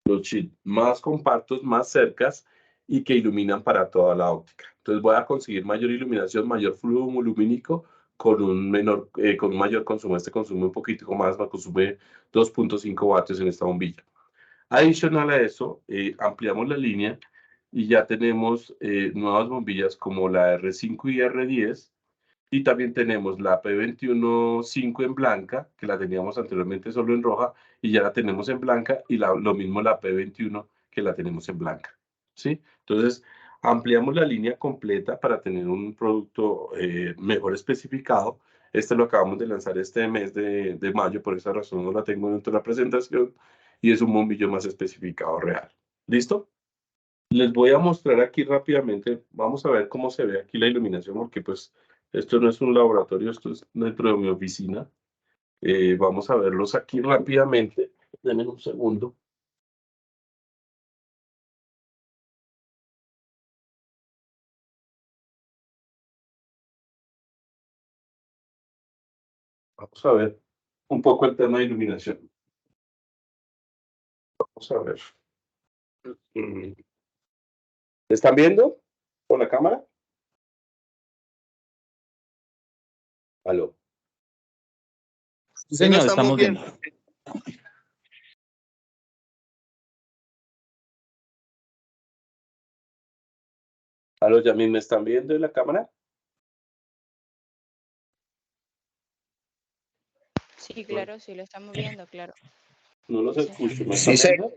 los chips más compactos, más cercas y que iluminan para toda la óptica. Entonces voy a conseguir mayor iluminación, mayor flujo lumínico con un mayor consumo. Este consume un poquitico más, consume 2.5 vatios en esta bombilla. Adicional a eso, ampliamos la línea y ya tenemos nuevas bombillas como la R5 y R10. Y también tenemos la P21.5 en blanca, que la teníamos anteriormente solo en roja, y ya la tenemos en blanca, y lo mismo la P21, que la tenemos en blanca. ¿Sí? Entonces, ampliamos la línea completa para tener un producto mejor especificado. Este lo acabamos de lanzar este mes de mayo, por esa razón no la tengo dentro de la presentación, y es un bombillo más especificado real. ¿Listo? Les voy a mostrar aquí rápidamente, vamos a ver cómo se ve aquí la iluminación, porque pues esto no es un laboratorio, esto es dentro de mi oficina. Vamos a verlos aquí rápidamente. Denme un segundo. Vamos a ver un poco el tema de iluminación. Vamos a ver. ¿Están viendo con la cámara? Aló. Sí, señor, estamos bien. viendo. Aló, Yamil, ¿me están viendo en la cámara? Sí, claro, sí, lo estamos viendo, claro. No los Sí. escucho. ¿Me Sí, están viendo?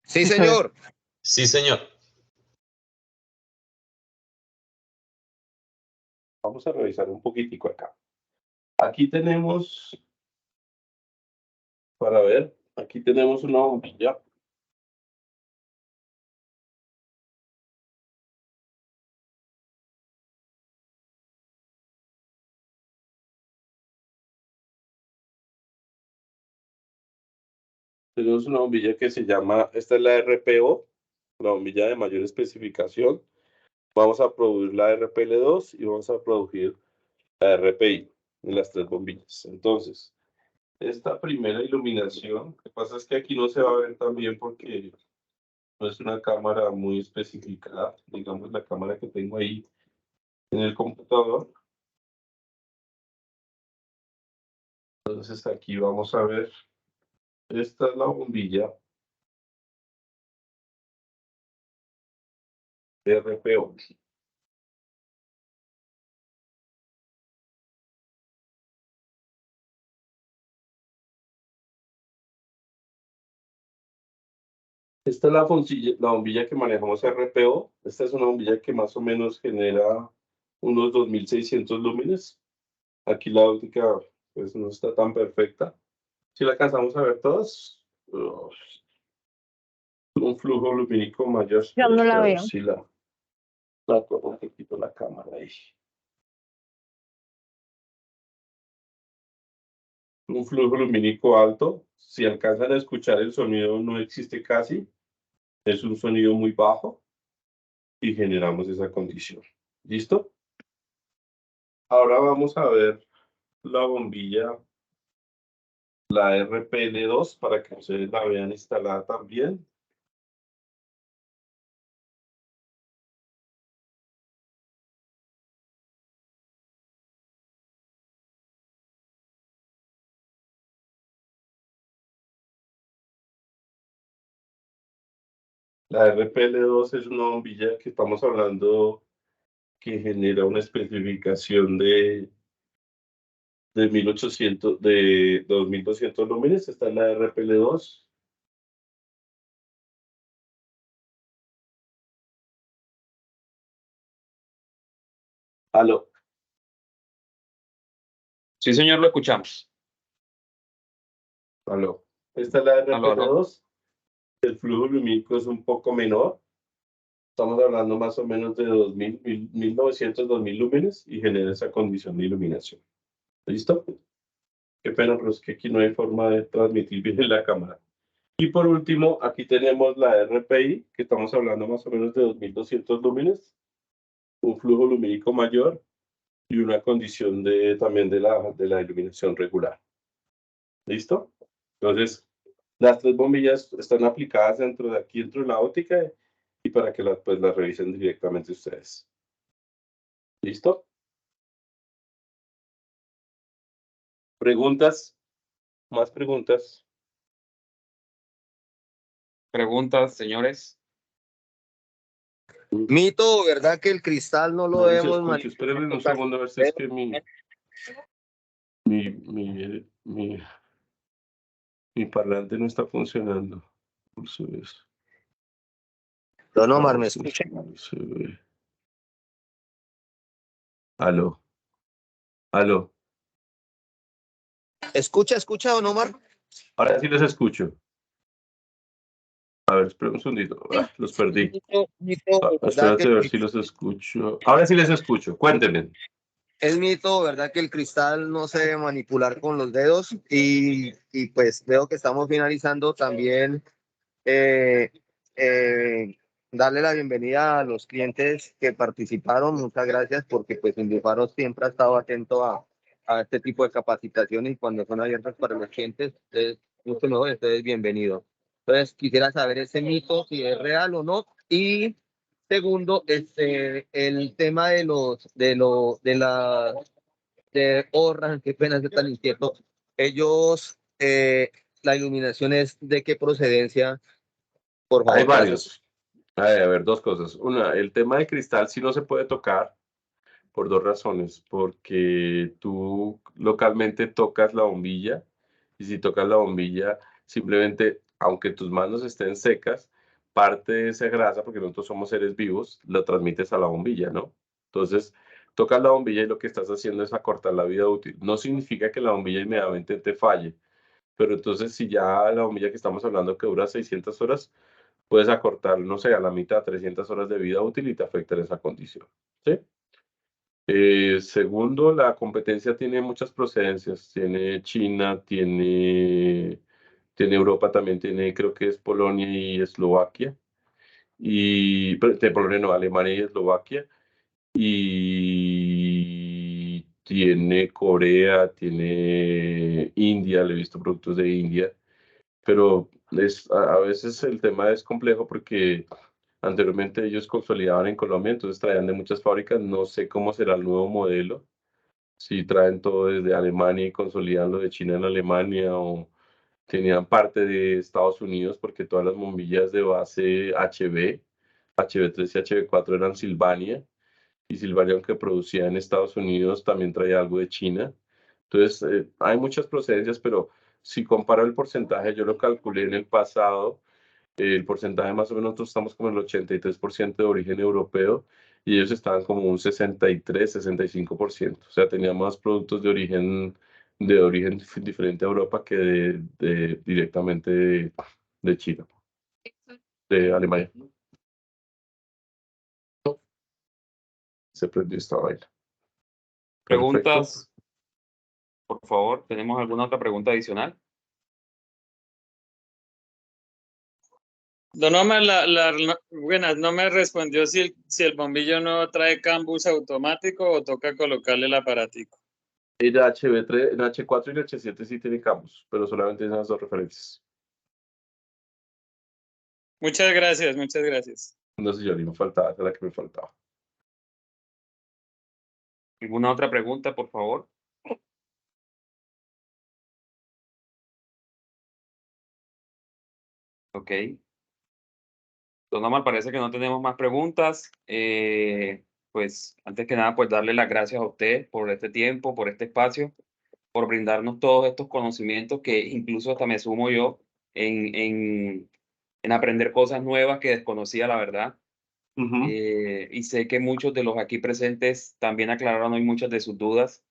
Sí, señor. Sí, señor. Vamos a revisar un poquitico acá. Aquí tenemos, para ver, aquí tenemos una bombilla. Tenemos una bombilla que se llama, esta es la RPO, la bombilla de mayor especificación. Vamos a producir la RPL2 y vamos a producir la RPI en las tres bombillas. Entonces, esta primera iluminación, lo que pasa es que aquí no se va a ver tan bien porque no es una cámara muy especificada, digamos la cámara que tengo ahí en el computador. Entonces aquí vamos a ver, esta es la bombilla RPO. Esta es la bombilla que manejamos RPO. Esta es una bombilla que más o menos genera unos 2600 lúmenes. Aquí la óptica pues no está tan perfecta. Si la alcanzamos a ver todos, un flujo lumínico mayor. Yo no la veo. Si la toco un poquito la cámara ahí. Un flujo lumínico alto. Si alcanzan a escuchar el sonido, no existe casi. Es un sonido muy bajo y generamos esa condición. ¿Listo? Ahora vamos a ver la bombilla, la RPL2, para que ustedes la vean instalada también. La RPL2 es una bombilla que estamos hablando que genera una especificación de 1800, de 2200 lúmenes. Está en la RPL2. Aló. Sí, señor, lo escuchamos. Aló. Esta es la Aló, aló. RPL2. El flujo lumínico es un poco menor. Estamos hablando más o menos de 1900, 2000 lúmenes y genera esa condición de iluminación. ¿Listo? Qué pena, pero es que aquí no hay forma de transmitir bien en la cámara. Y por último, aquí tenemos la RPI, que estamos hablando más o menos de 2200 lúmenes, un flujo lumínico mayor y una condición también de la iluminación regular. ¿Listo? Entonces, las tres bombillas están aplicadas dentro de la óptica y para que pues, las revisen directamente ustedes. ¿Listo? ¿Preguntas? ¿Más preguntas? Preguntas, señores. Mito, ¿verdad que el cristal no lo No se debemos escucha. manipular? Espérenme un segundo a ver si es que mi parlante no está funcionando. Por eso. Don Omar, ¿me escucha? Aló. Aló. ¿Escucha, don Omar? Ahora sí les escucho. A ver, espera un segundito. Los perdí. ¿verdad Espérate que a ver si los escucho. Ahora sí les escucho. Cuéntenme. es mito, ¿verdad? Que el cristal no se debe manipular con los dedos y pues veo que estamos finalizando también eh, darle la bienvenida a los clientes que participaron. Muchas gracias porque pues Indifaro siempre ha estado atento a este tipo de capacitaciones y cuando son abiertas para los clientes, es mucho mejor, entonces bienvenido. Entonces quisiera saber ese mito, si es real o no. Y segundo, el tema de Orran, qué pena ser tan inquieto. Ellos, la iluminación es de qué procedencia, por favor. Hay varios. A ver, dos cosas. Una, el tema de cristal sí no se puede tocar por dos razones. Porque tú localmente tocas la bombilla y si tocas la bombilla, simplemente, aunque tus manos estén secas, parte de esa grasa, porque nosotros somos seres vivos, lo transmites a la bombilla, ¿no? Entonces, tocas la bombilla y lo que estás haciendo es acortar la vida útil. No significa que la bombilla inmediatamente te falle, pero entonces si ya la bombilla que estamos hablando que dura 600 horas, puedes acortar, no sé, a la mitad, 300 horas de vida útil y te afecta en esa condición. ¿Sí? Segundo, la competencia tiene muchas procedencias. Tiene China, tiene Europa, también tiene, creo que es Polonia y Eslovaquia. De Polonia no, Alemania y Eslovaquia. Y tiene Corea, tiene India, le he visto productos de India. Pero a veces el tema es complejo porque anteriormente ellos consolidaban en Colombia, entonces traían de muchas fábricas. No sé cómo será el nuevo modelo, si traen todo desde Alemania y consolidan lo de China en Alemania o tenían parte de Estados Unidos porque todas las bombillas de base HB3 y HB4 eran Sylvania y Sylvania, aunque producía en Estados Unidos, también traía algo de China. Entonces, hay muchas procedencias, pero si comparo el porcentaje, yo lo calculé en el pasado, el porcentaje más o menos, nosotros estamos como en el 83% de origen europeo y ellos estaban como un 63, 65%. O sea, tenían más productos de origen diferente a Europa que directamente de China, de Alemania. Se prendió esta vaina. Preguntas, por favor. ¿Tenemos alguna otra pregunta adicional? Don Omar, buenas, no me respondió si el bombillo no trae cambus automático o toca colocarle el aparatico. En HB3, en H4 y en H7 sí tiene campos, pero solamente en esas dos referencias. Muchas gracias, muchas gracias. No sé, yo ni me faltaba, esa es la que me faltaba. ¿Alguna otra pregunta, por favor? Ok. Don Omar, parece que no tenemos más preguntas. Pues antes que nada, pues darle las gracias a usted por este tiempo, por este espacio, por brindarnos todos estos conocimientos que incluso hasta me sumo yo en aprender cosas nuevas que desconocía, la verdad. Y sé que muchos de los aquí presentes también aclararon hoy muchas de sus dudas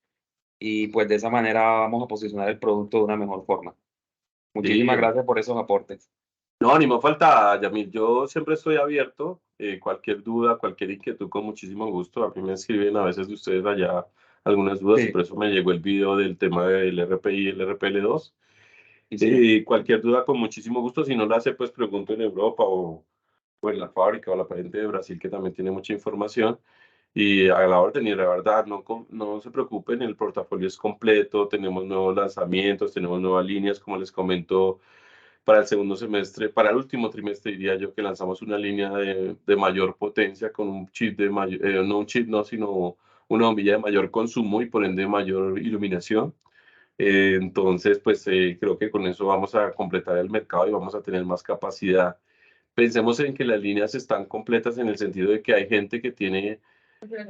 y pues de esa manera vamos a posicionar el producto de una mejor forma. Muchísimas Sí. gracias por esos aportes. No, ni me falta, Yamil. Yo siempre estoy abierto. Cualquier duda, cualquier inquietud, con muchísimo gusto. A mí me escriben a veces de ustedes allá algunas dudas Sí. y por eso me llegó el video del tema del RPI y el RPL2. Sí, señor. Cualquier duda, con muchísimo gusto. Si no la sé, pues pregunto en Europa o en la fábrica o la patente de Brasil, que también tiene mucha información. Y a la orden, y la verdad, no se preocupen, el portafolio es completo, tenemos nuevos lanzamientos, tenemos nuevas líneas, como les comento, para el segundo semestre, para el último trimestre diría yo que lanzamos una línea de mayor potencia con un chip de mayor, no un chip, no, sino una bombilla de mayor consumo y por ende mayor iluminación. Entonces, pues creo que con eso vamos a completar el mercado y vamos a tener más capacidad. Pensemos en que las líneas están completas en el sentido de que hay gente que tiene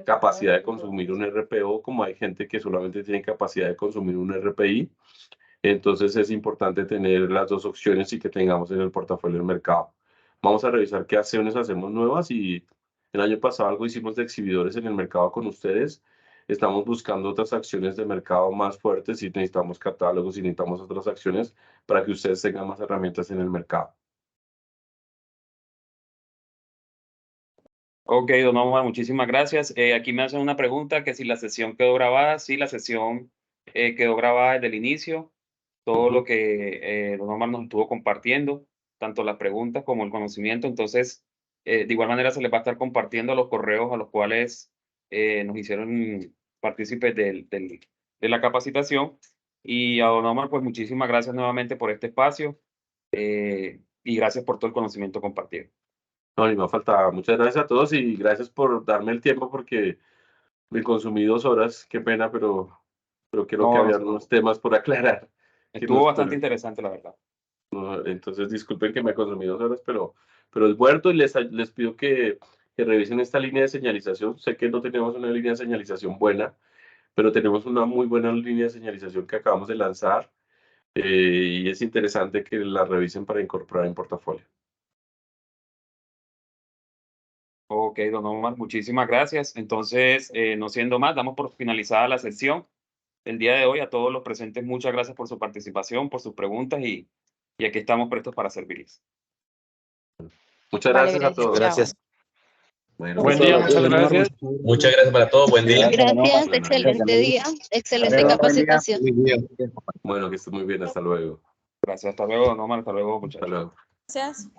capacidad de consumir un RPO, como hay gente que solamente tiene capacidad de consumir un RPI. Entonces es importante tener las dos opciones y que tengamos en el portafolio el mercado. Vamos a revisar qué acciones hacemos nuevas y el año pasado algo hicimos de exhibidores en el mercado con ustedes. Estamos buscando otras acciones de mercado más fuertes y necesitamos catálogos y necesitamos otras acciones para que ustedes tengan más herramientas en el mercado. Ok, don Omar, muchísimas gracias. Aquí me hacen una pregunta que si la sesión quedó grabada. Sí, la sesión quedó grabada desde el inicio. Todo lo que don Omar nos estuvo compartiendo, tanto las preguntas como el conocimiento. Entonces, de igual manera se les va a estar compartiendo los correos a los cuales nos hicieron partícipes de la capacitación. Y a don Omar, pues muchísimas gracias nuevamente por este espacio y gracias por todo el conocimiento compartido. No, ni me falta. Muchas gracias a todos y gracias por darme el tiempo porque me consumí 2 horas. Qué pena, pero creo que No, había unos temas por aclarar. Que estuvo nos, bastante interesante, la verdad. entonces, disculpen que me consumí 2 horas, pero es bueno y les pido que revisen esta línea de señalización. Sé que no tenemos una línea de señalización buena, pero tenemos una muy buena línea de señalización que acabamos de lanzar y es interesante que la revisen para incorporar en portafolio. Ok, don Omar, muchísimas gracias. Entonces, no siendo más, damos por finalizada la sesión el día de hoy. A todos los presentes, muchas gracias por su participación, por sus preguntas y aquí estamos prestos para servirles. Muchas Vale, gracias a todos. Gracias. Bueno, Buen día, muchas gracias. Muchas gracias para todos. Buen día. Gracias, Bueno, excelente día, excelente capacitación. bueno, que esté muy bien. Hasta luego. Gracias, hasta luego, don Omar, hasta luego, muchachos. Hasta luego. Gracias.